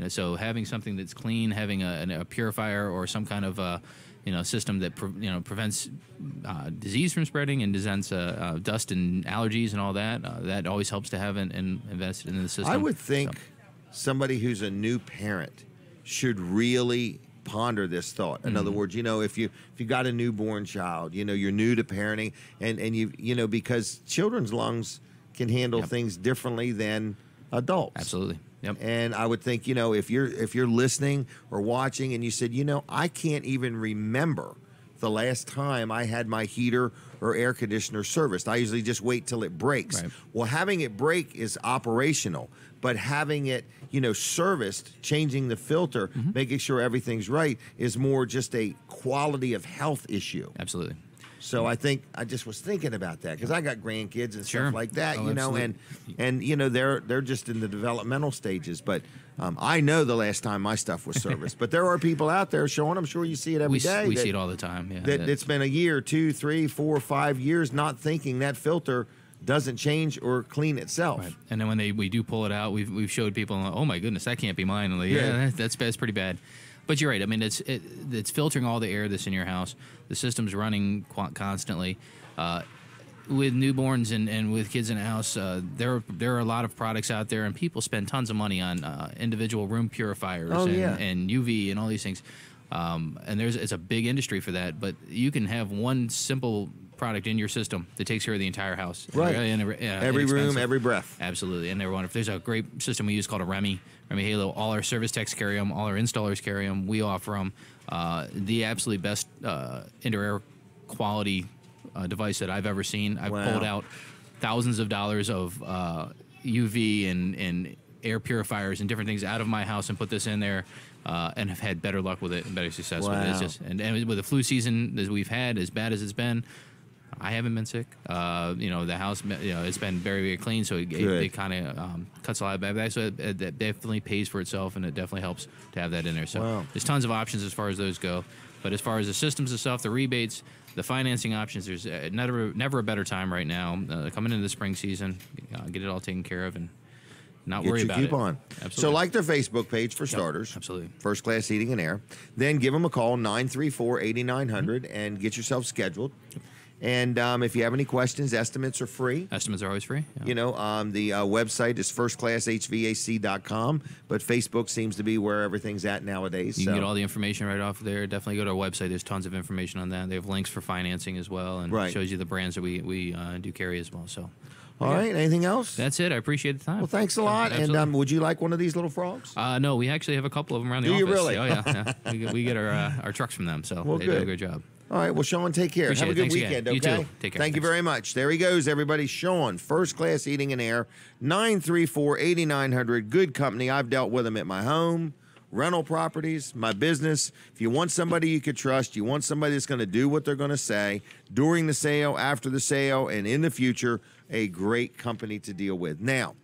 So having something that's clean, having a purifier or some kind of system that prevents disease from spreading and prevents dust and allergies and all that. That always helps to have and invested in the system. I would think somebody who's a new parent should really ponder this thought. In other words, if you got a newborn child, you're new to parenting, and you because children's lungs can handle things differently than adults. Absolutely. Yep. And I would think, if you're listening or watching and you said, I can't even remember the last time I had my heater or air conditioner serviced. I usually just wait till it breaks. Right. Well, having it break is operational, but having it, serviced, changing the filter, making sure everything's right is more just a quality of health issue. Absolutely. So I think I just was thinking about that because I got grandkids and stuff like that, absolutely. and they're just in the developmental stages. But I know the last time my stuff was serviced. But there are people out there, Sean. I'm sure you see it every day. We see it all the time. Yeah, it's been a year, 2, 3, 4, 5 years not thinking that filter doesn't change or clean itself. Right. And then when we do pull it out, we've showed people, oh my goodness, that can't be mine. And like, that's pretty bad. But you're right. I mean, it's filtering all the air that's in your house. The system's running constantly. With newborns and with kids in the house, there are a lot of products out there, and people spend tons of money on individual room purifiers and UV and all these things. And it's a big industry for that. But you can have one simple product in your system that takes care of the entire house. Right. Every room, every breath. Absolutely. And they're wonderful. There's a great system we use called a Remy Halo. All our service techs carry them. All our installers carry them. We offer them. The absolutely best indoor air quality device that I've ever seen. I've pulled out thousands of dollars of UV and air purifiers and different things out of my house and put this in there and have had better luck with it and better success with it. It's just, and with the flu season that we've had, as bad as it's been, I haven't been sick. The house, it's been very, very clean, so it kind of cuts a lot of bad back. So it definitely pays for itself, and it definitely helps to have that in there. So there's tons of options as far as those go. But as far as the systems and stuff, the rebates, the financing options, there's never a better time right now. Coming into the spring season, get it all taken care of and not worry about it. Get your coupon. Absolutely. So like their Facebook page for starters. Absolutely. First Class Heating and Air. Then give them a call, 934-8900, and get yourself scheduled. And if you have any questions, estimates are free. Estimates are always free. Yeah. The website is firstclasshvac.com, but Facebook seems to be where everything's at nowadays. You can get all the information right off there. Definitely go to our website. There's tons of information on that. They have links for financing as well, and it shows you the brands that we do carry as well. So, all right. Anything else? That's it. I appreciate the time. Well, thanks a lot. And would you like one of these little frogs? No, we actually have a couple of them around the office. Do you really? Oh, yeah. We get our trucks from them, so they do a good job. All right. Well, Sean, take care. Appreciate Have a good weekend, again. okay? You too. Take care. Thank you very much. There he goes, everybody. Sean, First Class Heating and Air, 934-8900. Good company. I've dealt with them at my home, rental properties, my business. If you want somebody you could trust, you want somebody that's going to do what they're going to say during the sale, after the sale, and in the future, a great company to deal with. Now,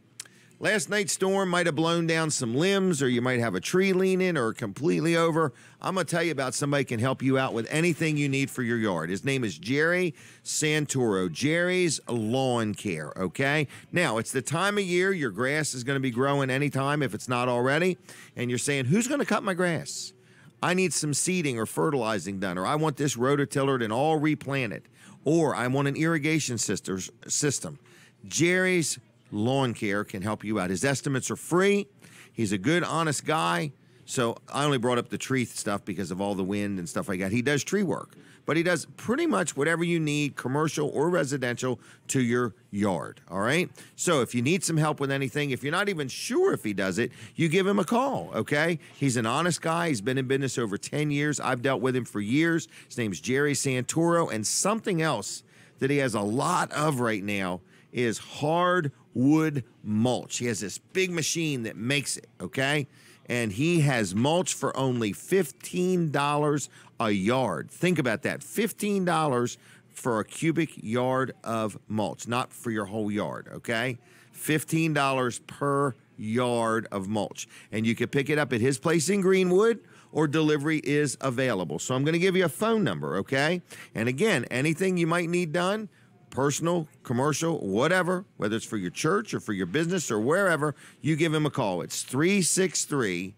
last night's storm might have blown down some limbs, or you might have a tree leaning or completely over. I'm going to tell you about somebody who can help you out with anything you need for your yard. His name is Jerry Santoro. Jerry's Lawn Care, okay? Now, it's the time of year your grass is going to be growing anytime if it's not already, and you're saying, who's going to cut my grass? I need some seeding or fertilizing done, or I want this rototillered and all replanted, or I want an irrigation system. Jerry's Lawn Care can help you out. His estimates are free. He's a good, honest guy. So I only brought up the tree stuff because of all the wind and stuff like that. He does tree work, but he does pretty much whatever you need, commercial or residential, to your yard, all right? So if you need some help with anything, if you're not even sure if he does it, you give him a call, okay? He's an honest guy. He's been in business over 10 years. I've dealt with him for years. His name's Jerry Santoro, and something else that he has a lot of right now is hardwood mulch. He has this big machine that makes it, okay? And he has mulch for only $15 a yard. Think about that, $15 for a cubic yard of mulch, not for your whole yard, okay? $15 per yard of mulch. And you can pick it up at his place in Greenwood, or delivery is available. So I'm going to give you a phone number, okay? And again, anything you might need done, personal, commercial, whatever, whether it's for your church or for your business or wherever, you give him a call. It's 363-6025,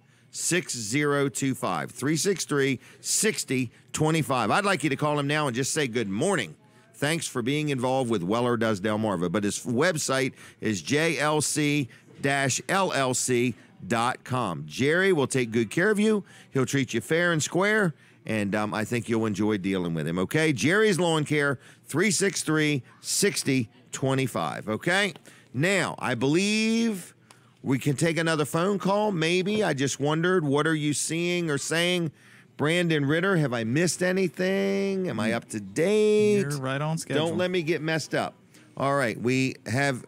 363-6025. I'd like you to call him now and just say good morning. Thanks for being involved with Weller Does Delmarva. But his website is jlc-llc.com. Jerry will take good care of you. He'll treat you fair and square. And I think you'll enjoy dealing with him, okay? Jerry's Lawn Care, 363-6025, okay? Now, I believe we can take another phone call, maybe. I just wondered, what are you seeing or saying? Brandon Ritter, have I missed anything? Am I up to date? You're right on schedule. Don't let me get messed up. All right, we have...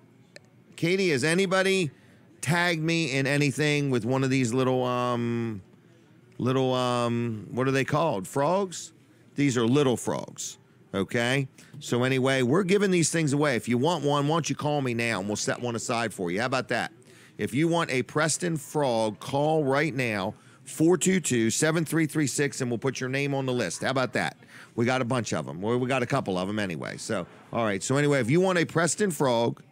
Katie, has anybody tagged me in anything with one of these little, what are they called? Frogs? These are little frogs, okay? So anyway, we're giving these things away. If you want one, why don't you call me now and we'll set one aside for you. How about that? If you want a Preston frog, call right now, 422-7336, and we'll put your name on the list. How about that? We got a bunch of them. Well, we got a couple of them anyway. So, all right. So anyway, if you want a Preston frog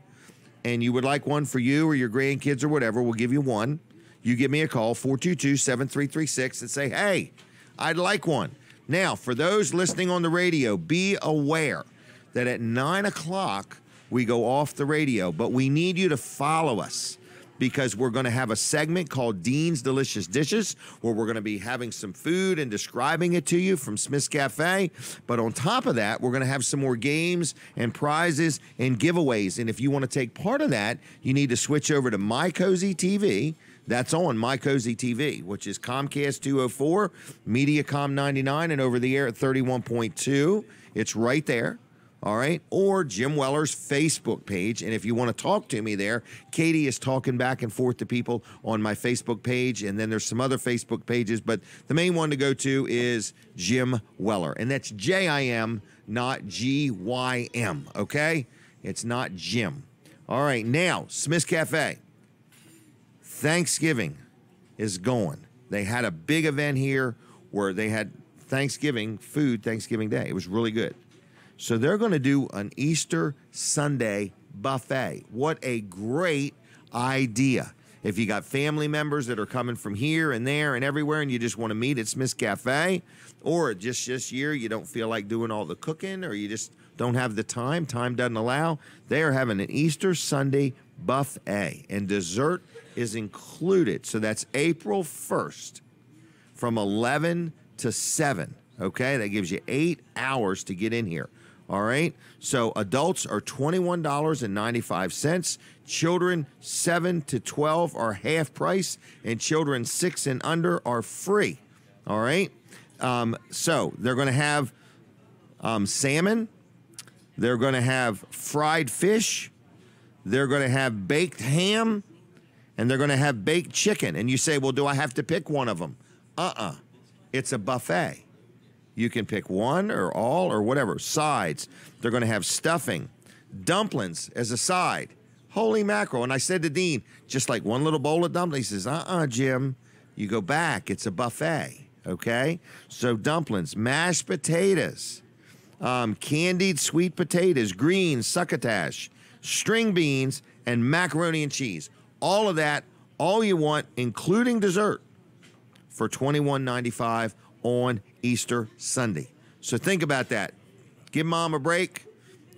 and you would like one for you or your grandkids or whatever, we'll give you one. you give me a call, 422-7336, and say, hey, I'd like one. Now, for those listening on the radio, be aware that at 9 o'clock, we go off the radio, but we need you to follow us because we're going to have a segment called Dean's Delicious Dishes where we're going to be having some food and describing it to you from Smith's Cafe. But on top of that, we're going to have some more games and prizes and giveaways. And if you want to take part of that, you need to switch over to My Cozy TV. That's on My Cozy TV, which is Comcast 204, Mediacom 99, and over the air at 31.2. It's right there. All right, or Jim Weller's Facebook page. And if you want to talk to me there, Katie is talking back and forth to people on my Facebook page. And then there's some other Facebook pages, but the main one to go to is Jim Weller. And that's J-I-M, not G-Y-M, okay? It's not Jim. All right, now, Smith's Cafe. Thanksgiving is going. They had a big event here where they had Thanksgiving food Thanksgiving Day. It was really good. So they're going to do an Easter Sunday buffet. What a great idea. If you got family members that are coming from here and there and everywhere and you just want to meet at Smith's Cafe, or just this year you don't feel like doing all the cooking or you just don't have the time doesn't allow, they are having an Easter Sunday buffet and dessert is included. So that's April 1st from 11 to 7. Okay, that gives you 8 hours to get in here. All right, so adults are $21.95. Children 7 to 12 are half price, and children 6 and under are free. All right, so they're going to have salmon. They're going to have fried fish. They're going to have baked ham, and they're going to have baked chicken. And you say, well, do I have to pick one of them? It's a buffet. You can pick one or all or whatever. Sides. They're going to have stuffing. Dumplings as a side. Holy mackerel. And I said to Dean, just like one little bowl of dumplings. He says, Jim. You go back. It's a buffet. Okay? So dumplings. Mashed potatoes. Candied sweet potatoes. Greens. Succotash. String beans. And macaroni and cheese. All of that. All you want, including dessert, for $21.95 on Easter Sunday. So think about that. Give mom a break,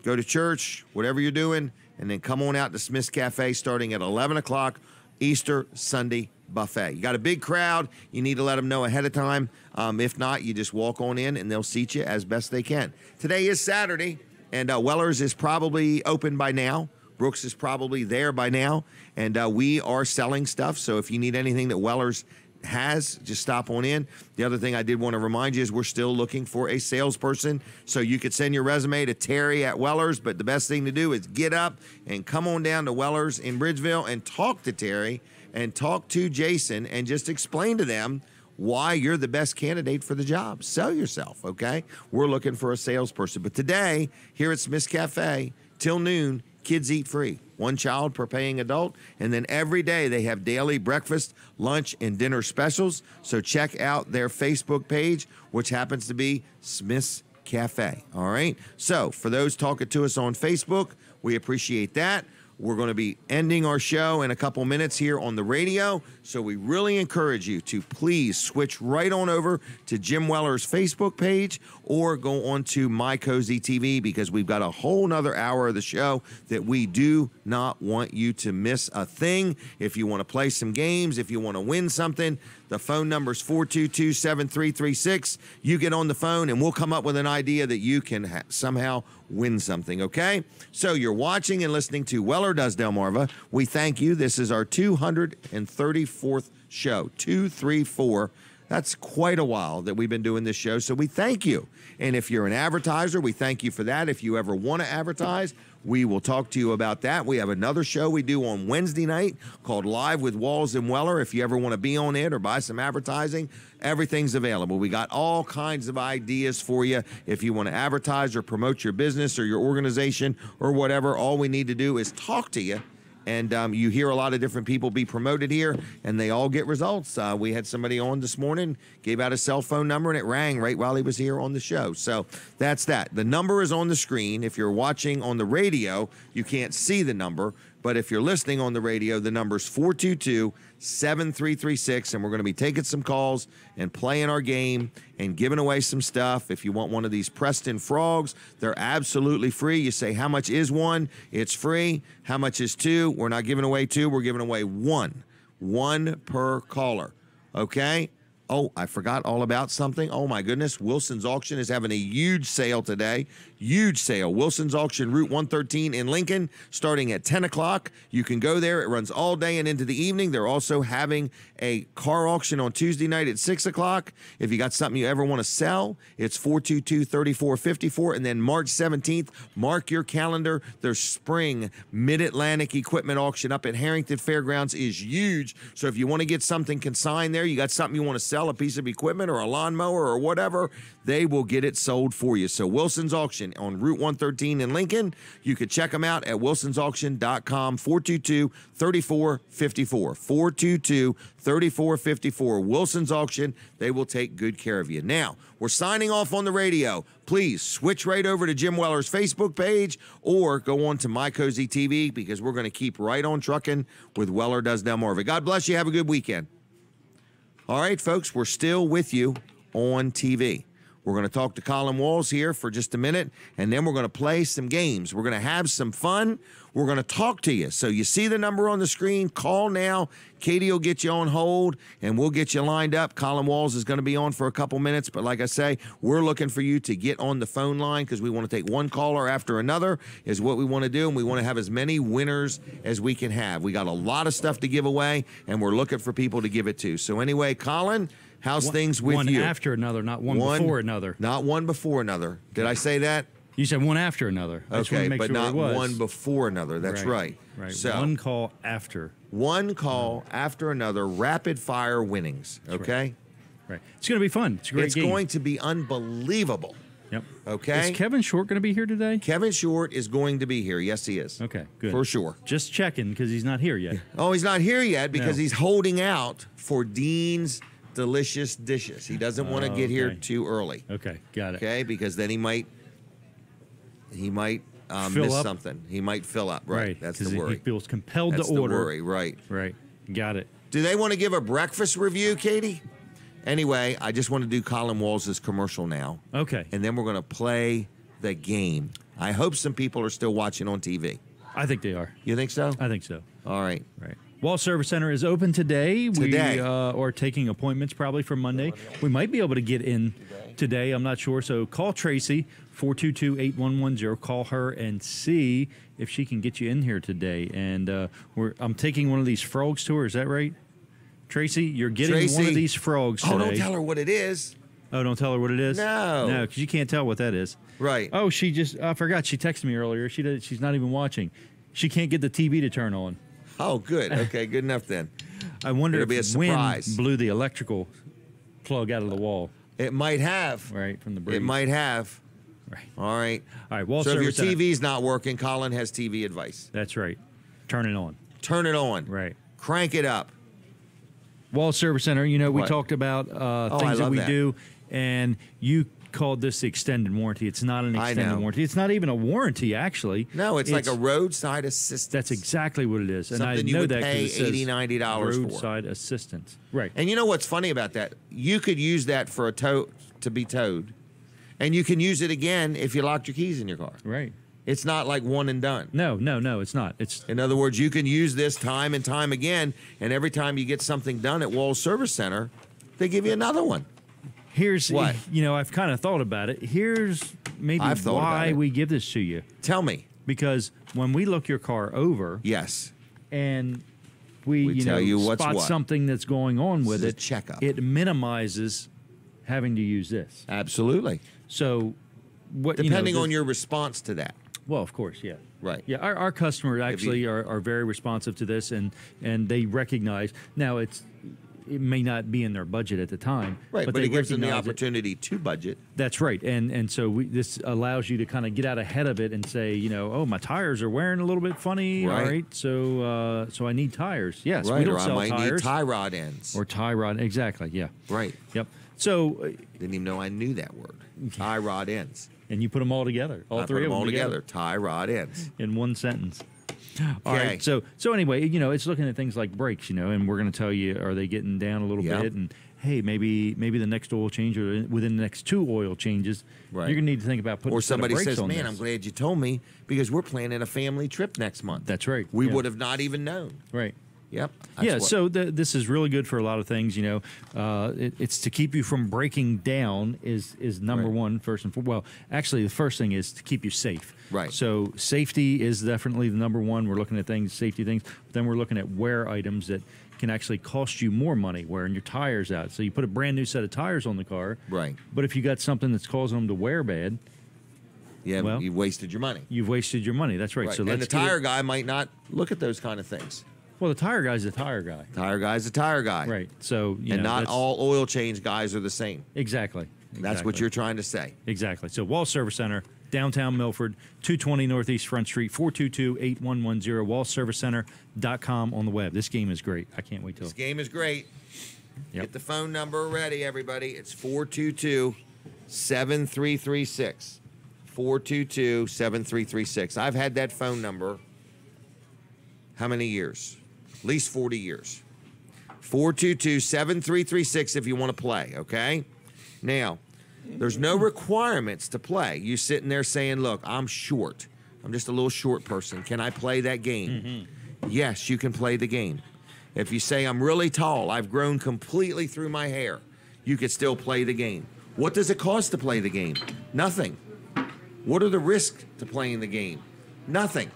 go to church, whatever you're doing, and then come on out to Smith's Cafe starting at 11 o'clock, Easter Sunday buffet. You got a big crowd. You need to let them know ahead of time. If not, you just walk on in and they'll seat you as best they can. Today is Saturday, and Weller's is probably open by now. Brooks is probably there by now, and we are selling stuff. So if you need anything that Weller's has, just stop on in. The other thing I did want to remind you is we're still looking for a salesperson. So you could send your resume to Terry at Weller's, but the best thing to do is get up and come on down to Weller's in Bridgeville and talk to Terry and talk to Jason and just explain to them why you're the best candidate for the job. Sell yourself, okay? We're looking for a salesperson. But today, here at Smith's Cafe, till noon, kids eat free. One child per paying adult. And then every day they have daily breakfast, lunch, and dinner specials. So check out their Facebook page, which happens to be Smith's Cafe. All right? So for those talking to us on Facebook, we appreciate that. We're going to be ending our show in a couple minutes here on the radio. So we really encourage you to please switch right on over to Jim Weller's Facebook page or go on to My Cozy TV because we've got a whole nother hour of the show that we do not want you to miss a thing. If you want to play some games, if you want to win something, the phone number is 422-7336. You get on the phone and we'll come up with an idea that you can somehow win something, okay? So you're watching and listening to Weller Does Delmarva. We thank you. This is our 234th show, 234. That's quite a while that we've been doing this show, so we thank you. And if you're an advertiser, we thank you for that. If you ever want to advertise, we will talk to you about that. We have another show we do on Wednesday night called Live with Walls and Weller. If you ever want to be on it or buy some advertising, everything's available. We got all kinds of ideas for you. If you want to advertise or promote your business or your organization or whatever, all we need to do is talk to you. And you hear a lot of different people be promoted here, and they all get results. We had somebody on this morning, gave out a cell phone number, and it rang right while he was here on the show. So that's that. The number is on the screen. If you're watching on the radio, you can't see the number, But if you're listening on the radio, the number's 422-7336, and we're going to be taking some calls and playing our game and giving away some stuff. If you want one of these Preston frogs, they're absolutely free. You say, how much is one? It's free. How much is two? We're not giving away two. We're giving away one. One per caller. Okay? Oh, I forgot all about something. Oh, my goodness. Wilson's Auction is having a huge sale today. Huge sale. Wilson's Auction, Route 113 in Lincoln, starting at 10 o'clock. You can go there. It runs all day and into the evening. They're also having a car auction on Tuesday night at 6 o'clock. If you got something you ever want to sell, it's 422-3454. And then March 17th, mark your calendar. Their spring Mid-Atlantic Equipment Auction up at Harrington Fairgrounds is huge. So if you want to get something consigned there, you got something you want to sell, a piece of equipment or a lawnmower or whatever, they will get it sold for you. So Wilson's Auction on Route 113 in Lincoln. You could check them out at wilsonsauction.com, 422-3454. 422-3454. Wilson's Auction. They will take good care of you. Now, we're signing off on the radio. Please switch right over to Jim Weller's Facebook page or go on to My Cozy TV because we're going to keep right on trucking with Weller Does Delmarva. God bless you. Have a good weekend. All right, folks, we're still with you on TV. We're going to talk to Colin Walls here for just a minute, and then we're going to play some games. We're going to have some fun. We're going to talk to you. So you see the number on the screen. Call now. Katie will get you on hold, and we'll get you lined up. Colin Walls is going to be on for a couple minutes, but like I say, we're looking for you to get on the phone line because we want to take one caller after another is what we want to do, and we want to have as many winners as we can have. We got a lot of stuff to give away, and we're looking for people to give it to. So anyway, Colin, how's things with you? One after another, not one before another. Not one before another. Did I say that? You said one after another. Okay, but not one before another. That's right. Right. So, one call after. One call after another. Rapid fire winnings. Okay? Right. It's going to be fun. It's a great game. It's going to be unbelievable. Yep. Okay? Is Kevin Short going to be here today? Kevin Short is going to be here. Yes, he is. Okay, good. For sure. Just checking because he's not here yet. Oh, he's not here yet because he's holding out for Dean's Delicious Dishes. He doesn't want to get here too early. Okay, got it. Okay, because then he might miss something. He might fill up. Right. That's the worry. He feels compelled That's to order. the worry. Right. Right. Got it. Do they want to give a breakfast review, Katie? Anyway, I just want to do Colin Walls' commercial now. Okay. And then we're going to play the game. I hope some people are still watching on TV. I think they are. You think so? I think so. All right. Right. Wall Service Center is open today. We are taking appointments probably for Monday. We might be able to get in today. I'm not sure. So call Tracy, 422-8110. Call her and see if she can get you in here today. And I'm taking one of these frogs to her. Is that right? Tracy, you're getting one of these frogs today. Oh, don't tell her what it is. Oh, don't tell her what it is? No. because you can't tell what that is. Right. Oh, I forgot. She texted me earlier. She's not even watching. She can't get the TV to turn on. Oh, good. Okay, good enough then. I wonder if be a surprise. wind blew the electrical plug out of the wall. It might have. Right, from the breeze. It might have. Right. All right. All right. Wall so if your Service TV's not working, Colin has TV advice. That's right. Turn it on. Turn it on. Right. Crank it up. Wall Service Center, we What? talked about things that we do, and you called this the extended warranty. It's not an extended warranty. It's not even a warranty, actually. No, it's like a roadside assistance. That's exactly what it is. And Something I you know would that pay $80, $90 for. Roadside assistance. Right. And you know what's funny about that? You could use that for to be towed, and you can use it again if you locked your keys in your car. Right. It's not like one and done. No, it's not. In other words, you can use this time and time again, and every time you get something done at Wall Service Center, they give you another one. Here's what? I've kind of thought about it. Here's maybe why we give this to you. Tell me. Because when we look your car over, yes, and we tell you what's spot what. something that's going on with it, checkup. It minimizes having to use this. Absolutely. So, depending on your response to that. Well, of course, yeah. Right. Yeah, our customers actually are very responsive to this, and they recognize. Now, it may not be in their budget at the time. Right, but they it gives them the recognize opportunity to budget. That's right. And so this allows you to kind of get out ahead of it and say, oh, my tires are wearing a little bit funny. Right. All right, so I need tires. Yes, right, we don't or sell I might tires. need tie rod ends. Or tie rod, exactly, yeah. Right. Yep. So didn't even know I knew that word. Tie rod ends. And you put them all together, all three of them all together. Tie rod ends. In one sentence. All right. So anyway, it's looking at things like brakes, and we're going to tell you, are they getting down a little bit? And hey, maybe the next oil change or within the next 2 oil changes, you're going to need to think about putting. Or somebody says, on "Man, this. I'm glad you told me because we're planning a family trip next month." That's right. We would have not even known. Right. Yep. So this is really good for a lot of things. It's to keep you from breaking down is number one first and foremost. Well, actually, the first thing is to keep you safe. Right. So safety is definitely the number one. We're looking at safety things. But then we're looking at wear items that can actually cost you more money, wearing your tires out. So you put a brand new set of tires on the car. Right. But if you got something that's causing them to wear bad. Yeah, well, you've wasted your money. You've wasted your money. That's right. So and the tire guy might not look at those kind of things. Well, the tire guy's a tire guy. Tire guy's a tire guy. Right. So, not all oil change guys are the same. Exactly. That's what you're trying to say. Exactly. So, Wall Service Center, downtown Milford, 220 Northeast Front Street, 422-8110, wallservicecenter.com on the web. This game is great. I can't wait till. This game is great. Get the phone number ready, everybody. It's 422-7336. 422-7336. I've had that phone number how many years? At least 40 years. 422-7336 if you want to play, okay? Now, there's no requirements to play. You sitting there saying, look, I'm short. I'm just a little short person. Can I play that game? Yes, you can play the game. If you say, I'm really tall, I've grown completely through my hair, you could still play the game. What does it cost to play the game? Nothing. What are the risks to playing the game? Nothing.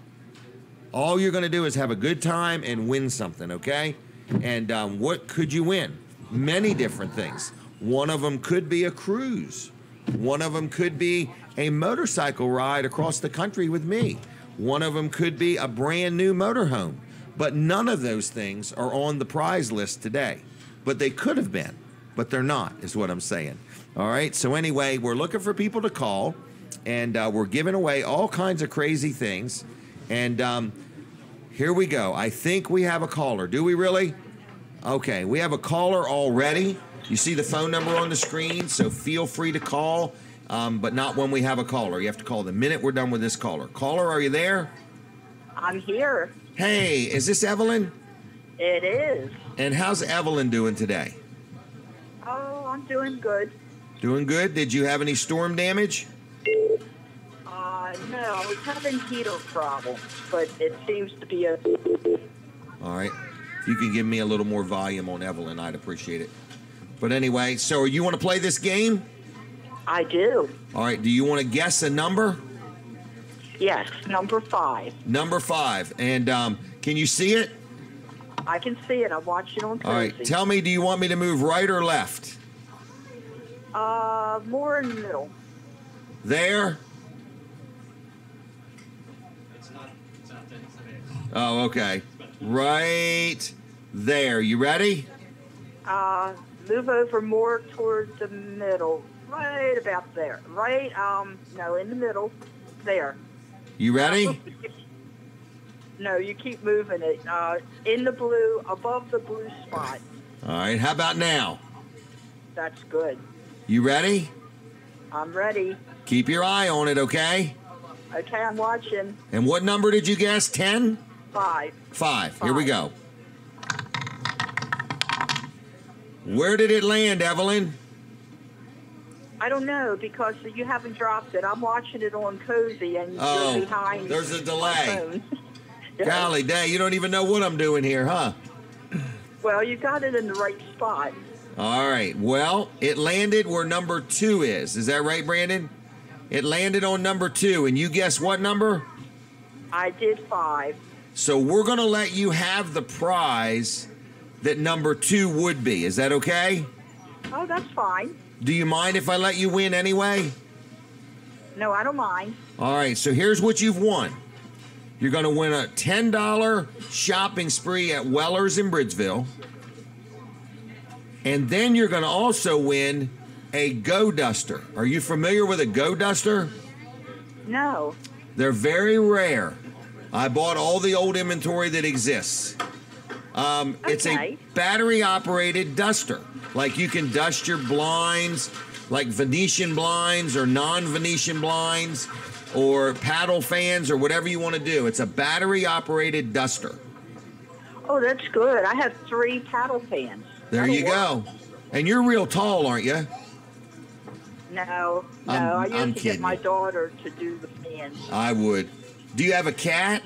All you're going to do is have a good time and win something, okay? And what could you win? Many different things. One of them could be a cruise. One of them could be a motorcycle ride across the country with me. One of them could be a brand new motorhome. But none of those things are on the prize list today. But they could have been, but they're not, is what I'm saying. All right, so anyway, we're looking for people to call, and we're giving away all kinds of crazy things. And here we go. I think we have a caller. Do we really? Okay, we have a caller already. You see the phone number on the screen, so feel free to call, but not when we have a caller. You have to call the minute we're done with this caller. Caller, are you there? I'm here. Hey, is this Evelyn? It is. And how's Evelyn doing today? Oh, I'm doing good. Doing good? Did you have any storm damage? No, I was having heater problems, but it seems to be a... All right. If you can give me a little more volume on Evelyn, I'd appreciate it. But anyway, so you want to play this game? I do. All right. Do you want to guess a number? Yes, number 5. Number 5. And can you see it? I can see it. I'm watching on Thursday. All right. Tell me, do you want me to move right or left? More in the middle. There? Oh, okay. Right there. You ready? Move over more toward the middle. Right about there. Right, no, in the middle. There. You ready? No, you keep moving it. In the blue, above the blue spot. All right. How about now? That's good. You ready? I'm ready. Keep your eye on it, okay? Okay, I'm watching. And what number did you guess? 10? 5. 5. Here we go. Where did it land, Evelyn? I don't know because you haven't dropped it. I'm watching it on Cozy and you're behind. There's a delay. Yeah. Golly day, you don't even know what I'm doing here, huh? Well, you got it in the right spot. All right. Well, it landed where number 2 is. Is that right, Brandon? It landed on number 2, and you guess what number? I did 5. So we're going to let you have the prize that number 2 would be. Is that okay? Oh, that's fine. Do you mind if I let you win anyway? No, I don't mind. All right, so here's what you've won. You're going to win a $10 shopping spree at Weller's in Bridgeville. And then you're going to also win a Go Duster. Are you familiar with a Go Duster? No. They're very rare. I bought all the old inventory that exists. It's a battery-operated duster. Like you can dust your blinds, like Venetian blinds or non-Venetian blinds. or paddle fans or whatever you want to do. It's a battery-operated duster. Oh, that's good. I have 3 paddle fans. There you go. And you're real tall, aren't you? No. I used to get my daughter to do the fans. I would. Do you have a cat?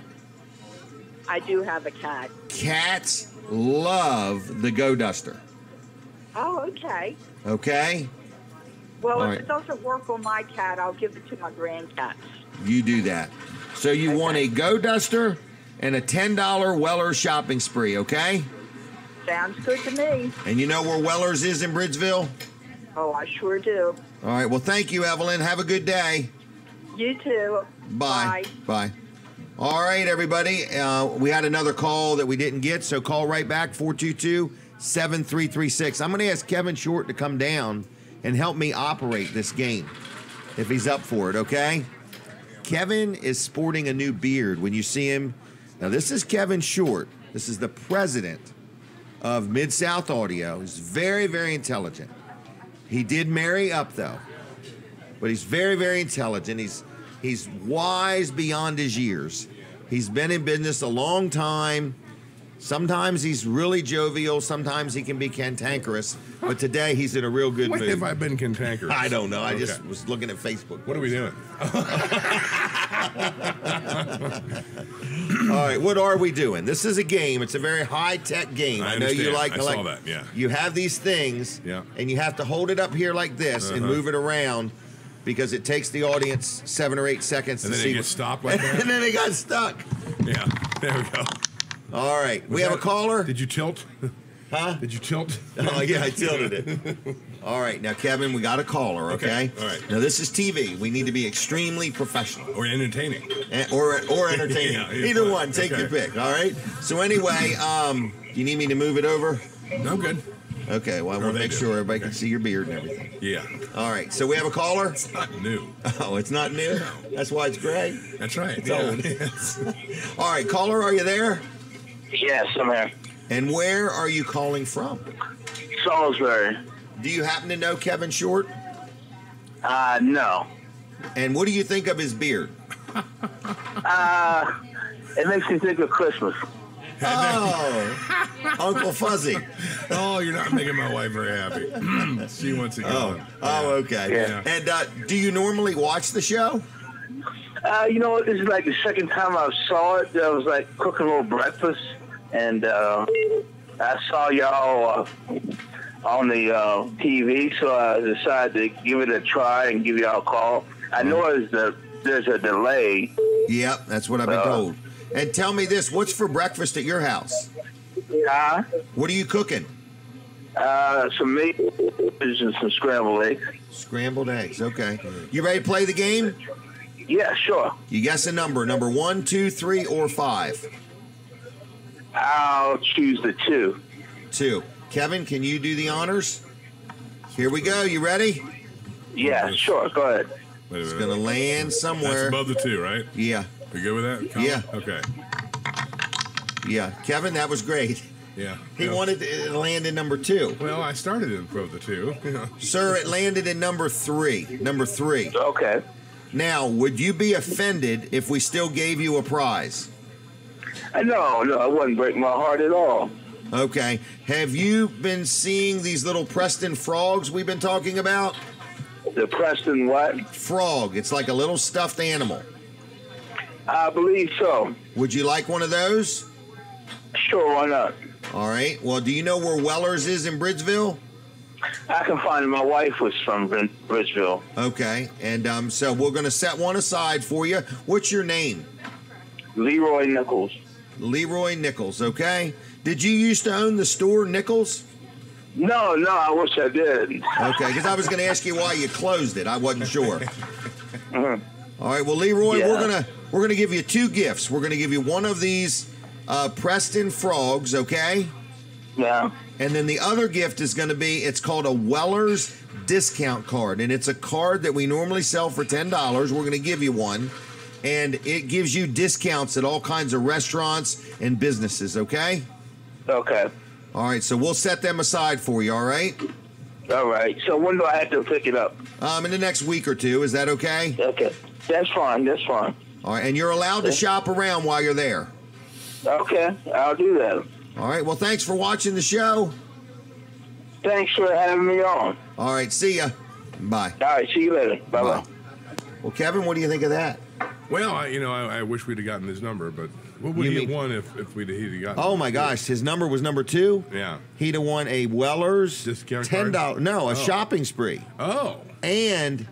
I do have a cat. Cats love the Go Duster. Oh, okay. Okay? Well, All if right. it doesn't work on my cat, I'll give it to my grandcats. You do that. So you want a Go Duster and a $10 Weller's shopping spree, okay? Sounds good to me. And you know where Weller's is in Bridgeville? Oh, I sure do. All right. Well, thank you, Evelyn. Have a good day. You too. Bye. Bye. All right, everybody. We had another call that we didn't get, so call right back, 422-7336. I'm going to ask Kevin Short to come down and help me operate this game, if he's up for it, okay? Kevin is sporting a new beard when you see him. Now, this is Kevin Short. This is the president of Mid-South Audio. He's very, very intelligent. He did marry up, though, but he's very, very intelligent. He's wise beyond his years. He's been in business a long time. Sometimes he's really jovial. Sometimes he can be cantankerous. But today he's in a real good mood. When have I been cantankerous? I don't know. I just was looking at Facebook. What are we doing? All right, what are we doing? This is a game. It's a very high-tech game. I know you like. I saw that. Yeah. You have these things, and you have to hold it up here like this and move it around, because it takes the audience 7 or 8 seconds And to then see. it gets stopped like that? And then it got stuck. Yeah, there we go. All right, we have a caller. Did you tilt? Huh? Did you tilt? Oh, yeah, I tilted it. All right, now, Kevin, we got a caller, okay? All right. Now, this is TV. We need to be extremely professional. Or entertaining. Or entertaining. Yeah, Either one. Take your pick, all right? So, anyway, do you need me to move it over? No, I'm good. Okay, well, I want to make sure everybody can see your beard and everything. Yeah. All right, so we have a caller? It's not new. Oh, it's not new? That's why it's gray? That's right. It's old. All right, caller, are you there? Yes, I'm here. And where are you calling from? Salisbury. Do you happen to know Kevin Short? No. And what do you think of his beard? It makes me think of Christmas. Oh, Uncle Fuzzy. Oh, you're not making my wife very happy. She wants to go. Oh, okay. Yeah. And do you normally watch the show? You know, this is like the second time I saw it. I was like cooking a little breakfast, and I saw y'all on the TV, so I decided to give it a try and give y'all a call. I know there's a delay. Yep, that's what I've been told. And tell me this, what's for breakfast at your house? What are you cooking? Some meat and some scrambled eggs. Scrambled eggs, okay. You ready to play the game? Yeah, sure. You guess a number 1, 2, 3, or 5. I'll choose the 2. 2. Kevin, can you do the honors? Here we go. You ready? Yeah, sure. Go ahead. It's going to land somewhere. That's above the 2, right? Yeah. You good with that? Colin? Yeah. Okay. Yeah. Kevin, that was great. Yeah. He wanted it to land in number 2. Well, I started in above the 2. Sir, it landed in number 3. Number 3. Okay. Now, would you be offended if we still gave you a prize? No, I wouldn't break my heart at all. Okay. Have you been seeing these little Preston frogs we've been talking about? The Preston what? Frog. It's like a little stuffed animal. I believe so. Would you like one of those? Sure, why not? All right. Well, do you know where Weller's is in Bridgeville? I can find it. My wife was from Bridgeville. Okay. And so we're going to set one aside for you. What's your name? Leroy Nichols. Leroy Nichols, okay. Did you used to own the store Nichols? No, I wish I did. Okay, because I was going to ask you why you closed it. I wasn't sure. All right, well, Leroy, we're gonna give you 2 gifts. We're gonna give you one of these Preston frogs, okay? Yeah. And then the other gift is going to be, it's called a Weller's discount card, and it's a card that we normally sell for $10. We're going to give you one, and it gives you discounts at all kinds of restaurants and businesses, okay? Okay. All right, so we'll set them aside for you, all right? All right. So when do I have to pick it up? In the next week or two. Is that okay? Okay. That's fine. That's fine. All right, and you're allowed to shop around while you're there. Okay, I'll do that. All right, well, thanks for watching the show. Thanks for having me on. All right, see ya. Bye. All right, see you later. Bye-bye. Well, Kevin, what do you think of that? Well, I wish we'd have gotten his number, but what would he have won if he'd have gotten? Oh my gosh, his number was number 2. Yeah, he'd have won a Weller's discount $10. No, a shopping spree. Oh, and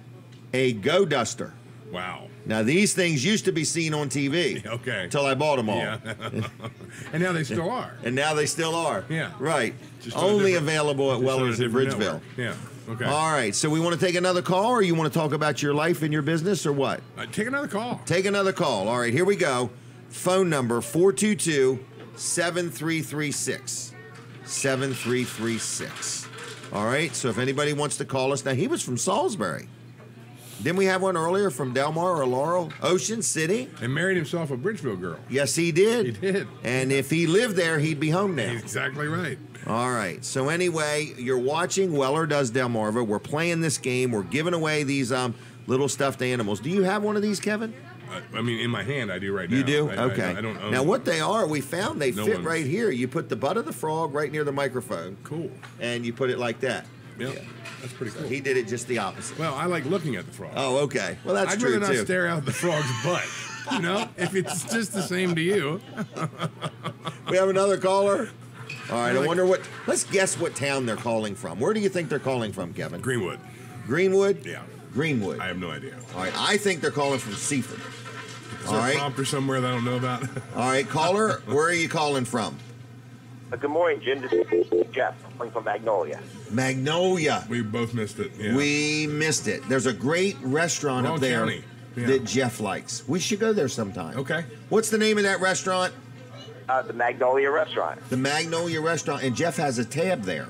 a Go Duster. Wow. Now these things used to be seen on TV. Okay. Until I bought them all. Yeah. And now they still are. And now they still are. Yeah. Right. Just only available at Weller's in Bridgeville. Network. Yeah. Okay. All right. So we want to take another call, or you want to talk about your life and your business, or what? Take another call. Take another call. All right. Here we go. Phone number 422-7336. 7336. All right. So if anybody wants to call us. Now, he was from Salisbury. Didn't we have one earlier from Delmarva or Laurel? Ocean City? And married himself a Bridgeville girl. Yes, he did. He did. And if he lived there, he'd be home now. Exactly right. All right. So anyway, you're watching Weller Does Delmarva. We're playing this game. We're giving away these little stuffed animals. Do you have one of these, Kevin? I mean, in my hand, I do right now. You do? Okay. I don't own now, them. what they are, we found they No fit one's- right here. You put the butt of the frog right near the microphone. Cool. And you put it like that. Yep. Yeah. That's pretty cool. He did it just the opposite. Well, I like looking at the frog. Oh, okay. Well, that's I'd true, rather too. not stare out the frog's butt. You know, if it's just the same to you. We have another caller. All right, I wonder what. Let's guess what town they're calling from. Where do you think they're calling from, Kevin? Greenwood. Greenwood? Yeah. Greenwood. I have no idea. All right, I think they're calling from Seaford. Is there a prompter somewhere that I don't know about? All right, caller, where are you calling from? Good morning, Jim. This is Jeff. I'm calling from Magnolia. Magnolia. We both missed it. Yeah. We missed it. There's a great restaurant Wrong up there county. Yeah. that Jeff likes. We should go there sometime. Okay. What's the name of that restaurant? The Magnolia Restaurant. The Magnolia Restaurant, and Jeff has a tab there.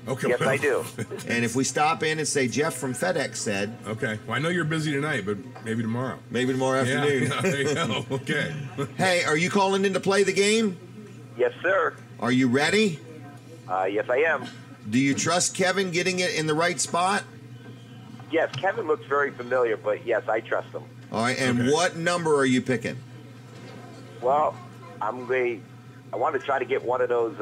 Okay. Yes, I do. And if we stop in and say Jeff from FedEx said. Okay. Well, I know you're busy tonight, but maybe tomorrow. Maybe tomorrow afternoon. Yeah, there you go. Okay. Hey, are you calling in to play the game? Yes, sir. Are you ready? Yes, I am. Do you trust Kevin getting it in the right spot? Yes, Kevin looks very familiar, but yes, I trust him. All right, and what number are you picking? Well, I want to try to get one of those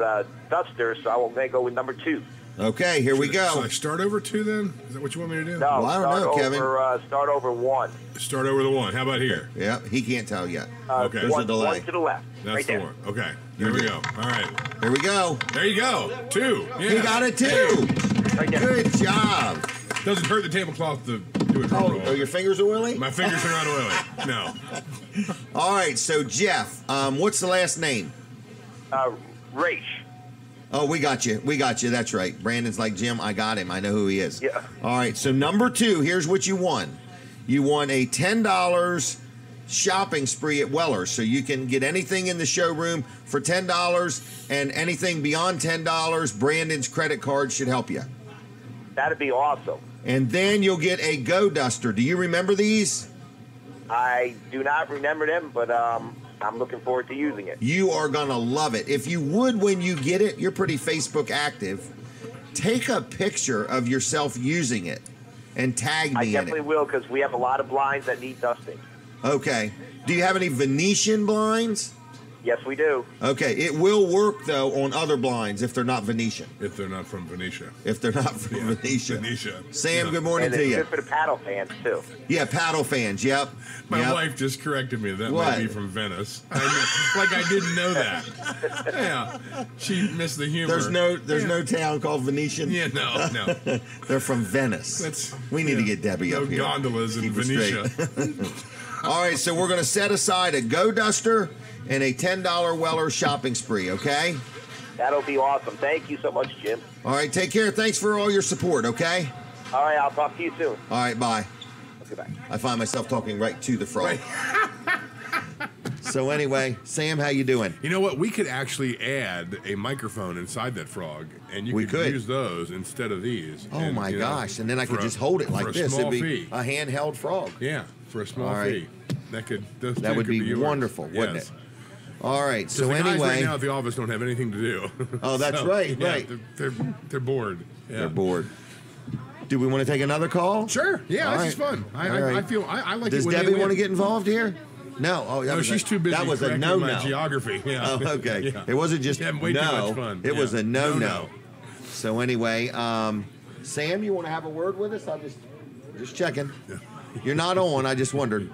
dusters, so I'm going to go with number 2. Okay, here we go. So I start over 2 then? Is that what you want me to do? No, Well, I don't know, Kevin. Start over 1. Start over the 1. How about here? Yeah, he can't tell yet. Okay. There's a delay. 1 to the left. That's right the there. 1. Okay. Here we go. All right. Here we go. There you go. 2. Yeah. He got it too. Right there. Good job. Doesn't hurt the tablecloth to do a drum roll. Oh, your fingers are oily? My fingers are not oily. No. All right, so Jeff, what's the last name? Raish. Oh, we got you. We got you. That's right. Brandon's like, Jim, I got him. I know who he is. Yeah. All right, so number 2, here's what you won. You won a $10 shopping spree at Weller's. So you can get anything in the showroom for $10, and anything beyond $10, Brandon's credit card should help you. That'd be awesome. And then you'll get a Go Duster. Do you remember these? I do not remember them, but I'm looking forward to using it. You are going to love it. If you would, when you get it, you're pretty Facebook active, take a picture of yourself using it and tag me I in definitely it. will, because we have a lot of blinds that need dusting. Okay. Do you have any Venetian blinds? Yes, we do. Okay. It will work, though, on other blinds if they're not Venetian. If they're not from Venetia. If they're not from Venetia. Venetia. Sam, Yeah. good morning And to it's you. good for the paddle fans, too. Yeah, paddle fans. Yep. My Yep. wife just corrected me. That What? might be from Venice. Like I didn't know that. Yeah. She missed the humor. There's no town called Venetian. Yeah, no. They're from Venice. We need to get Debbie no up here. gondolas in Keep her Venetia. straight. All right, so we're going to set aside a Go Duster and a $10 Weller shopping spree, okay? That'll be awesome. Thank you so much, Jim. All right, take care. Thanks for all your support, okay? All right, I'll talk to you soon. All right, bye. Okay, bye. I find myself talking right to the frog. So anyway, Sam, how you doing? You know what? We could actually add a microphone inside that frog, and you could use those instead of these. Oh, and, my you know, gosh. And then I could for just hold it like for a this. small It'd be fee. a handheld frog. Yeah, for a small All right. fee. That That would be yours. wonderful, wouldn't Yes. it? All right, so The guys anyway. right now at the office don't have anything to do. Oh, that's So, right, yeah, right. They're bored. Yeah. They're bored. Do we want to take another call? Sure. Yeah, this is fun. I feel I like Does it when Debbie want to get involved here? No. Oh, no, she's too busy. That was a correcting no-no. my geography. Yeah. Oh, okay. Yeah. It wasn't just way too much fun. It was a no. No. So anyway, Sam, you want to have a word with us? I'm just checking. You're not on. I just wondered.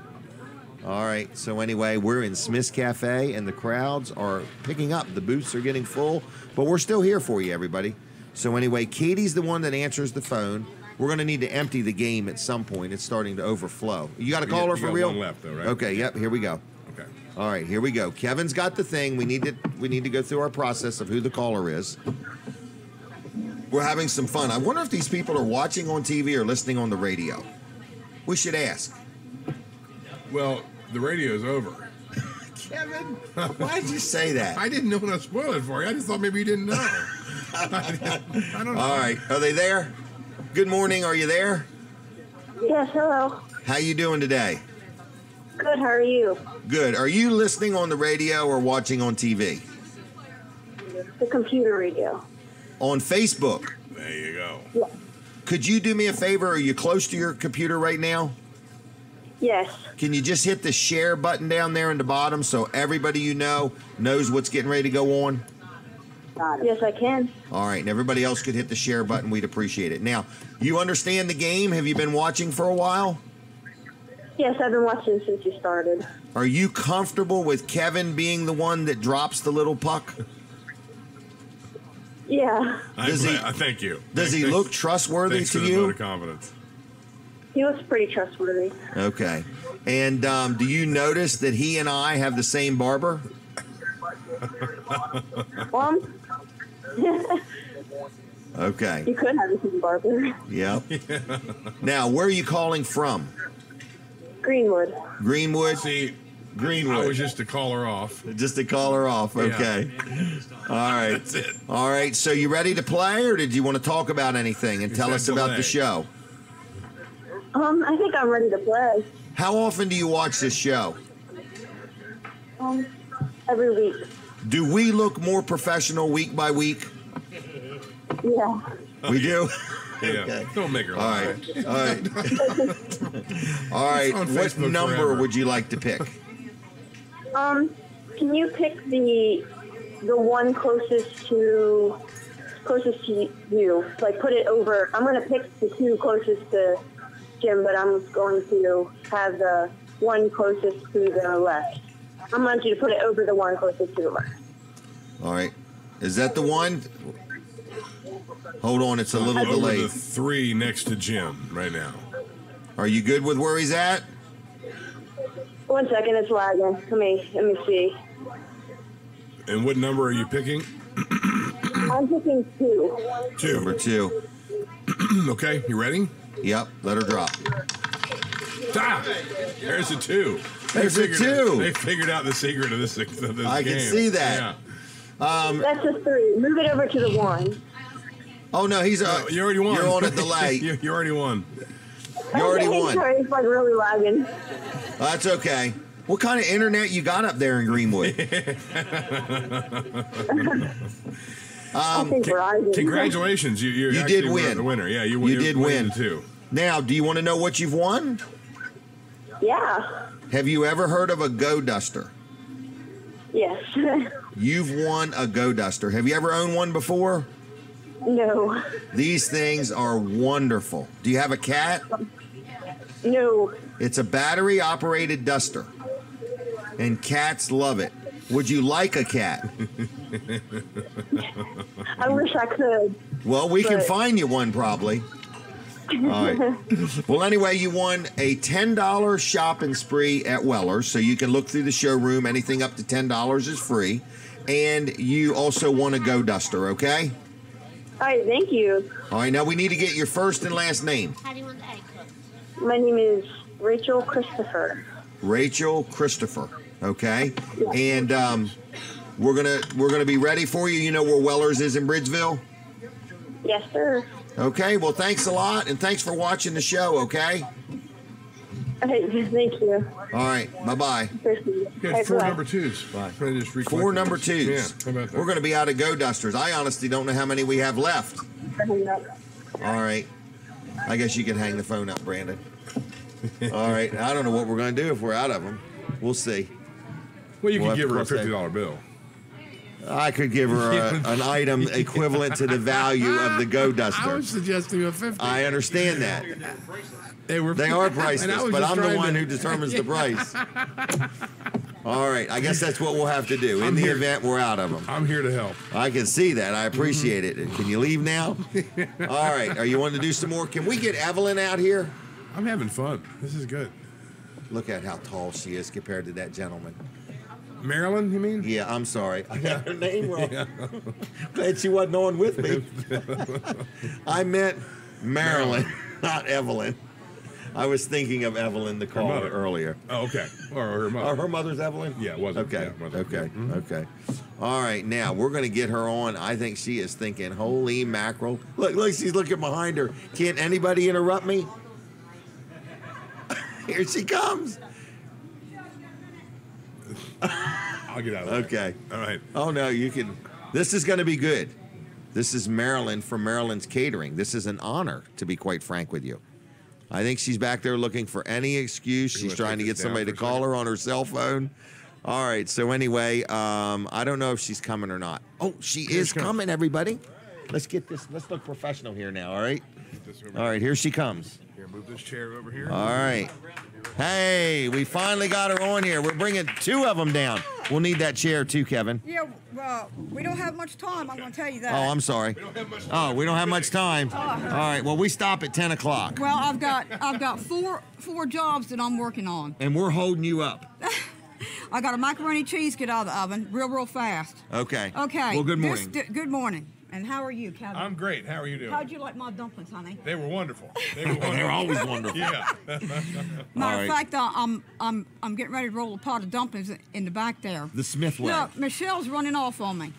All right. So anyway, we're in Smith's Cafe, and the crowds are picking up. The booths are getting full, but we're still here for you, everybody. So anyway, Katie's the one that answers the phone. We're going to need to empty the game at some point. It's starting to overflow. You got a caller for real? One left, though, right? Okay. Yep. Here we go. Okay. All right. Here we go. Kevin's got the thing. We need to go through our process of who the caller is. We're having some fun. I wonder if these people are watching on TV or listening on the radio. We should ask. Well, the radio's over. Kevin, why did you say that? I didn't know what I spoiled it for you. I just thought maybe you didn't know. I don't know. All right. Are they there? Good morning. Are you there? Yes, hello. How you doing today? Good, how are you? Good. Are you listening on the radio or watching on TV? The computer radio. On Facebook. There you go. Yeah. Could you do me a favor? Are you close to your computer right now? Yes. Can you just hit the share button down there in the bottom so everybody you know knows what's getting ready to go on? Yes, I can. All right, and everybody else could hit the share button. We'd appreciate it. Now, you understand the game? Have you been watching for a while? Yes, I've been watching since you started. Are you comfortable with Kevin being the one that drops the little puck? Yeah. Thank you. Does he look trustworthy Thanks to for the you? vote of confidence. He looks pretty trustworthy. Okay. And do you notice that he and I have the same barber? Okay. You could have the same barber. Yep. Now, where are you calling from? Greenwood. Greenwood? See, Greenwood. I was just to call her off. Just to call her off. Okay. All right. That's it. All right. So you ready to play, or did you want to talk about anything and tell us about the show? I think I'm ready to play. How often do you watch this show? Every week. Do we look more professional week by week? Yeah. We do? Yeah. Okay. Don't make her All lie. right. All right. All right. On What Facebook number forever. would you like to pick? Can you pick the one closest to you? Like put it over. I'm going to pick the two closest to Jim, but I'm going to have the one closest to the left. I want you to put it over the one closest to the left. All right. Is that the one? Hold on, it's a little Over delayed. the 3 next to Jim right now. Are you good with where he's at? 1 second, it's lagging. Let me see. And what number are you picking? I'm picking 2. 2. Number 2. Okay, you ready? Yep, let her drop. Ah, there's a 2. There's a 2. They figured out the secret of this game. I can see that. Yeah. That's a 3. Move it over to the 1. Oh, no, he's No, you already won. You're on a delay. you already won. You already Okay, won. Sorry, it's like really lagging. That's okay. What kind of internet you got up there in Greenwood? I think Verizon. Congratulations, you did actually were win. the winner. Yeah, You did win. Too. Now, do you want to know what you've won? Yeah. Have you ever heard of a Go Duster? Yes. You've won a Go Duster. Have you ever owned one before? No. These things are wonderful. Do you have a cat? No. It's a battery-operated duster, and cats love it. Would you like a cat? I wish I could. Well, we can But- find you one probably. All right. Well, anyway, you won a $10 shopping spree at Weller's, so you can look through the showroom. Anything up to $10 is free. And you also won a Go Duster, okay? All right, thank you. All right, now we need to get your first and last name. How do you want the egg cooked? My name is Rachel Christopher. Rachel Christopher, okay? And we're gonna be ready for you. You know where Weller's is in Bridgeville? Yes, sir. Okay, well, thanks a lot, and thanks for watching the show, okay? All right, thank you. All right, bye-bye. You had 4 number 2s. Bye. 4 number 2s. Yeah, how about that? We're going to be out of Go Dusters. I honestly don't know how many we have left. All right. I guess you can hang the phone up, Brandon. All right. I don't know what we're going to do if we're out of them. We'll see. Well, you can give her a $50 bill. I could give her an item equivalent to the value of the Go Duster. I was suggesting a 50. I understand that. They are priceless, but I'm the one who determines the price. All right, I guess that's what we'll have to do. In the event we're out of them. I'm here to help. I can see that. I appreciate it. Can you leave now? All right, are you wanting to do some more? Can we get Evelyn out here? I'm having fun. This is good. Look at how tall she is compared to that gentleman. Marilyn, you mean? Yeah, I'm sorry. I got her name wrong. Yeah. Glad she wasn't on with me. I meant Marilyn, not Evelyn. I was thinking of Evelyn, the caller, earlier. Oh, okay. Or her mother. Oh, her mother's Evelyn? Yeah, it was. Okay. Yeah, Okay. Okay. All right. Now, we're going to get her on. I think she is thinking, holy mackerel. Look, she's looking behind her. Can't anybody interrupt me? Here she comes. I'll get out of there. Okay. All right. Oh, no, you can. This is going to be good. This is Marilyn from Marilyn's Catering. This is an honor, to be quite frank with you. I think she's back there looking for any excuse. She's trying to get somebody to call her on her cell phone. All right. So anyway, I don't know if she's coming or not. Oh, she is coming, everybody. Let's get this. Let's look professional here now. All right. All right. Here she comes. Here, move this chair over here. All right. Hey, we finally got her on here. We're bringing 2 of them down. We'll need that chair too, Kevin. Yeah, well, we don't have much time. I'm going to tell you that. Oh, I'm sorry. Oh, we don't have much time. All right. Well, we stop at 10 o'clock. Well, I've got four jobs that I'm working on. And we're holding you up. I got a macaroni cheese get out of the oven real fast. Okay. Okay. Well, good morning. Good morning. And how are you, Kevin? I'm great. How are you doing? How'd you like my dumplings, honey? They were wonderful. They were wonderful. They're always wonderful. Yeah. Matter of fact, I'm getting ready to roll a pot of dumplings in the back there. The Smith way. Look, Michelle's running off on me.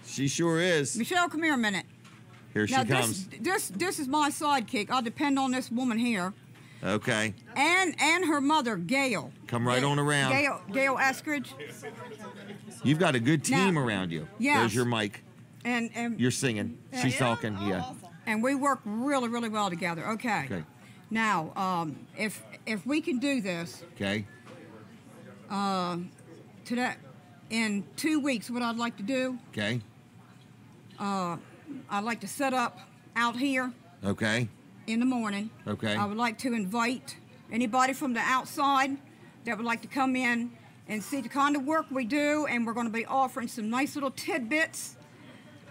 She sure is. Michelle, come here a minute. Here she comes. This is my sidekick. I depend on this woman here. Okay. And her mother, Gail. Come right on around. Gail Eskridge. You've got a good team around you. Yes. There's your mic. And you're singing. She's talking. Yeah. And we work really well together. Okay. Now, if we can do this. Okay. Today, in 2 weeks, what I'd like to do. Okay. I'd like to set up out here. Okay. In the morning. Okay. I would like to invite anybody from the outside that would like to come in and see the kind of work we do, and we're going to be offering some nice little tidbits.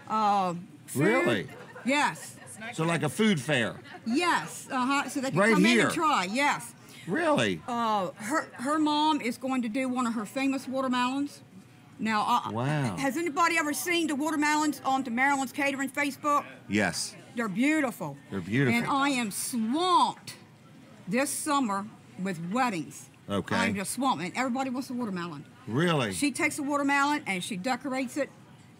Food. Really? Yes. So like a food fair? Yes. So they can right come here. in and try. Yes. Really? Her mom is going to do one of her famous watermelons. Now, wow. Has anybody ever seen the watermelons on the Maryland's Catering Facebook? Yes. They're beautiful. They're beautiful. And I am swamped this summer with weddings. Okay. I'm just swamped, and everybody wants a watermelon. Really? She takes a watermelon and she decorates it,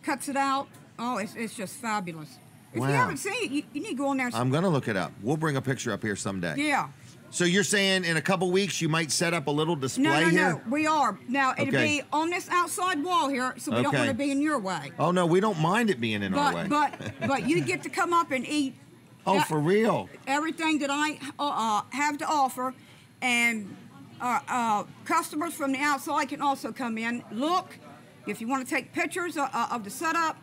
cuts it out. Oh, it's just fabulous. If wow. you haven't seen it, you need to go on there and see. I'm going to look it up. We'll bring a picture up here someday. Yeah. So you're saying in a couple weeks you might set up a little display here? No, we are. Now, it'll be on this outside wall here, so we don't want to be in your way. Oh, no, we don't mind it being in our way. But you get to come up and eat. Oh, for real? Everything that I have to offer, and customers from the outside can also come in, look, if you want to take pictures of the setup,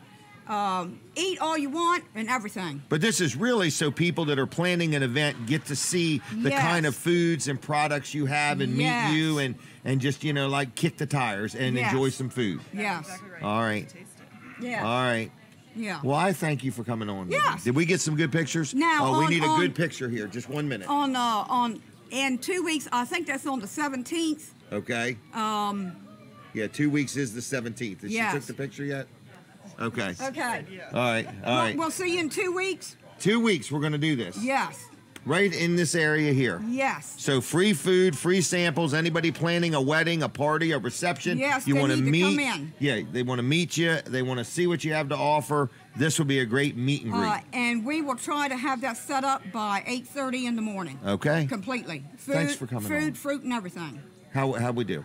eat all you want and everything. But this is really so people that are planning an event get to see the kind of foods and products you have and meet you and just, like kick the tires and enjoy some food. Yes. All right. Yeah. All right. Yeah. Well, I thank you for coming on. Yes. Did we get some good pictures? Now, we need a good picture here. Just 1 minute. In 2 weeks, I think that's on the 17th. Okay. Yeah, 2 weeks is the 17th. Did she take the picture yet? Okay. Okay. All right. All right. We'll see you in 2 weeks. 2 weeks, we're going to do this. Yes. Right in this area here. Yes. So free food, free samples. Anybody planning a wedding, a party, a reception? Yes, you want to meet? come in. Yeah, they want to meet you. They want to see what you have to offer. This will be a great meet and greet. And we will try to have that set up by 8:30 in the morning. Okay. Completely. Food, Thanks for coming on. Fruit, and everything. How we do?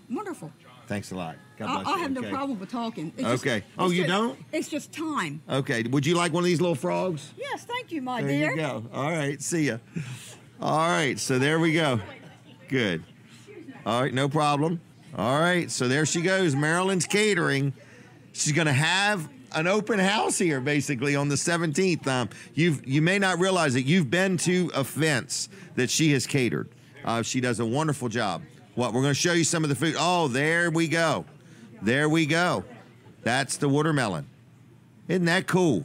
Wonderful. Thanks a lot. God bless I you. have no problem with talking. It's Okay. Oh, you don't? It's just time. Okay. Would you like one of these little frogs? Yes, thank you, my There dear. you go. All right. See ya. All right. So there we go. Good. All right. No problem. All right. So there she goes. Marilyn's Catering. She's going to have an open house here, basically, on the 17th. You may not realize it. You've been to events that she has catered. She does a wonderful job. We're going to show you some of the food. Oh, there we go. There we go. That's the watermelon. Isn't that cool?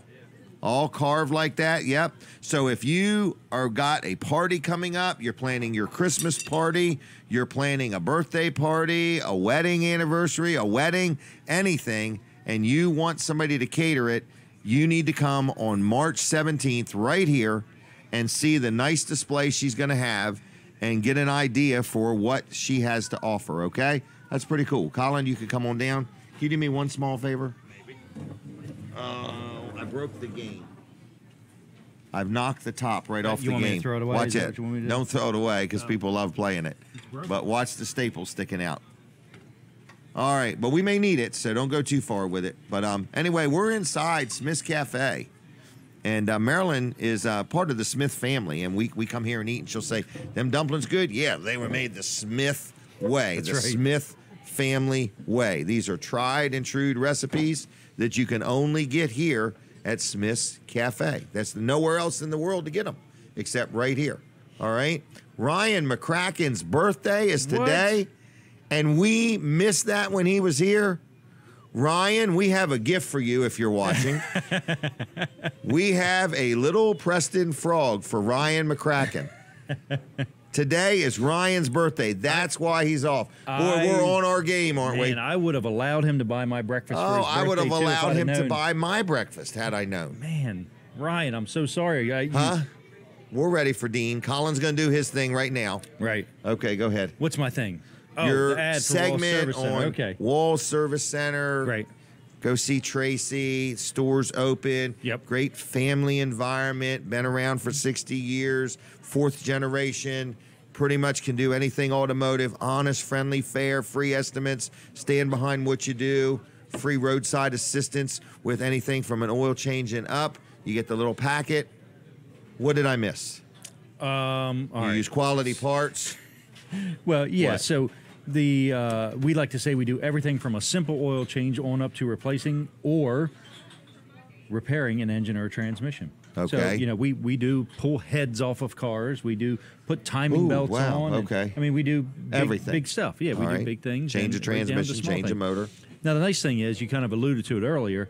All carved like that. Yep. So if you are got a party coming up, you're planning your Christmas party, you're planning a birthday party, a wedding anniversary, a wedding, anything, and you want somebody to cater it, you need to come on March 17th right here and see the nice display she's going to have and get an idea for what she has to offer, okay? That's pretty cool. Colin, you could come on down. Can you do me one small favor? Maybe. I broke the game. I've knocked the top right off the game. You want me to throw it away? Watch Is that it. what you want me to do? Don't throw it away because people love playing it. But watch the staple sticking out. All right, but we may need it, so don't go too far with it. But anyway, we're inside Smith's Cafe. And Marilyn is part of the Smith family, and we come here and eat, and she'll say, them dumplings good? Yeah, they were made the Smith way. That's the right. Smith family way. These are tried and true recipes that you can only get here at Smith's Cafe. That's nowhere else in the world to get them except right here. All right? Ryan McCracken's birthday is today, and we missed that when he was here. Ryan, we have a gift for you if you're watching. We have a little Preston frog for Ryan McCracken. Today is Ryan's birthday. That's why he's off. Boy, we're on our game, aren't we? And I would have allowed him to buy my breakfast for his birthday, I would have too, if allowed I'd him to known. buy my breakfast had I known. Man, Ryan, I'm so sorry. Huh? We're ready for Dean. Colin's going to do his thing right now. Right. Okay, go ahead. What's my thing? Oh, Your the ad for segment Wall Service Center. on Okay. Wall Service Center. Right. Go see Tracy. Stores open. Yep. Great family environment. Been around for 60 years. Fourth generation. Pretty much can do anything automotive. Honest, friendly, fair, free estimates. Stand behind what you do. Free roadside assistance with anything from an oil change and up. You get the little packet. What did I miss? You use quality parts. Well, yeah. What? So we like to say we do everything from a simple oil change on up to replacing or repairing an engine or a transmission. Okay. So, we do pull heads off of cars. We do put timing belts on. Okay. I mean, we do everything. Big stuff. Yeah, we do big things. Change a and right down to transmission, small change a things. motor. Now, the nice thing is, you kind of alluded to it earlier,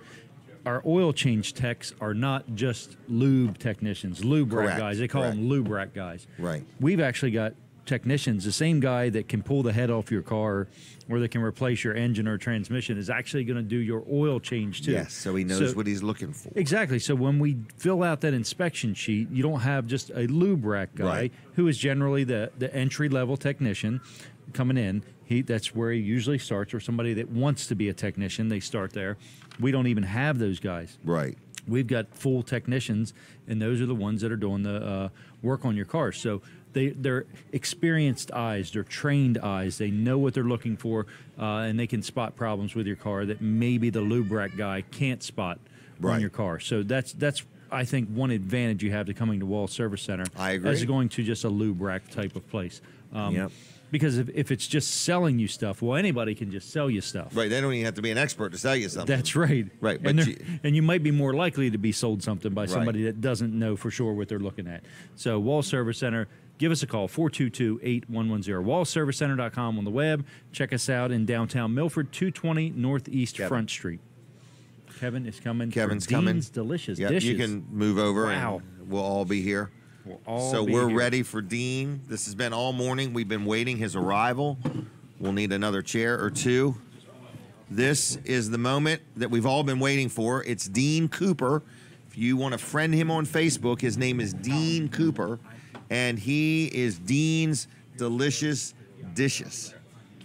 our oil change techs are not just lube technicians, lube rack Correct. guys. They call Correct. them lube rack guys. Right. We've actually got technicians, the same guy that can pull the head off your car or that can replace your engine or transmission is actually going to do your oil change too. Yes, so he knows what he's looking for. Exactly. So when we fill out that inspection sheet, you don't have just a lube rack guy Right. who is generally the entry-level technician coming in. That's where he usually starts, or somebody that wants to be a technician, they start there. We don't even have those guys. Right. We've got full technicians, and those are the ones that are doing the work on your car. So they're experienced eyes, they're trained eyes. They know what they're looking for, and they can spot problems with your car that maybe the lube rack guy can't spot on your car. So that's I think one advantage you have to coming to Wall Service Center. I agree. As going to just a lube rack type of place. Yep. Because if it's just selling you stuff, well, anybody can just sell you stuff. Right. They don't even have to be an expert to sell you something. That's right. Right. And, But and you might be more likely to be sold something by Right. somebody that doesn't know for sure what they're looking at. So Wall Service Center, give us a call, 422-8110. WallServiceCenter.com on the web. Check us out in downtown Milford, 220 Northeast Front Street. Kevin is coming. Kevin's for coming. Dean's Delicious Yep, Dishes. you can move over Wow. and we'll all be here. all we're here. ready for Dean. This has been all morning. We've been waiting his arrival. We'll need another chair or two. This is the moment that we've all been waiting for. It's Dean Cooper. If you want to friend him on Facebook, his name is Dean Cooper, and he is Dean's Delicious Dishes.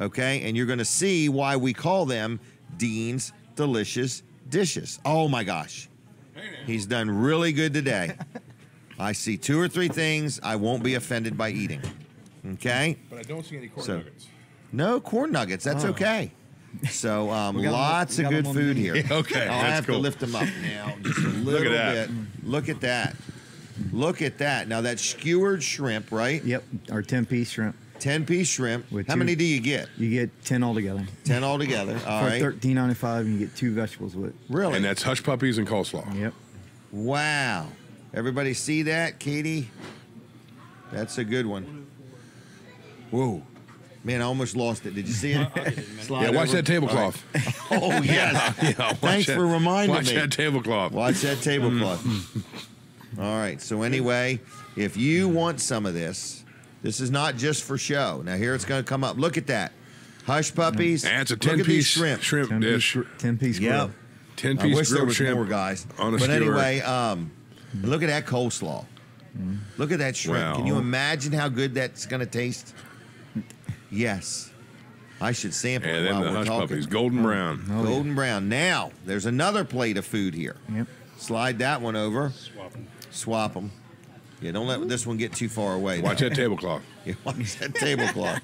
Okay? And you're going to see why we call them Dean's Delicious Dishes. Oh, my gosh. He's done really good today. I see 2 or 3 things I won't be offended by eating. Okay? But I don't see any corn So- nuggets. No corn nuggets. That's okay. So lots of good food here. Okay, I have to lift them up now just a little bit. Look at that. Look at that. Now that's skewered shrimp, right? Yep, our 10-piece shrimp. 10-piece shrimp. How many do you get? You get 10 altogether. 10 altogether. All right. For $13.95, and you get 2 vegetables with it. Really? And that's hush puppies and coleslaw. Yep. Wow. Everybody see that, Katie? That's a good one. Whoa. Man, I almost lost it. Did you see it? Yeah, watch that tablecloth. Right. Oh, yes. Thanks for reminding me. Watch that tablecloth. Watch that tablecloth. All right. So anyway, if you want some of this, this is not just for show. Now, here it's going to come up. Look at that. Hush puppies. That's a Look at 10-piece shrimp. 10-piece 10-piece grill. Yep. 10-piece I wish there grilled was shrimp more, guys. on a but skewer. anyway, look at that coleslaw. Look at that shrimp. Wow. Can you imagine how good that's going to taste? Yes. I should sample And it then while the we're hush talking. puppies, golden brown. Golden brown. Now, there's another plate of food here. Yep. Slide that one over. Swap them. Yeah, don't let this one get too far away. Watch that tablecloth. Yeah, watch that tablecloth.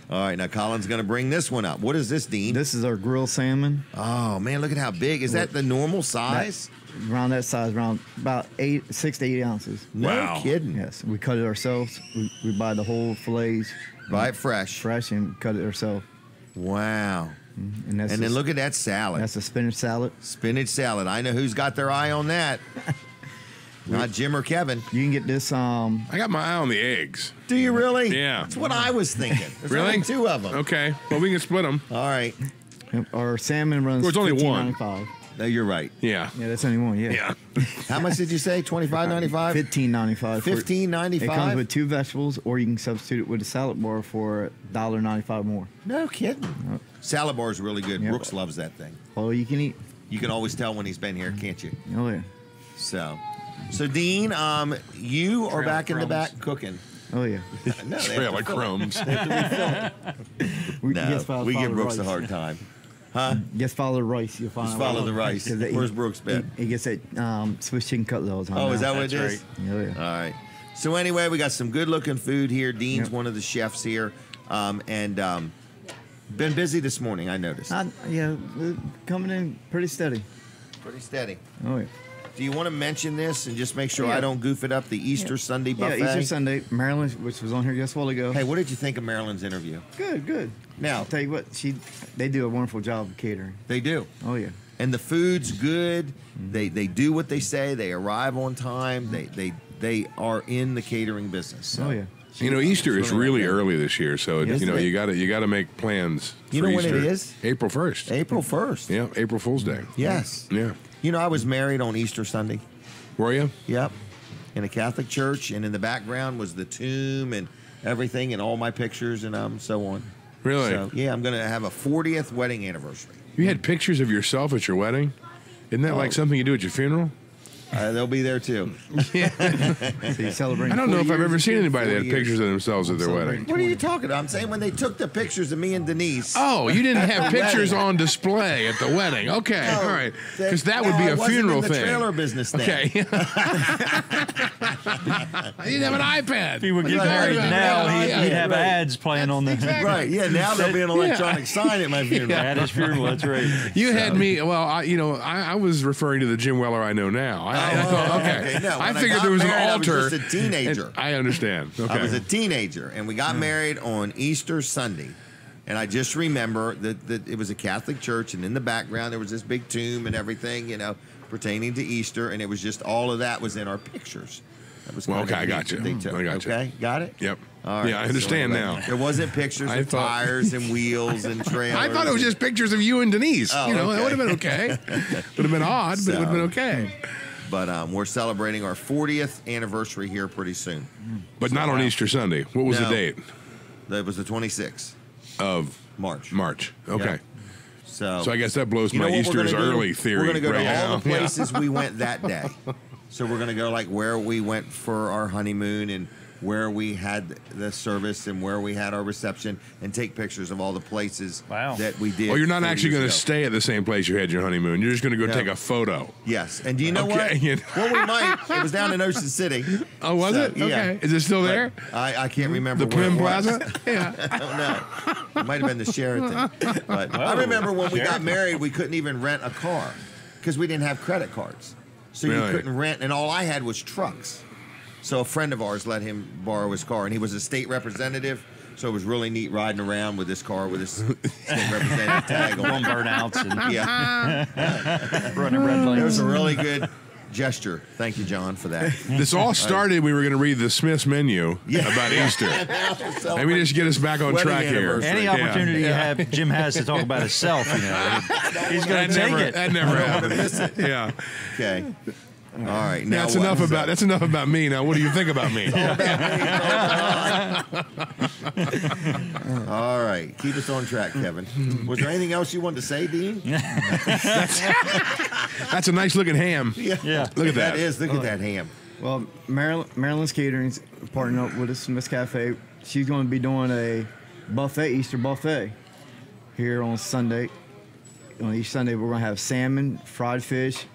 All right, now Colin's going to bring this one up. What is this, Dean? This is our grilled salmon. Oh, man, look at how big. Is that the normal size? Around that size, around about 6 to 8 ounces. No kidding. Yes, we cut it ourselves. We buy the whole fillets. Buy it fresh. Fresh and cut it ourselves. Wow. And then look at that salad. That's a spinach salad. Spinach salad. I know who's got their eye on that. Not Jim or Kevin. You can get this. I got my eye on the eggs. Do you really? Yeah. That's what I was thinking. There's Really? only 2 of them. Okay. Well, we can split them. All right. Our salmon runs There's only one. $15.95. No, you're right. Yeah. Yeah, that's only one. Yeah. Yeah. How much did you say? $25.95? $15.95. $15.95? It comes with 2 vegetables, or you can substitute it with a salad bar for $1.95 more. No kidding. Salad bar is really good. Yeah. Brooks loves that thing. All you can eat. You can always tell when he's been here, can't you? Oh yeah. So Dean, you are back in the back cooking. Oh yeah. No, they Trail have to of fill it. crumbs. They have to refill it. We give Brooks a hard time. Huh? Just follow the rice. You'll find Just follow the rice. Where's Brooks been? He gets that Swiss chicken cutlet all the time. Oh, now. is that what it is? Oh yeah. All right. So anyway, we got some good-looking food here. Dean's one of the chefs here, and been busy this morning. I noticed. Yeah, coming in pretty steady. Pretty steady. Oh yeah. Do you want to mention this and just make sure Yeah. I don't goof it up? The Easter Sunday buffet. Yeah, Easter Sunday, Maryland, which was on here just a while ago. Hey, what did you think of Marilyn's interview? Good. Now, I'll tell you what, they do a wonderful job of catering. They do. Oh yeah. And the food's good. They do what they say. They arrive on time. They are in the catering business. So. Oh yeah. You know, Easter is really early this year, so Yes, you know it is. you got to make plans. You for know when Easter. it is? April 1st. April 1st. Yeah, April Fool's Day. Yes. Yeah. You know, I was married on Easter Sunday. Were you? Yep. In a Catholic church, and in the background was the tomb and everything, and all my pictures and so on. Really? So, yeah, I'm going to have a 40th wedding anniversary. You had pictures of yourself at your wedding? Isn't that like something you do at your funeral? They'll be there too. So you celebrate. I don't know if I've ever seen anybody that 40 had pictures of themselves at their wedding. What are you talking about? I'm saying when they took the pictures of me and Denise. Oh, you didn't have at the pictures wedding. on display at the wedding. Okay, No, all right. Because that would no, be I a wasn't funeral in the thing. trailer business then. Okay. I didn't have an iPad. If he would get Right. married Right. now, Right. he'd have Right. ads playing on the Right, yeah, now there'll be an electronic sign at my funeral. at his funeral. That's right. You had me. Well, I was referring to the Jim Weller I know now. I thought, okay. No, I when figured got there was an married, altar. I was just a teenager. I understand. Okay. I was a teenager, and we got married on Easter Sunday. And I just remember that it was a Catholic church, and in the background there was this big tomb and everything, pertaining to Easter, and it was just all of that was in our pictures. That was Well, kind okay, of I neat got you. that they took. I got you. Okay, got it? Yep. All right. Yeah, I understand now. There wasn't pictures I of thought- tires and wheels and trailers. I thought it was just pictures of you and Denise. Oh, It okay. would have been okay. Would have been odd, but it would have been okay. But we're celebrating our 40th anniversary here pretty soon. But not on Easter Sunday. What was the No. date? That was the 26th Of March. Okay. Yeah. So I guess that blows you know my what we're Easter's gonna do? early theory. We're going to go right to all now. the places we went that day. So we're going to go like where we went for our honeymoon and where we had the service and where we had our reception and take pictures of all the places that we did. Oh, you're not 30 actually years going to ago. stay at the same place you had your honeymoon. You're just going to go take a photo. Yes. And do you know Okay. what? Well, we might. It was down in Ocean City. Oh, was it? Okay. Yeah. Is it still there? I can't remember The where Prim it was. Plaza? Yeah. I don't know. It might have been the Sheraton. But I remember when we got married, we couldn't even rent a car because we didn't have credit cards. So Really? you couldn't rent, and all I had was trucks. So a friend of ours let him borrow his car, and he was a state representative. So it was really neat riding around with this car with his state representative tag on. Burnouts and running red lights. It was a really good gesture. Thank you, John, for that. This all started. We were going to read the Smith's menu about Easter. Maybe just get us back on track here. Any opportunity Jim has to talk about himself, he's going to take it. That never happens. Yeah. Okay. All right. Now That's enough about me. Now, what do you think about me? All right. Keep us on track, Kevin. Was there anything else you wanted to say, Dean? That's a nice looking ham. Yeah. Look at that. That is. Look at that ham. Well, Maryland's Catering's partnering up with us, Miss Cafe. She's going to be doing a Easter buffet here on Sunday. On each Sunday, we're going to have salmon, fried fish,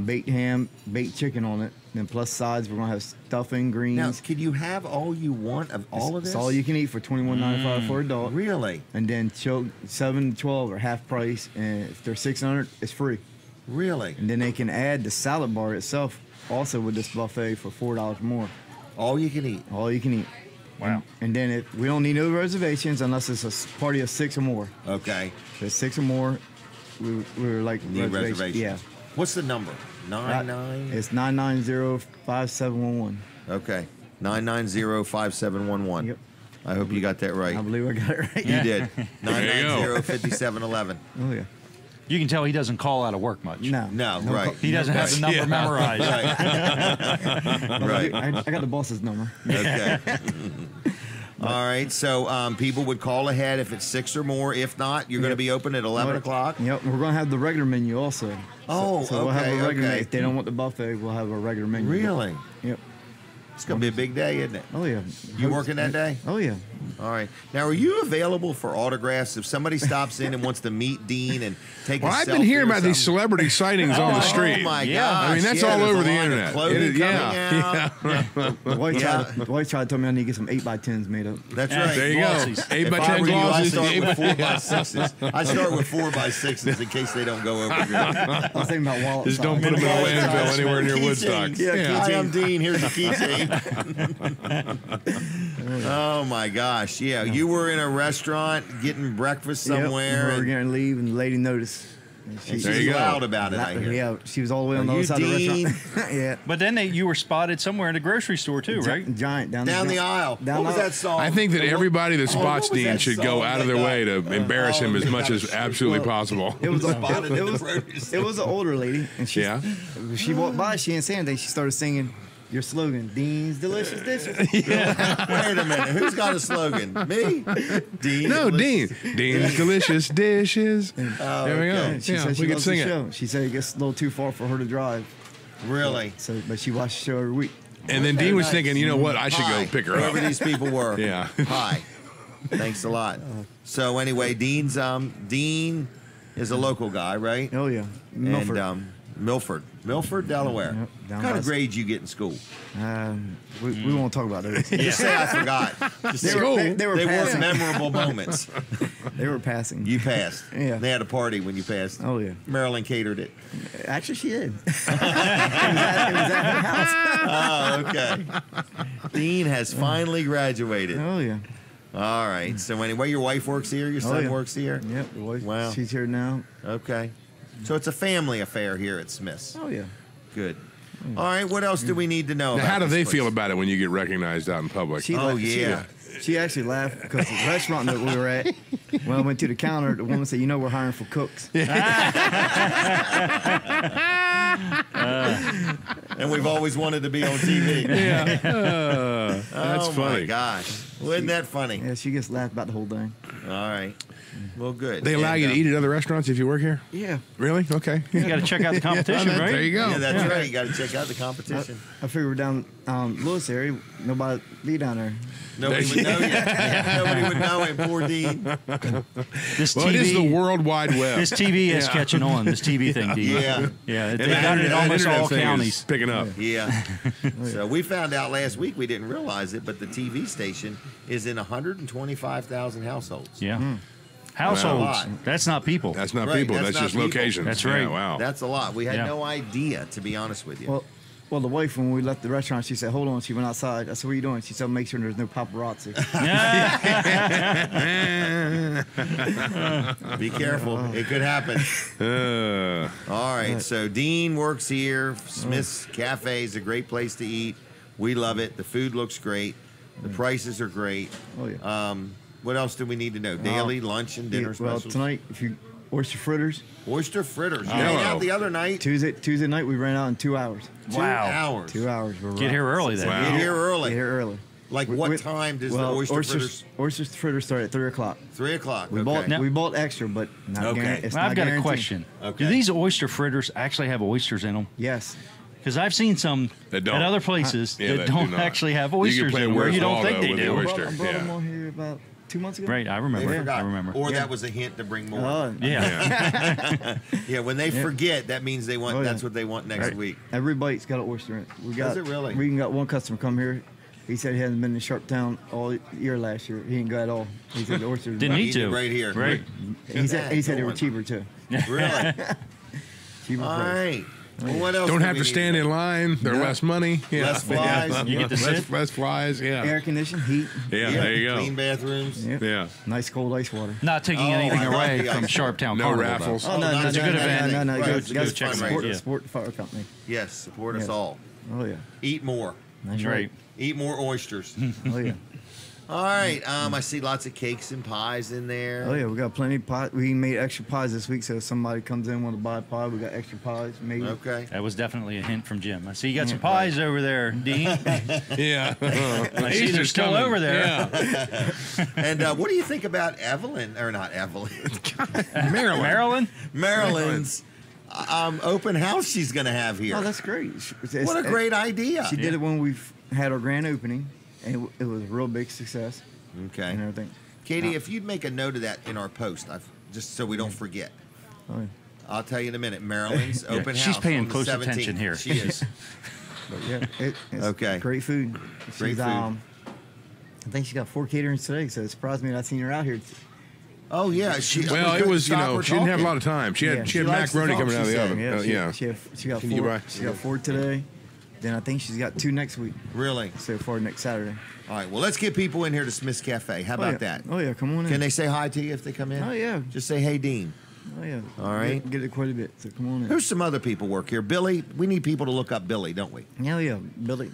baked ham, baked chicken on it. Then plus sides, we're going to have stuffing, greens. Now, can you have all you want of all of this? It's all you can eat for $21.95 for adult. Really? And then 7 to 12 are half price, and if they're $600, it's free. Really? And then they can add the salad bar itself also with this buffet for $4 more. All you can eat? All you can eat. Wow. And then we don't need no reservations unless it's a party of 6 or more. Okay. If it's 6 or more, we're like Need reservations. Yeah. What's the number? 99? It's 990-5711. Okay. 990-5711. Yep. I hope you got that right. I believe I got it right. You did. There you go. 990-5711. Oh, yeah. You can tell he doesn't call out of work much. No, right. He doesn't have the number memorized. Right. I got the boss's number. Okay. All right. So people would call ahead if it's 6 or more. If not, you're going to be open at 11 o'clock. Yep. We're going to have the regular menu also. Oh, so we'll have a regular okay. If they don't want the buffet, we'll have a regular menu. Really? Yep. It's going to be a big day, isn't it? Oh, yeah. You working that day? Oh, yeah. All right. Now, are you available for autographs if somebody stops in and wants to meet Dean and take a selfie? Well, I've been hearing about these celebrity sightings on the street. Oh, my gosh. I mean, that's all over the internet. The wife tried to tell me I need to get some 8x10s made up. That's right. There you go. 8x10 glosses. glosses. I start with 4x6s. I start with 4x6s in case they don't go over good. I was thinking about wallets. Just don't put them in a landfill anywhere near Woodstock. Yeah, I am Dean. Here's the keychain. Oh my gosh! Yeah, you were in a restaurant getting breakfast somewhere. Yep, we were going to leave, and the lady noticed. She's loud about it. I hear. Yeah, she was all the way on the other side of the restaurant. Yeah. But then you were spotted somewhere in a grocery store too, right? Giant down the aisle. What was that song? I think that everybody that spots Dean should go out of their way to embarrass him as much as absolutely possible. It was an older lady, and she walked by. She didn't say anything. She started singing your slogan, Dean's Delicious Dishes. Wait a minute. Who's got a slogan? Me? Dean? No, Dean. Dean's Delicious Dishes. There we go. She said she we could loves sing the it. show. She said it gets a little too far for her to drive. Really? But she watched the show every week. And then Dean was thinking, you know what? I should go pick her up. Whoever these people were. Yeah. Hi. Thanks a lot. So anyway, Dean is a local guy, right? Oh yeah. Milford. And Milford, Delaware. Yep, what kind of grades you get in school? We won't talk about those. Just say I forgot. They were passing. memorable moments. They were passing. You passed. Yeah. They had a party when you passed. Oh yeah. Marilyn catered it. Actually, she did. it was at her house. Oh, okay. Dean has finally graduated. Oh yeah. All right. So anyway, your wife works here. Your son works here. Yep. The wife. Wow. She's here now. Okay. So it's a family affair here at Smith's. Oh yeah. Good. All right. What else do we need to know? Now, about how do this they place? feel about it when you get recognized out in public? She actually laughed because the restaurant that we were at, when I went to the counter, the woman said, we're hiring for cooks. And we've always wanted to be on TV. Yeah. That's funny. Oh, my gosh. Wasn't that funny? Yeah, she gets laughed about the whole thing. All right. Well, good. They allow you to eat at other restaurants if you work here? Yeah. Really? Okay. You got to check out the competition, right? There you go. Yeah, that's right. You got to check out the competition. I figure we're down Lewis area. Nobody be down there. Nobody would know yet. Nobody would know him. Poor Dean. This Well, it is the World Wide Web. This TV is catching on. This TV thing, Dean. Yeah. Yeah. They got it in almost all counties. Picking up. Yeah. So we found out last week, we didn't realize it, but the TV station is in 125,000 households. Yeah. Households. Wow. That's not people. That's not Right, people. that's That's not just people. locations. That's right. Yeah, wow. That's a lot. We had Yeah. no idea, to be honest with you. Well, the wife, when we left the restaurant, she said, hold on. She went outside. I said, what are you doing? She said, make sure there's no paparazzi. Be careful. It could happen. All right. So Dean works here. Smith's Cafe is a great place to eat. We love it. The food looks great. The prices are great. Oh, yeah. What else do we need to know? Daily, lunch, and dinner Well, specials? tonight, if you oyster fritters. Oyster fritters. You ate out the other night? Tuesday night, we ran out in 2 hours. 2 hours. 2 hours. Get here early then. Get here early. Get here early. Like what time does the oyster fritters? Oyster fritters start at 3 o'clock. 3 o'clock. We bought extra, but not guaranteed. I've got a question. Okay. Do these oyster fritters actually have oysters in them? Yes. Because I've seen some That don't. at other places Yeah, that that do don't not. actually have You can oysters play in where Where's you don't Waldo think they with the do. oyster. I brought Yeah. them on here about 2 months ago. Right, I remember. They forgot. I remember. Or that was a hint to bring more. Oh, Yeah. Yeah, when they forget, that means they want. Oh, yeah. That's what they want next week. Every bite's got an oyster in it. We got. Does it really? We even got one customer come here. He said he hadn't been in Sharptown all year last year. He ain't got it all. He said the oysters. Didn't need Eat it to. right here. Right. He said they were cheaper too. Really? Cheaper All price. right. Well, what else? Don't do have we to need stand know? in line. They're Yeah. less money. Yeah. Less flies. Yeah. You get to sit. Less flies. Yeah. Air conditioned, heat. Yeah. There you go. Clean bathrooms. Yep. Yeah. Nice cold ice water. Not taking Oh, anything I love away the from ice. Sharptown No Carnival, raffles. though. Oh no, it's a good event. No, Right, you it's a guys good fundraiser. support the fire company. Yes, support us Yes. all. Oh yeah. Eat more. That's Right. Eat more oysters. Oh yeah. All right. I see lots of cakes and pies in there. Oh yeah, we got plenty of pies. We made extra pies this week, so if somebody comes in want to buy a pie, we got extra pies made. Okay. That was definitely a hint from Jim. I see you got some pies over there, Dean. Yeah. I see they're still over there. Yeah. And what do you think about Evelyn, or not Evelyn? Maryland. Maryland's open house she's going to have here. Oh, that's great. What a great idea. She did it when we've had our grand opening, and it was a real big success. Okay. And everything. Katie, if you'd make a note of that in our post, just so we don't forget. Oh, yeah. I'll tell you in a minute. Maryland's Yeah, open house. she's paying on the close 17th. attention here. She is. But yeah, it's Okay. great food. Great She's, food. I think she got 4 caterings today, so it surprised me that I seen her out here. Oh yeah, Well, it was, she didn't have a lot of time. She had Yeah. macaroni coming out of the oven. Yeah, she got Can you 4. buy- She got 4 today. Then I think she's got 2 next week. Really? So far next Saturday. All right. Well, let's get people in here to Smith's Cafe. How about yeah. that? Oh yeah, come on in. Can they say hi to you if they come in? Oh yeah. Just say, "Hey, Dean." Oh yeah. All right. Get it quite a bit. So come on in. Who's some other people work here? Billy. We need people to look up Billy, don't we? Yeah, yeah, Billy.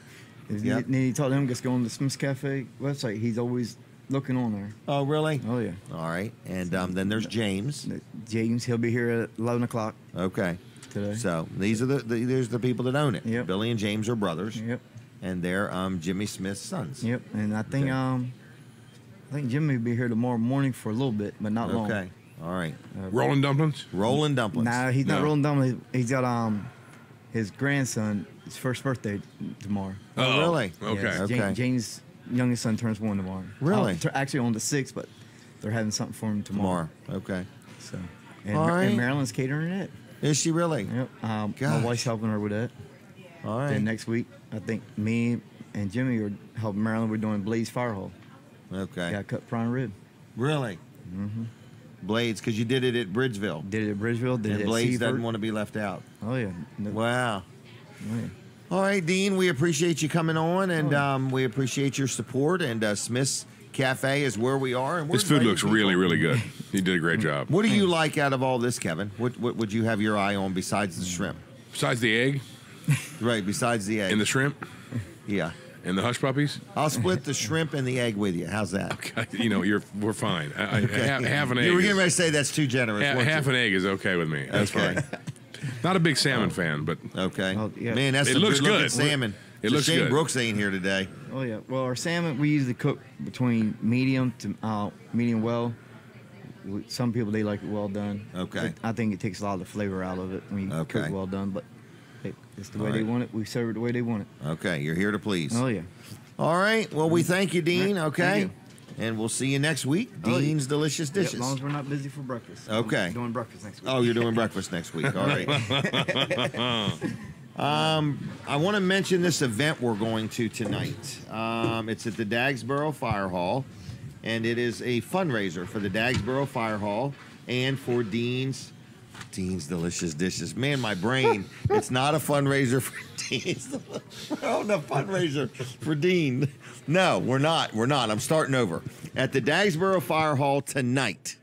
If Yep. you need to talk to him, just go on the Smith's Cafe website. He's always looking on there. Oh, really? Oh yeah. All right. And then there's James. James, he'll be here at 11 o'clock Okay. today. So these are there's the people that own it. Yep. Billy and James are brothers. Yep. And they're Jimmy Smith's sons. Yep. And I think Okay. I think Jimmy will be here tomorrow morning for a little bit, but not long. Okay. All right. Rolling dumplings? Rolling dumplings. Nah, he's not No. rolling dumplings. He's got his grandson, his first birthday tomorrow. Oh, really? Okay. Yes, Okay. James' youngest son turns 1 tomorrow. Really? Actually on the 6th, but they're having something for him tomorrow. Okay. So, and, All right. and Marilyn's catering it. Is she really? Yep. My Gosh. wife's helping her with that. All right. Then next week, I think me and Jimmy are helping Marilyn. We're doing Blaze Fire Hall. Okay. Got cut prime rib. Really? Mm-hmm. Blades, because you did it at Bridgeville. Did it at Bridgeville. Did And it at Blades Seaford. doesn't want to be left out. Oh yeah. No. Wow. Oh, yeah. All right, Dean, we appreciate you coming on, and we appreciate your support. And Smith's Cafe is where we are. And we're This food inviting looks people. really, really good. You did a great job. What do you like out of all this, Kevin? What would you have your eye on besides the shrimp? Besides the egg Right, besides the egg. and the shrimp Yeah. and the hush puppies, I'll split the shrimp and the egg with you. How's that? we're fine. Half an egg. You were getting is- ready to say that's too generous. weren't half you? an egg is okay with me. That's Okay. fine. Not a big salmon fan, but Okay. Oh, yeah. Man, that's It some looks good-looking good. salmon. It It's a looks shame good. Brooks ain't here today. Oh yeah. Well, our salmon we usually cook between medium to medium well. Some people they like it well done. Okay. I think it takes a lot of the flavor out of it when you cook well done. But it's the way they want it. We serve it the way they want it. Okay, you're here to please. Oh yeah. All right. Well, we thank you, Dean. Okay. And we'll see you next week. Dean's Delicious Dishes. As long as we're not busy for breakfast. Okay. I'm doing breakfast next week. Oh, you're doing breakfast next week. All right. I want to mention this event we're going to tonight. It's at the Dagsboro Fire Hall, and it is a fundraiser for the Dagsboro Fire Hall and for Dean's Delicious Dishes. Man, my brain. It's not a fundraiser for Dean's. Oh, no, fundraiser for Dean. No, we're not. We're not. I'm starting over. At the Dagsboro Fire Hall tonight,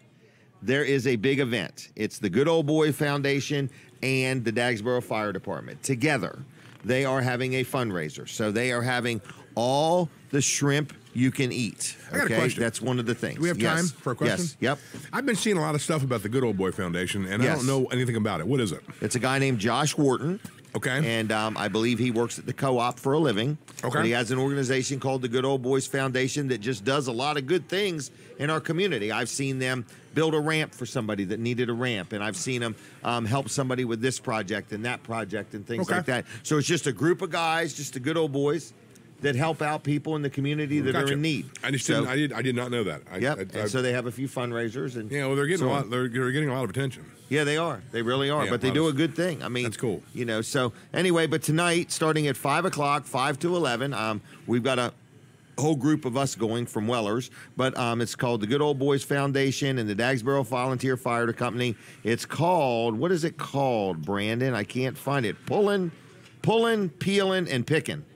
there is a big event. It's the Good Old Boy Foundation and the Dagsboro Fire Department. Together, they are having a fundraiser. So they are having all the shrimp you can eat. I got a question. That's one of the things. Do we have time for a question? Yes. Yep. I've been seeing a lot of stuff about the Good Old Boy Foundation, and I don't know anything about it. What is it? It's a guy named Josh Wharton. Okay. And I believe he works at the co-op for a living. Okay. But he has an organization called the Good Old Boys Foundation that just does a lot of good things in our community. I've seen them build a ramp for somebody that needed a ramp, and I've seen them help somebody with this project and that project and things like that. So it's just a group of guys, just the good old boys, that help out people in the community that are in need. I just didn't. I did not know that. And so they have a few fundraisers, and well, they're getting a lot. They're getting a lot of attention. Yeah, they are. They really are. Yeah, but they do a good thing. I mean, that's cool. You know. So anyway, but tonight, starting at 5 o'clock, 5 to 11, we've got a whole group of us going from Wellers, but it's called the Good Old Boys Foundation and the Dagsboro Volunteer Fire Company. It's called, what is it called, Brandon? I can't find it. Pullin', Peelin', and Pickin'.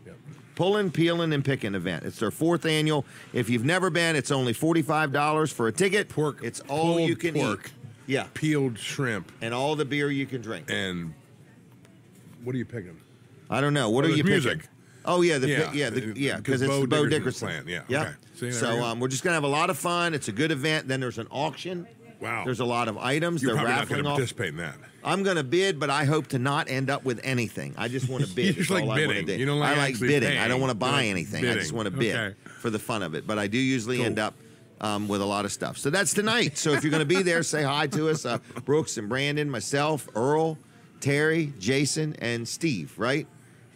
Pullin', Peelin', and Pickin' event. It's their 4th annual. If you've never been, it's only $45 for a ticket. It's all you can eat. Yeah. Peeled shrimp. And all the beer you can drink. And what are you picking? I don't know. What are you music. picking? Oh, yeah. Because it's the Bo Dickerson plan. Yeah. Yeah. Okay. See, so we're just going to have a lot of fun. It's a good event. Then there's an auction. Wow. There's a lot of items. You're They're probably not raffling going to off. participate in that. I'm going to bid, but I hope to not end up with anything. I just want to bid. You just like bidding. You don't like I like actually bidding. paying. I don't want to buy You like anything. I bidding. just want to bid Okay. for the fun of it. But I do usually end up with a lot of stuff. So that's tonight. So if you're going to be there, say hi to us. Brooks and Brandon, myself, Earl, Terry, Jason, and Steve, right?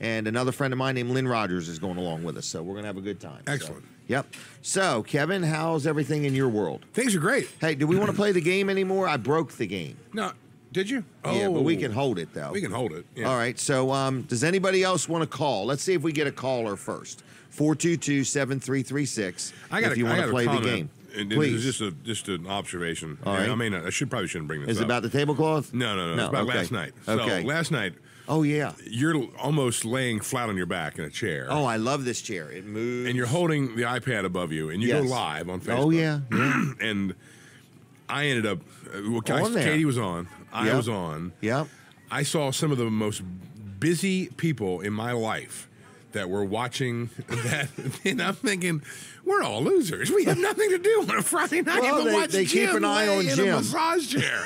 And another friend of mine named Lynn Rogers is going along with us. So we're going to have a good time. Excellent. Yep. So, Kevin, how's everything in your world? Things are great. Hey, do we want to play the game anymore? I broke the game. No. Did you? Yeah, but we can hold it, though. We can hold it. Yeah. All right. So does anybody else want to call? Let's see if we get a caller first. 422-7336 if you want to play the game. And Please. This is just an observation. All right. I mean, probably shouldn't bring this up. Is it about the tablecloth? No. It's about last night. Okay. So last night. Oh, yeah. You're almost laying flat on your back in a chair. Oh, I love this chair. It moves. And you're holding the iPad above you, and you go live on Facebook. Oh, yeah. And I ended up, Katie was on. I was on. Yep. I saw some of the most busy people in my life that were watching that, and I'm thinking, we're all losers. We have nothing to do on a Friday night but watch they Jim keep an eye on in Jim. a massage chair.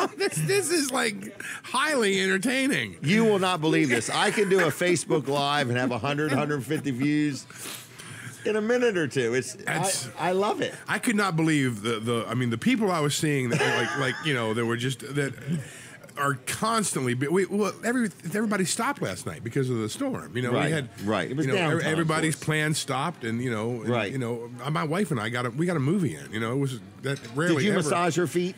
This is like highly entertaining. You will not believe this. I can do a Facebook Live and have 100, 150 views in a minute or two. I love it. I could not believe the people I was seeing that that were just that are constantly. Everybody stopped last night because of the storm. We had It was downtime, everybody's plans stopped, and my wife and I got a movie in. It was that rarely. Did you ever, massage her feet?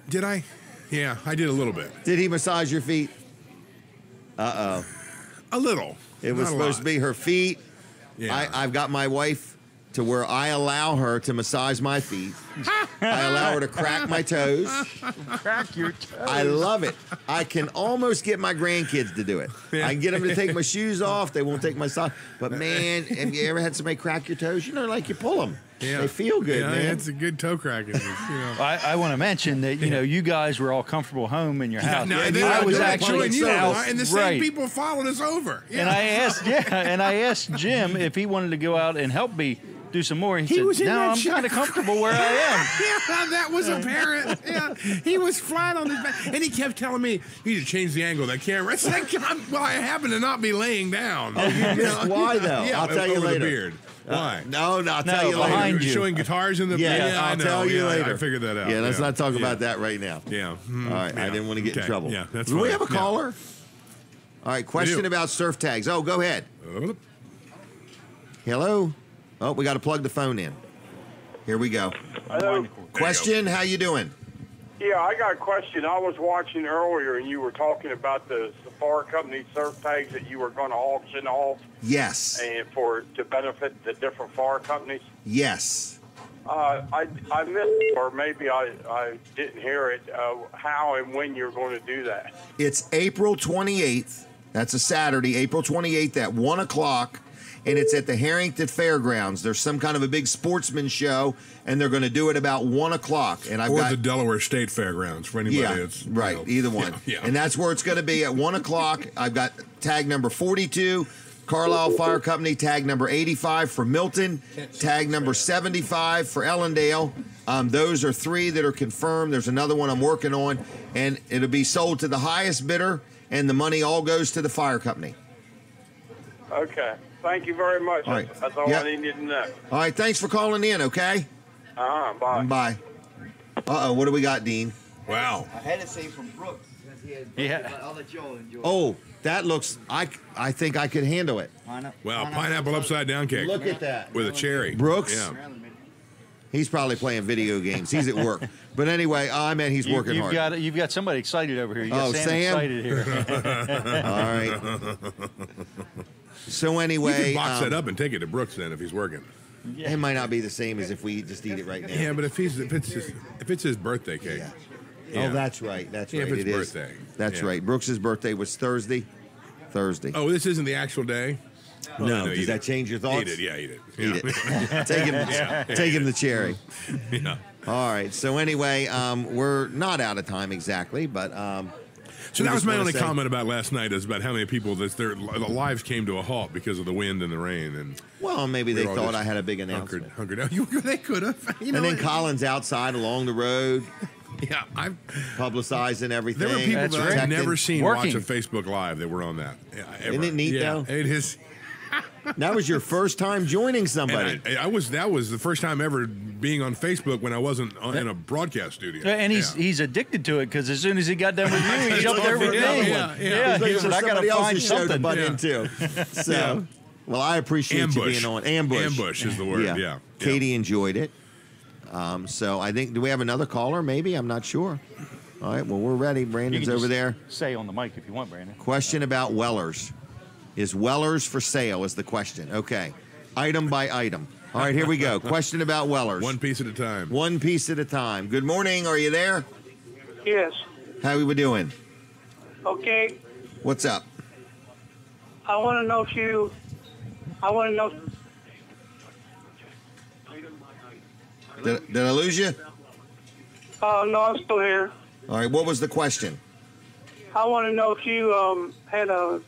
Did I? Yeah, I did a little bit. Did he massage your feet? A little. It was supposed to be her feet. Yeah. I've got my wife to where I allow her to massage my feet. I allow her to crack my toes. Crack your toes. I love it. I can almost get my grandkids to do it. I can get them to take my shoes off. They won't take my socks. But, man, have you ever had somebody crack your toes? Like you pull them. Yeah. They feel good, man. It's a good toe cracking. I want to mention that you guys were all comfortable home in your house. I was actually out, and the same people followed us over. Yeah. And I asked Jim if he wanted to go out and help me do some more. He said, was in "No, that I'm chair. kind of comfortable where I am." Yeah, that was apparent. Yeah, he was flat on his back, and he kept telling me you need to change the angle of that camera. It's like, I happen to not be laying down. Oh, you missed why though? Yeah, I'll tell you over later. The beard. Why? No, I'll tell you later. Behind you. Showing guitars in the. Yeah, I'll tell you later. I figured that out. Yeah, let's not talk about that right now. Yeah. All right, I didn't want to get in trouble. Yeah, that's Do we fine. have a caller? All right, question about surf tags. Oh, go ahead. Hello? Oh, we got to plug the phone in. Here we go. Hello. Question, how you doing? Yeah, I got a question. I was watching earlier, and you were talking about the Safari Company surf tags that you were going to auction off. Yes. And to benefit the different fire companies. Yes. I missed it, or maybe I didn't hear it. How and when you're going to do that? It's April 28th. That's a Saturday, April 28th at 1 o'clock. And it's at the Harrington Fairgrounds. There's some kind of a big sportsman show, and they're going to do it about 1 o'clock. And I've got the Delaware State Fairgrounds for anybody. Yeah, that's, right. Either one. Yeah. And that's where it's going to be at 1 o'clock. I've got tag number 42, Carlisle Fire Company, tag number 85 for Milton, tag number 75 for Ellendale. Those are three that are confirmed. There's another one I'm working on, and it'll be sold to the highest bidder, and the money all goes to the fire company. Okay. Thank you very much. All right. That's all Yep. I needed to know. All right, thanks for calling in, okay? Bye. Bye. Uh-oh, what do we got, Dean? Wow. I had to say from Brooks. Yeah. I'll let y'all enjoy. Oh, that looks, I think I could handle it. Wow, pineapple upside down cake. Look at that. With a cherry. Brooks? Yeah. He's probably playing video games. He's at work. But anyway, I mean, he's working hard. You've got somebody excited over here. You got Sam excited here. All right. So anyway, you can box that up and take it to Brooks then if he's working. Yeah. It might not be the same as if we just eat it right now. Yeah, but if it's his birthday cake. Yeah. Yeah. Oh, that's right. That's Yeah, right. if it's It is. birthday. That's Yeah. right. Brooks's birthday was Thursday. Oh, this isn't the actual day? Oh, No. Does that change your thoughts? Eat it. Yeah, eat it. Eat Yeah. it. Take him the cherry. Yeah. All right. So anyway, we're not out of time exactly, but So that was my only comment about last night is about how many people the lives came to a halt because of the wind and the rain. And well, maybe they thought I had a big announcement. Hunkered out. They could have. And then Colin's outside along the road. Yeah, I'm publicizing everything. There were people that I've never seen watch a Facebook Live that were on that. Yeah, Isn't it neat though? It is. That was your first time joining somebody. That was the first time ever being on Facebook when I wasn't in a broadcast studio. And he's addicted to it because as soon as he got done with you, he jumped there with me. Yeah. He said, I got to find something to butt into. So, well, I appreciate you being on. Ambush is the word. Yeah. Katie enjoyed it. So I think, do we have another caller? Maybe, I'm not sure. All right, well, we're ready. Brandon's over there. Say on the mic if you want, Brandon. Question about Wellers. Is Wellers for sale is the question. Okay. Item by item. All right, here we go. Question about Wellers. One piece at a time. One piece at a time. Good morning. Are you there? Yes. How we doing? Okay. What's up? I want to know Did I lose you? No, I'm still here. All right, what was the question? I want to know if you had a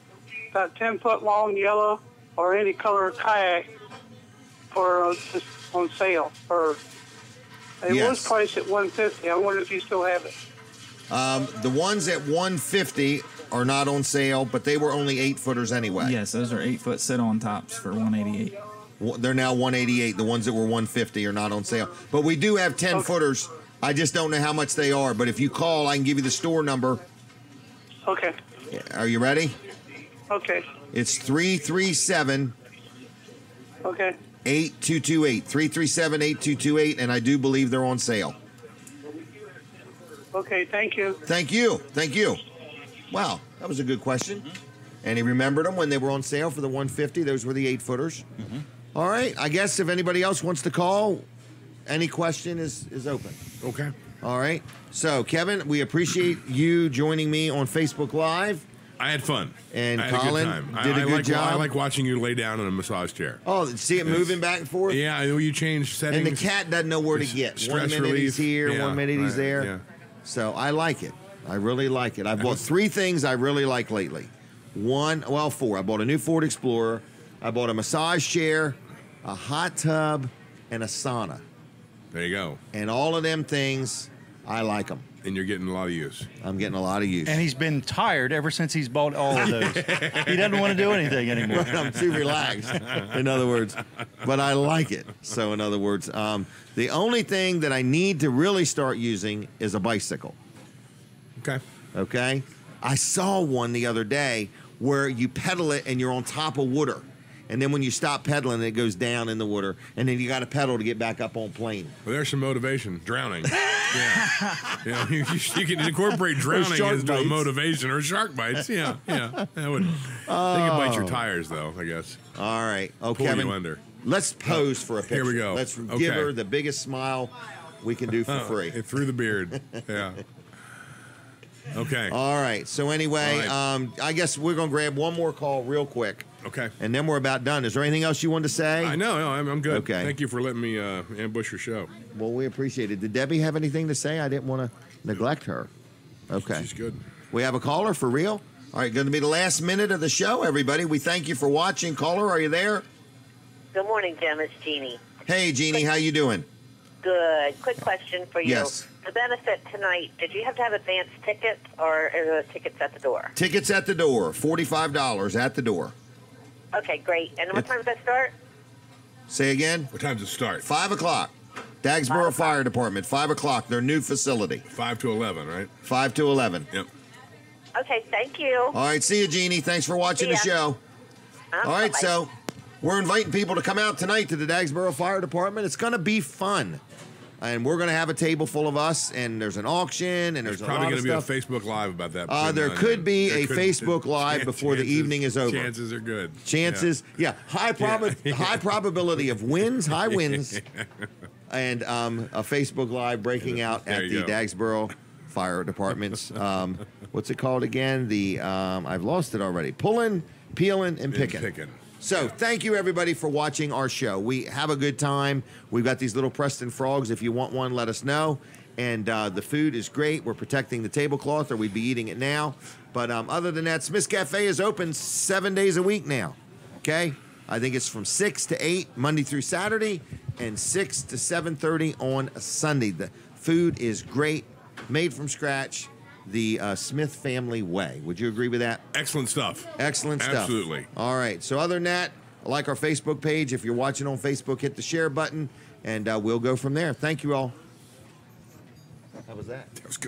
10-foot long yellow or any color kayak for just on sale. It was priced at $150. I wonder if you still have it. The ones at $150 are not on sale, but they were only 8-footers anyway. Yes, those are 8-foot sit-on tops for $188. They're now $188. The ones that were $150 are not on sale, but we do have 10-footers. I just don't know how much they are. But if you call, I can give you the store number. Okay. Are you ready? Okay. It's 337. Okay. 8228. 337-8228, and I do believe they're on sale. Okay, thank you. Thank you. Thank you. Wow, that was a good question. And he remembered them when they were on sale for the $150. Those were the 8-footers. All right, I guess if anybody else wants to call, any question is open. Okay. All right. So, Kevin, we appreciate you joining me on Facebook Live. I had fun. And I had Colin a good time. did a good job. I like watching you lay down in a massage chair. Oh, see it moving back and forth? Yeah, you change settings. And the cat doesn't know where to get. Stress 1 minute relief. he's here, Yeah, 1 minute he's right, there. yeah. So I like it. I really like it. I bought 3 things I really like lately. 4. I bought a new Ford Explorer. I bought a massage chair, a hot tub, and a sauna. There you go. And all of them things I like them. And you're getting a lot of use. I'm getting a lot of use. And he's been tired ever since he's bought all of those. He doesn't want to do anything anymore. I'm too relaxed, in other words. But I like it. So, in other words, the only thing that I need to really start using is a bicycle. Okay. Okay? I saw one the other day where you pedal it and you're on top of water. And then when you stop pedaling, it goes down in the water. And then you got to pedal to get back up on plane. Well, there's some motivation. Drowning. Yeah. You can incorporate drowning into a motivation, or shark bites. Yeah. That would. They can bite your tires, though, I guess. All right. Oh, Pull Kevin, you under. let's pose for a picture. Here we go. Let's give her the biggest smile we can do for free. Through the beard. Yeah. Okay. All right. So anyway, I guess we're going to grab one more call real quick. Okay. And then we're about done. Is there anything else you want to say? No, I'm good. Okay. Thank you for letting me ambush your show. Well, we appreciate it. Did Debbie have anything to say? I didn't want to neglect her. Okay. She's good. We have a caller for real? All right, going to be the last minute of the show, everybody. We thank you for watching. Caller, are you there? Good morning, Jim. It's Jeannie. Hey, Jeannie, how you doing? Good. Quick question for you. Yes. The benefit tonight, did you have to have advance tickets, or are the tickets at the door? Tickets at the door, $45 at the door. Okay, great. And what time does that start? Say again? What time does it start? 5 o'clock. Dagsboro Fire Department, 5 o'clock, their new facility. 5 to 11, right? 5 to 11. Yep. Okay, thank you. All right, see you, Jeannie. Thanks for watching the show. All right, bye-bye. so we're inviting people to come out tonight to the Dagsboro Fire Department. It's going to be fun. And we're going to have a table full of us, and there's an auction, and there's probably going to be a Facebook Live about that. There could be a Facebook Live before the evening is over. Chances are good. Chances, high probability of wins, high wins, and a Facebook Live breaking out at the Dagsboro Fire Department's. What's it called again? The I've lost it already. Pulling, peeling, and picking. So thank you, everybody, for watching our show. We have a good time. We've got these little Preston frogs. If you want one, let us know. And the food is great. We're protecting the tablecloth, or we'd be eating it now. But other than that, Smith's Cafe is open 7 days a week now. Okay? I think it's from 6 to 8, Monday through Saturday, and 6 to 7:30 on Sunday. The food is great, made from scratch, the Smith family way. Would you agree with that? Excellent stuff. Excellent stuff. Absolutely. All right. So other than that, like our Facebook page. If you're watching on Facebook, hit the share button, and we'll go from there. Thank you all. How was that? That was good.